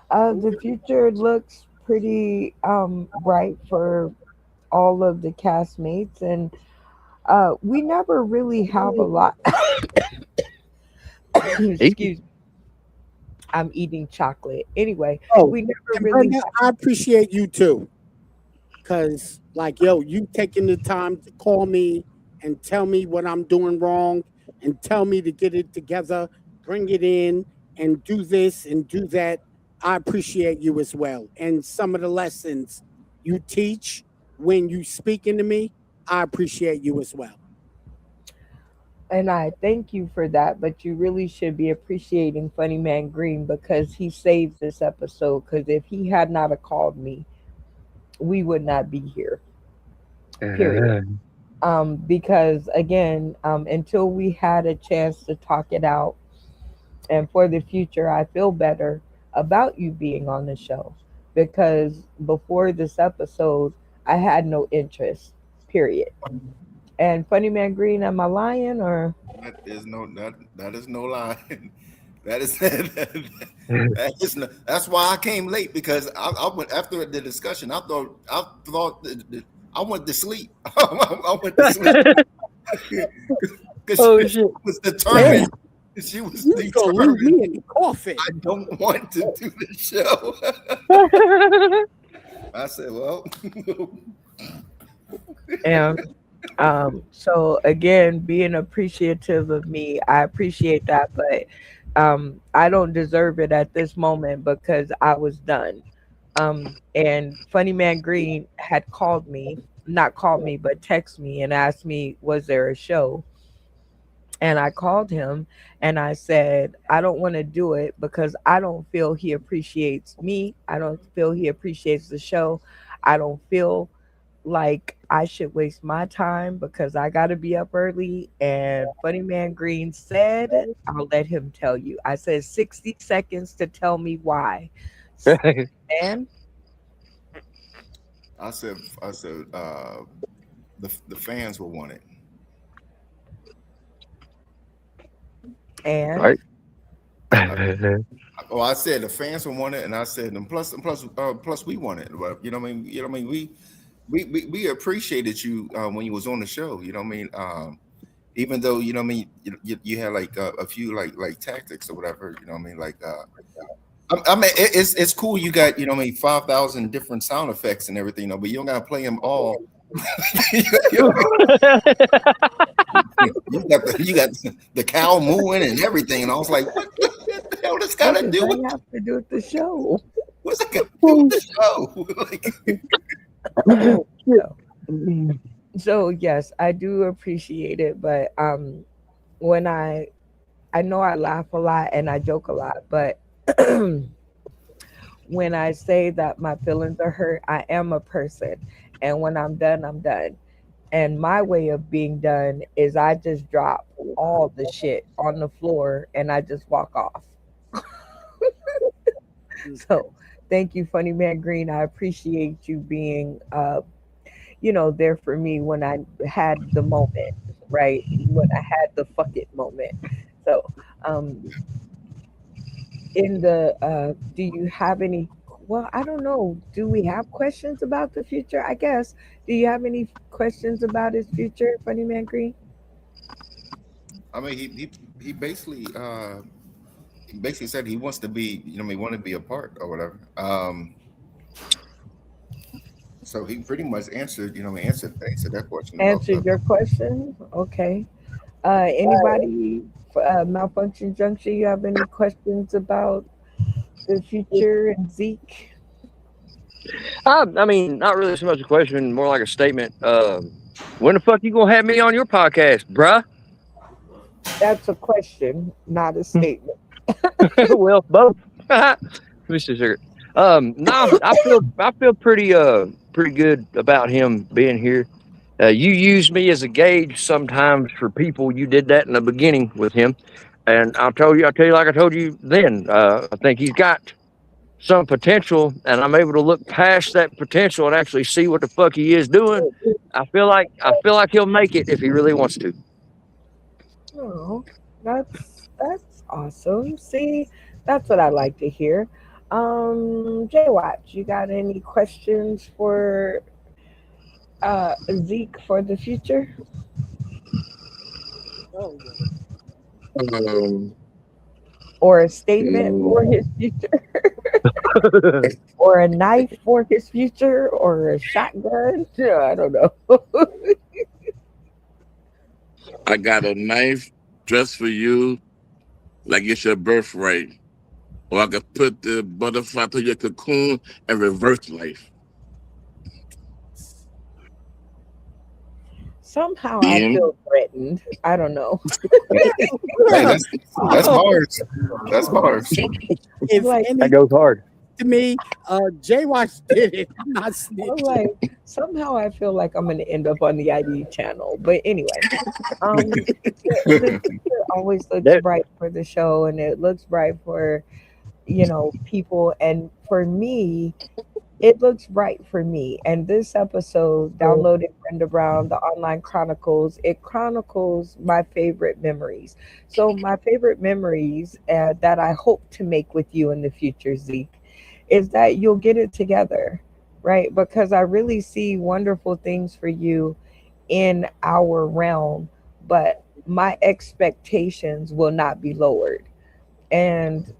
C: the future looks pretty bright for all of the castmates, and we never really have a lot. Excuse me, I'm eating chocolate. Anyway,
D: Oh,
C: we never
D: and
C: really.
D: Brenda, I appreciate you too. Cause like, yo, you taking the time to call me and tell me what I'm doing wrong and tell me to get it together, bring it in and do this and do that. I appreciate you as well. And some of the lessons you teach when you speaking to me, I appreciate you as well.
C: And I thank you for that, but you really should be appreciating Funny Man Green because he saved this episode. Because if he had not have called me, we would not be here. Period. Because again, until we had a chance to talk it out, and for the future, I feel better about you being on the show because before this episode, I had no interest. Period. And Funny Man Green, am I lying or?
E: That is no lie. That is that is no, that's why I came late because I went after the discussion. I thought I went to sleep. I went to sleep because she was determined. She was
D: determined. Leave me in the coffin.
E: I don't want to do the show. I said, well.
C: And so again, being appreciative of me, I appreciate that, but I don't deserve it at this moment because I was done. And Funny Man Green had called me, not called me, but text me and asked me, was there a show? And I called him and I said, I don't want to do it because I don't feel he appreciates me. I don't feel he appreciates the show. I don't feel like I should waste my time because I got to be up early. And Funny Man Green said, I'll let him tell you. I said 60 seconds to tell me why. And
E: I said, the fans will want it.
C: And
F: right.
E: I said the fans will want it, and I said, and plus we want it. You know what I mean? We appreciated you when you was on the show. You know what I mean? Even though you know what I mean, you had like a few like tactics or whatever. You know what I mean? Like I mean, it's cool. You got 5,000 different sound effects and everything. But you don't gotta play them all. You got the cow mooing and everything, and I was like, what the hell What does got to do with?
C: I have to do with the show.
E: What's it got to do with the show?
C: So yes, I do appreciate it, but when I know I laugh a lot and I joke a lot, but when I say that my feelings are hurt, I am a person, and when I'm done, I'm done. And my way of being done is I just drop all the shit on the floor and I just walk off. So thank you, Funny Man Green. I appreciate you being there for me when I had the moment, right? When I had the fuck it moment. So do you have any, well, I don't know, do we have questions about the future? I guess. Do you have any questions about his future, Funny Man Green?
E: I mean, he basically said he wants to be, he want to be a part or whatever. So he pretty much answered, answered that question.
C: Answered your question? Okay. Anybody, Malfunction Junction, you have any questions about the future and Zeke?
F: I mean, not really so much a question, more like a statement. When the fuck you gonna have me on your podcast, bruh?
C: That's a question, not a statement.
F: Well, both. Mr. Sugar. No, I feel pretty good about him being here. You use me as a gauge sometimes for people. You did that in the beginning with him, and I'll tell you like I told you then. I think he's got some potential, and I'm able to look past that potential and actually see what the fuck he is doing. I feel like he'll make it if he really wants to.
C: Oh, that's awesome. See, that's what I like to hear. Jay Watch, you got any questions for Zeke for the future? Or a statement for his future? Or a knife for his future? Or a shotgun? I don't know.
G: I got a knife just for you, like it's your birthright. Or I could put the butterfly to your cocoon and reverse life.
C: Somehow I feel threatened. I don't know.
E: Hey, that's hard. That's hard.
F: That goes hard.
D: To me, Jay Watch did it. I'm not snitching.
C: Like, somehow I feel like I'm going to end up on the ID channel. But anyway, the future always looks bright for the show, and it looks bright for, people. And for me, it looks bright for me. And this episode, downloading Brenda Brown, the Online Chronicles, it chronicles my favorite memories. So my favorite memories that I hope to make with you in the future, Zeke, is that you'll get it together, right? Because I really see wonderful things for you in our realm, but my expectations will not be lowered. And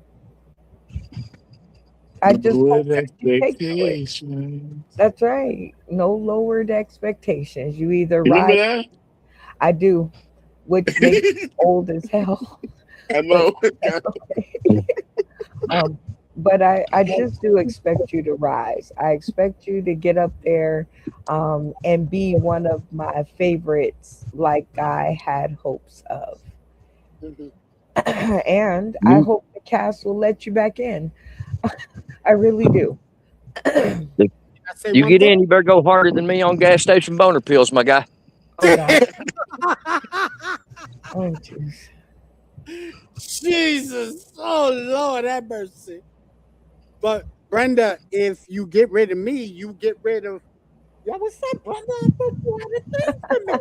C: I just hope that you take to it. That's right. No lowered expectations. You either
G: Remember
C: rise.
G: that?
C: I do, which makes me old as hell.
G: I know.
C: But I just do expect you to rise. I expect you to get up there and be one of my favorites, like I had hopes of. And I hope the cast will let you back in. I really do.
F: You get in, you better go harder than me on gas station boner pills, my guy.
C: Oh, jeez.
D: Jesus. Oh, Lord, have mercy. But, Brenda, if you get rid of me, you get rid of... Yo, what's up, brother? I thought you had a thing for me.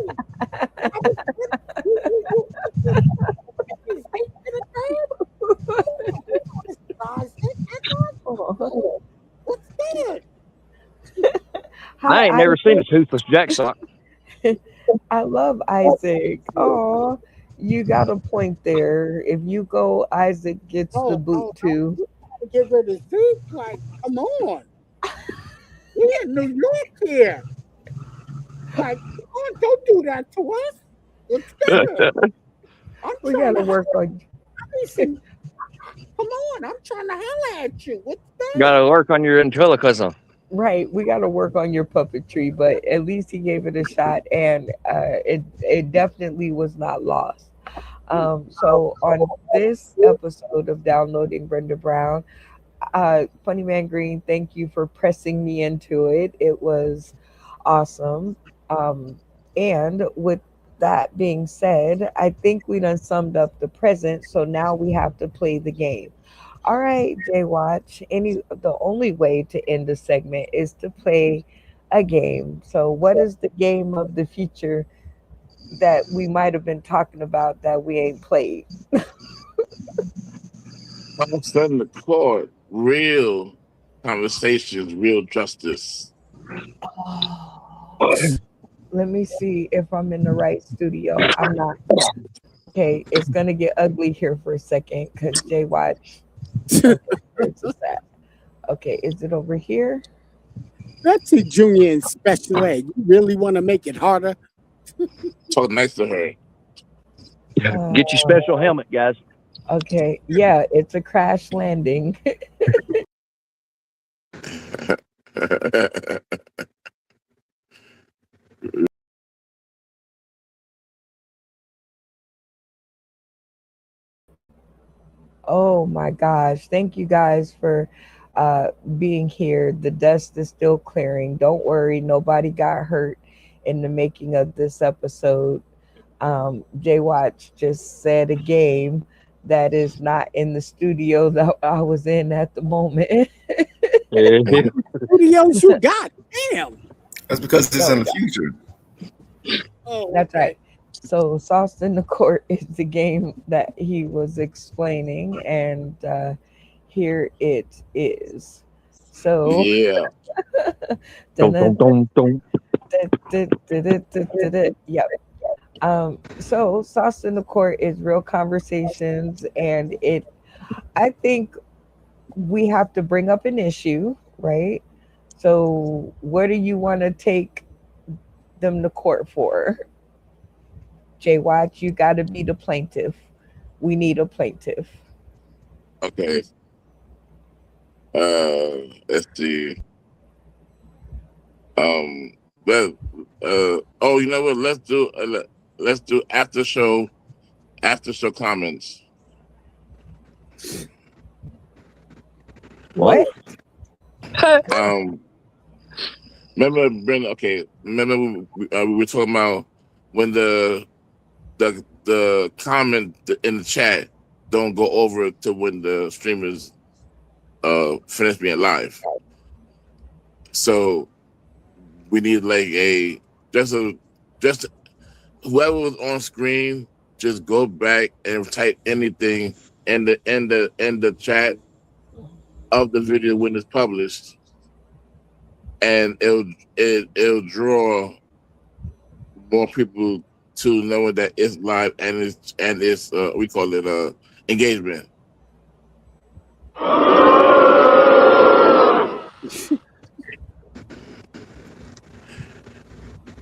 D: What's that?
F: I ain't never seen a toothless jack sock.
C: I love Isaac. Oh, you got a point there. If you go, Isaac gets the boot too.
D: Get rid of Zeke, like, come on. We in New York here. Like, oh, don't do that to us. It's better.
C: We gotta work on.
D: Come on, I'm trying to holler at you. What's that?
F: Got to work on your ventriloquism.
C: Right, we got to work on your puppetry, but at least he gave it a shot, and it definitely was not lost. So on this episode of Downloading Brenda Brown, Funny Man Green, thank you for pressing me into it. It was awesome. And with that being said, I think we done summed up the present, so now we have to play the game. All right, Jay Watch. The only way to end the segment is to play a game. So, what is the game of the future that we might have been talking about that we ain't played?
G: I'm studying the court. Real conversations, real justice.
C: Let me see if I'm in the right studio. I'm not. Okay, it's gonna get ugly here for a second because Jay Watch. Okay, where's this at? Okay, is it over here?
D: That's a junior in special ed. You really want to make it harder?
G: Talk nice to her.
F: Get your special helmet, guys.
C: Okay, yeah, it's a crash landing. Oh my gosh. Thank you guys for being here. The dust is still clearing. Don't worry, nobody got hurt in the making of this episode. Jay Watch just said a game that is not in the studio that I was in at the moment.
D: Studios you got? Damn.
E: That's because it's in the future.
D: Oh,
C: That's
D: okay.
C: right. So Sauce in the Court is the game that he was explaining, and here it is. So
G: Yeah.
F: Dun, dun, dun, dun.
C: Yep. So Sauce in the Court is real conversations, and I think we have to bring up an issue, right? So what do you want to take them to court for? Jay Watch, you got to be the plaintiff. We need a plaintiff.
G: Okay. Let's see. Well, oh, you know what? Let's do after show comments.
C: What?
G: Remember Brenda? Okay, remember we were talking about when the comment in the chat don't go over to when the streamers finish being live. So we need like just whoever was on screen, just go back and type anything in the chat of the video when it's published, and it'll draw more people to knowing that it's live and it's we call it engagement.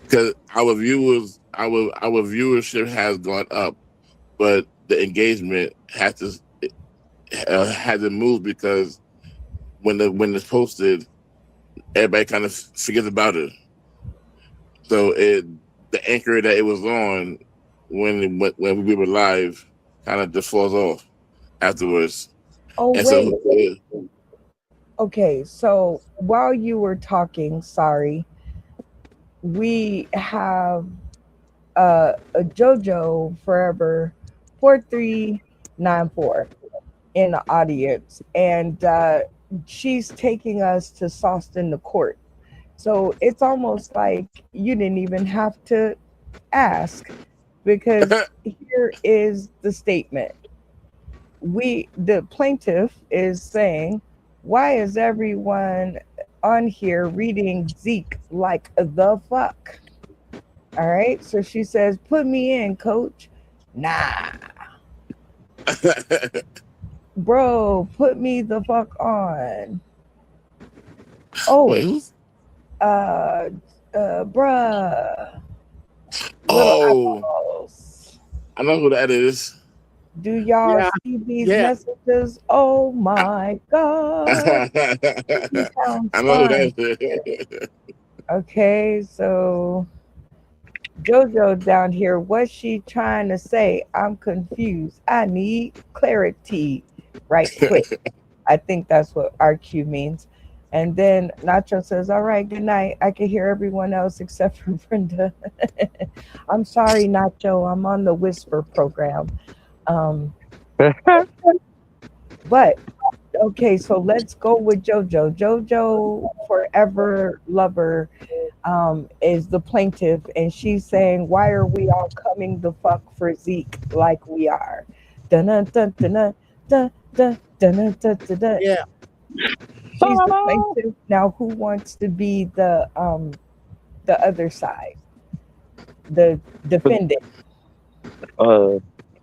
G: Because our viewership has gone up, but the engagement had to move because when it's posted, everybody kind of forgets about it. So the anchor that it was on when we were live kind of just falls off afterwards.
C: Oh,
G: and
C: wait.
G: So,
C: Okay, so while you were talking, sorry, we have a JoJo Forever 4394 in the audience, and she's taking us to Sauce in the Court. So it's almost like you didn't even have to ask, because here is the statement. The plaintiff is saying, why is everyone on here reading Zeke like the fuck? All right, so she says, put me in, coach. Nah. Bro, put me the fuck on. Oh,
G: wait,
C: bruh.
G: oh,
C: Eyeballs.
G: I know who that is.
C: Do y'all
D: Yeah,
C: see these
D: yeah.
C: messages? Oh my God. He sounds
G: I know who
C: fine.
G: that is.
C: Okay, so JoJo down here, what's she trying to say? I'm confused. I need clarity right quick. I think that's what RQ means. And then Nacho says, all right, good night. I can hear everyone else except for Brenda. I'm sorry, Nacho. I'm on the Whisper program. Um, but okay, so let's go with JoJo. JoJo, forever lover, is the plaintiff, and she's saying, "Why are we all coming the fuck for Zeke like we are?" Dun dun dun dun dun dun dun dun dun dun.
D: Yeah.
C: She's the plaintiff. Now, who wants to be the other side, the defendant?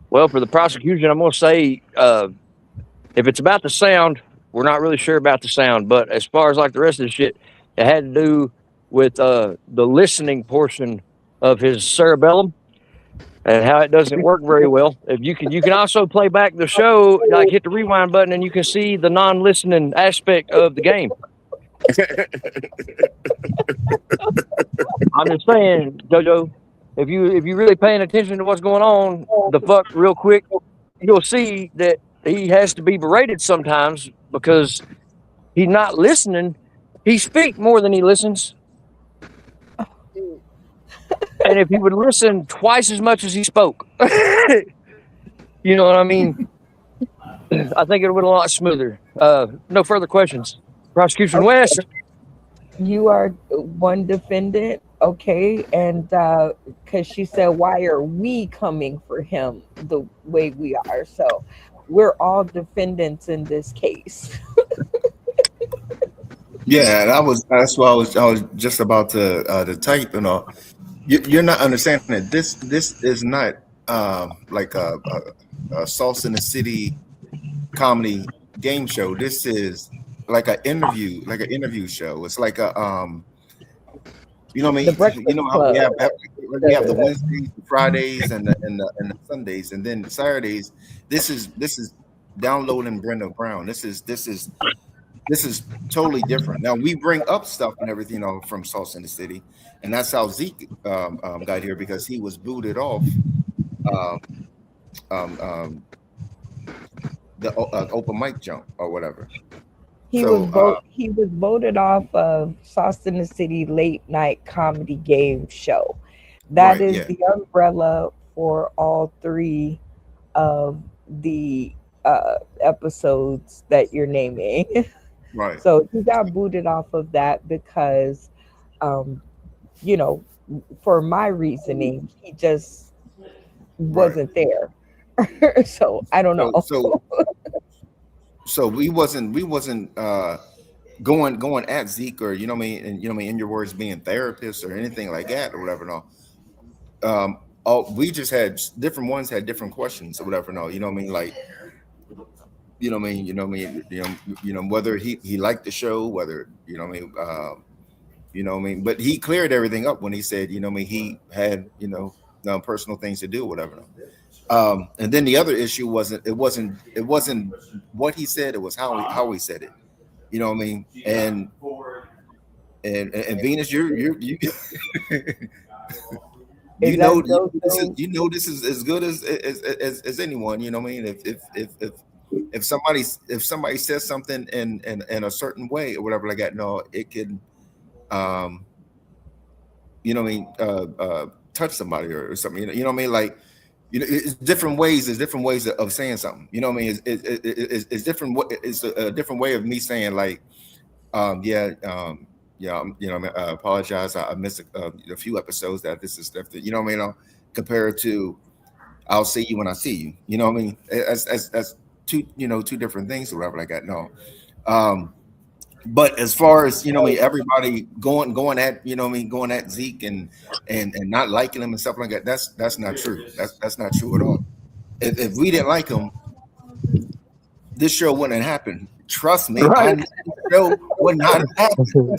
F: Well, for the prosecution, I'm going to say if it's about the sound, we're not really sure about the sound. But as far as like the rest of the shit, it had to do with the listening portion of his cerebellum and how it doesn't work very well. If you can also play back the show, like hit the rewind button, and you can see the non-listening aspect of the game. I'm just saying, JoJo, if you really paying attention to what's going on, the fuck real quick, you'll see that he has to be berated sometimes because he's not listening. He speaks more than he listens. And if he would listen twice as much as he spoke, you know what I mean? I think it would have been a lot smoother. No further questions. Prosecution
C: Okay.
F: West.
C: You are one defendant, okay? And because she said, why are we coming for him the way we are? So we're all defendants in this case.
E: Yeah, that's what I was just about to type. You're not understanding that this is not like a Sauce in the City comedy game show. This is like an interview show. It's like a you know what I
C: The
E: mean?
C: Breakfast
E: You know how
C: Club.
E: we have the Wednesdays, the Fridays, and the Sundays, and then Saturdays. This is downloading Brenda Brown. This is totally different. Now we bring up stuff and everything from Sauce in the City, and that's how Zeke got here because he was booted off the open mic jump or whatever.
C: He was voted off of Sauce in the City late night comedy game show. That
E: Right,
C: is
E: yeah.
C: the umbrella for all three of the episodes that you're naming.
E: Right.
C: So he got booted off of that because, you know, for my reasoning, he just wasn't there. So I don't know.
E: So we wasn't going at Zeke or you know what I mean, and you know what I mean, in your words, being therapists or anything like that or whatever. No, we just had different ones had different questions or whatever. No, you know what I mean, like you know what I mean, you know whether he liked the show, whether you know what I mean, you know what I mean. But he cleared everything up when he said, you know what I mean, he had personal things to do, whatever. No. And then the other issue wasn't what he said, it was how he said it. You know what I mean? And Venus, you this is as good as anyone. You know what I mean? If somebody says something in a certain way or whatever like that, no, it can you know what I mean, touch somebody or something. You know what I mean? Like, you know, it's different ways. There's different ways of saying something. You know what I mean? It's different. It's a different way of me saying like, yeah, you know, I apologize. I missed a few episodes. That this is stuff that you know what I mean. Compared to, I'll see you when I see you. You know what I mean? That's two different things or whatever like that. No. But as far as you know, everybody going at going at Zeke and not liking him and stuff like that. That's not true. That's not true at all. If we didn't like him, this show wouldn't have happened. Trust me,
F: Right.
E: this show would not have happened.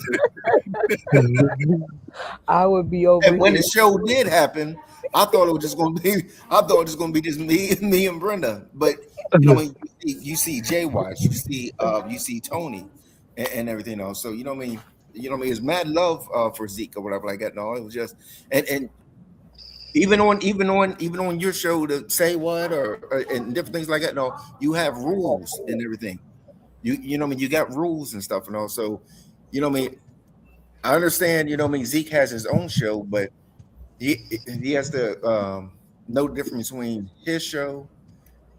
C: I would be over.
E: And when the show did happen, I thought it was just gonna be. I thought it was just gonna be just me and Brenda. But you know, when you see Jay Watch, you see Tony, and everything else. So you know what I mean. You know what I mean. It's mad love for Zeke or whatever like that. No, it was just and even on your show to say what or and different things like that. No, you have rules and everything. You know what I mean. You got rules and stuff and all. So you know what I mean. I understand. You know what I mean. Zeke has his own show, but he has to know the difference between his show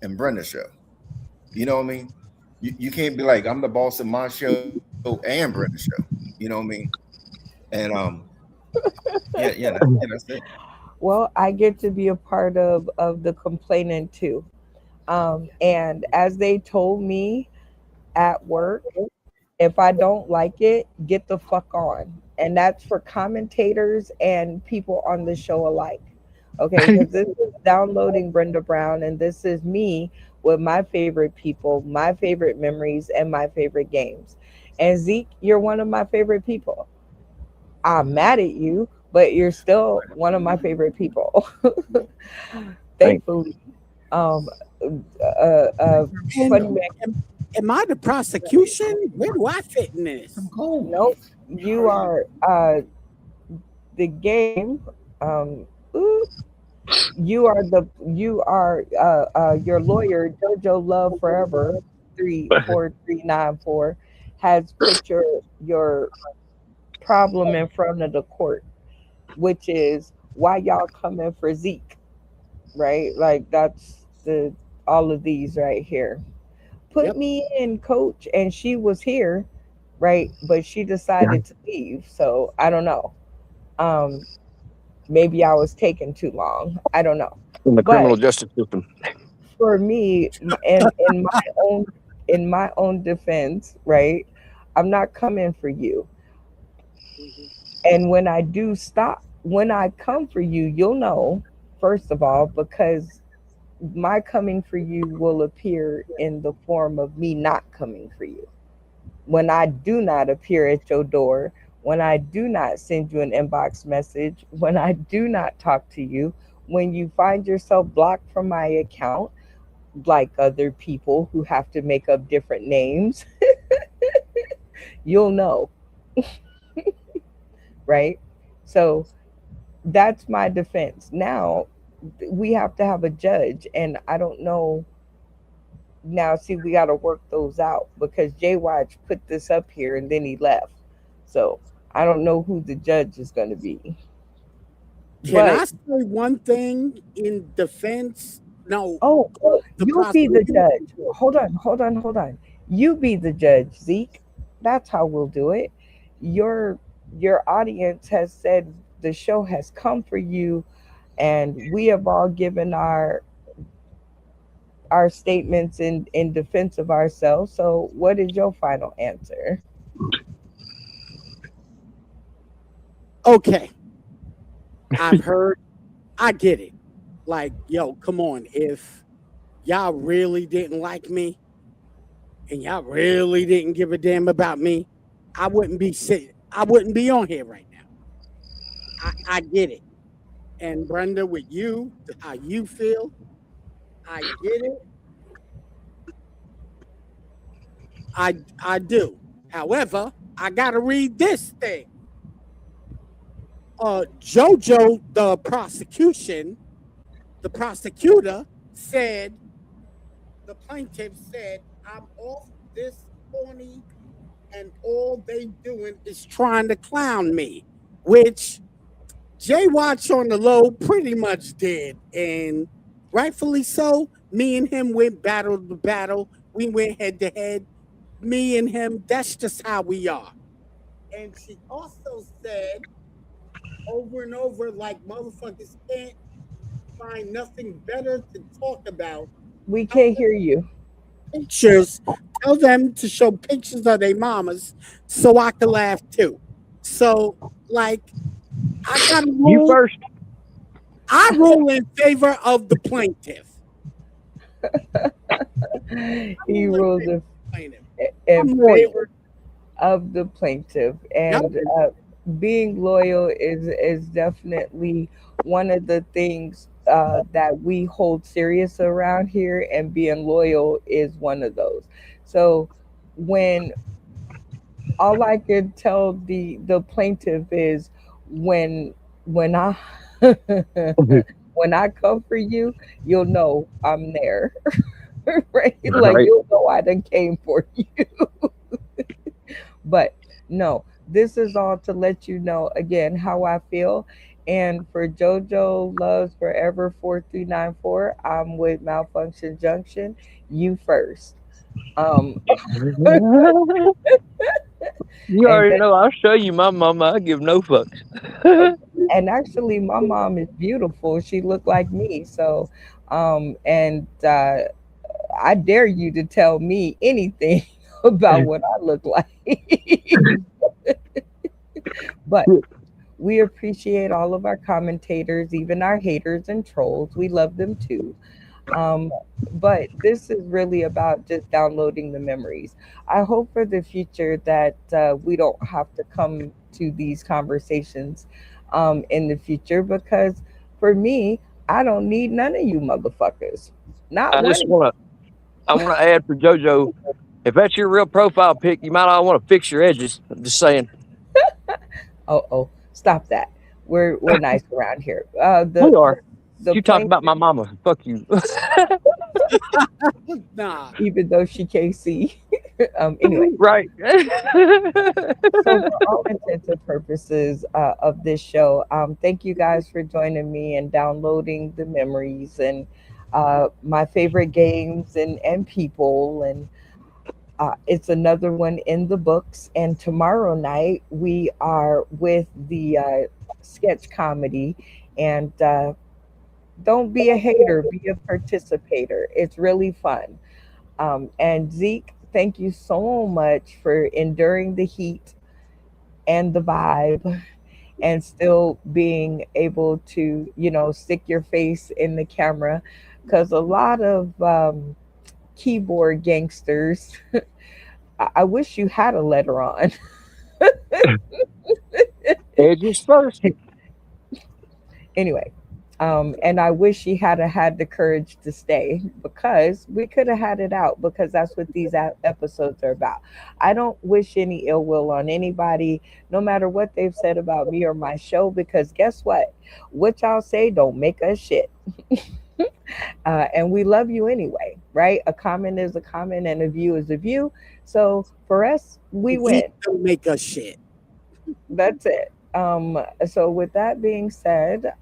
E: and Brenda's show. You know what I mean? You can't be like, I'm the boss of my show and Brenda's show. You know what I mean? And that's it.
C: Well, I get to be a part of the complaining too. And as they told me at work, if I don't like it, get the fuck on. And that's for commentators and people on the show alike. Okay, because this is downloading Brenda Brown, and this is me with my favorite people, my favorite memories, and my favorite games. And Zeke, you're one of my favorite people. I'm mad at you, but you're still one of my favorite people. Thankfully. Um, funny man.
D: Am I the prosecution? Where do I fit in this?
C: Nope. You are the game. Ooh, you are your lawyer, Jojo Love Forever 34394 has put your problem in front of the court, which is why y'all coming for Zeke, right? Like that's all of these right here. Put me in, coach, and she was here, right? But she decided to leave, so I don't know. Maybe I was taking too long. I don't know.
F: In the criminal justice system.
C: For me, in my own defense, right? I'm not coming for you. And when I come for you, you'll know, first of all, because my coming for you will appear in the form of me not coming for you. When I do not appear at your door, when I do not send you an inbox message, when I do not talk to you, when you find yourself blocked from my account, like other people who have to make up different names, you'll know. Right? So that's my defense. Now, we have to have a judge, and I don't know. Now, see, we got to work those out because Jay Watch put this up here and then he left. So I don't know who the judge is going to be.
D: Can I say one thing in defense? No.
C: Oh, you be the judge. Hold on. You be the judge, Zeke. That's how we'll do it. Your audience has said the show has come for you, and we have all given our statements in defense of ourselves. So what is your final answer?
D: Okay. I've heard, I get it. Like, yo, come on. If y'all really didn't like me and y'all really didn't give a damn about me, I wouldn't be on here right now. I get it. And Brenda, with you, how you feel, I get it. I do. However, I gotta read this thing. Jojo, the prosecutor said, the plaintiff said, I'm off this corny and all they doing is trying to clown me, which Jay Watch on the low pretty much did, and rightfully so. Me and him went battle to battle. We went head to head. Me and him, that's just how we are. And she also said over and over, like motherfuckers can't find nothing better to talk about.
C: We can't hear you.
D: Pictures. Tell them to show pictures of their mamas so I can laugh too. So, like, I gotta rule.
F: You first.
D: I rule in favor of the plaintiff.
C: He rules in favor of the plaintiff, and being loyal is definitely one of the things that we hold serious around here, and being loyal is one of those. So when all I could tell the plaintiff is when I when I come for you, you'll know I'm there. Right? Like
F: Right.
C: you'll know I done came for you. But no, this is all to let you know again how I feel. And for JoJo Loves Forever 4394, I'm with Malfunction Junction. You first. Um,
F: You
C: and
F: already know I'll show you my mama. I give no fucks.
C: and actually, my mom is beautiful. She looked like me. So, and I dare you to tell me anything about what I look like. But we appreciate all of our commentators, even our haters and trolls. We love them too. Um, but this is really about just downloading the memories. I hope for the future that we don't have to come to these conversations in the future because for me, I don't need none of you motherfuckers. Not
F: I
C: one
F: just
C: of you.
F: want to add for JoJo. If that's your real profile pic, you might not want to fix your edges. I'm just saying.
C: Oh, stop that. We're nice around here.
F: We are.
C: The
F: You talk
C: plain,
F: about my mama. Fuck you.
D: Nah.
C: even though she can't see. Anyway,
F: Right.
C: so for all intents and purposes of this show, thank you guys for joining me and downloading the memories and my favorite games and people. And it's another one in the books. And tomorrow night we are with the sketch comedy. And don't be a hater, be a participator. It's really fun. And Zeke, thank you so much for enduring the heat and the vibe and still being able to, stick your face in the camera. Because a lot of keyboard gangsters, I wish you had a letter on.
F: Edges first.
C: Anyway, and I wish she had had the courage to stay because we could have had it out because that's what these episodes are about. I don't wish any ill will on anybody, no matter what they've said about me or my show, because guess what? What y'all say don't make us shit. And we love you anyway, right? A comment is a comment and a view is a view. So for us, we win.
D: Don't make us shit.
C: That's it. So with that being said,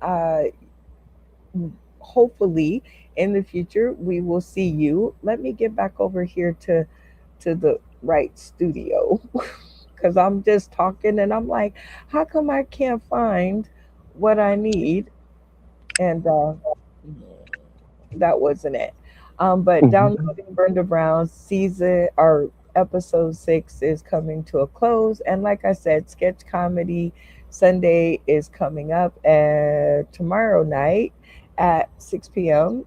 C: hopefully in the future we will see you. Let me get back over here to the right studio because I'm just talking and I'm like, how come I can't find what I need? And that wasn't it. But downloading Brenda Brown's season or episode 6 is coming to a close. And like I said, sketch comedy Sunday is coming up tomorrow night at 6 p.m.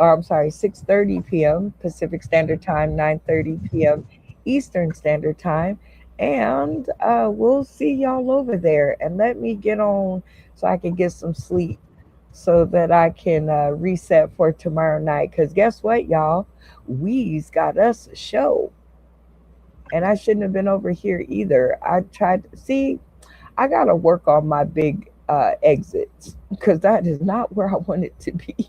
C: or I'm sorry, 6:30 p.m. Pacific Standard Time, 9:30 p.m. Eastern Standard Time. And we'll see y'all over there. And let me get on so I can get some sleep so that I can reset for tomorrow night. Because guess what, y'all? We's got us a show. And I shouldn't have been over here either. I tried to see, I got to work on my big exits because that is not where I want it to be.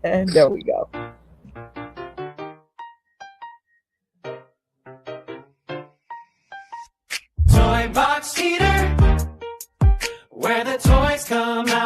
C: And there we go.
J: Toy Box Theater, where the toys come out.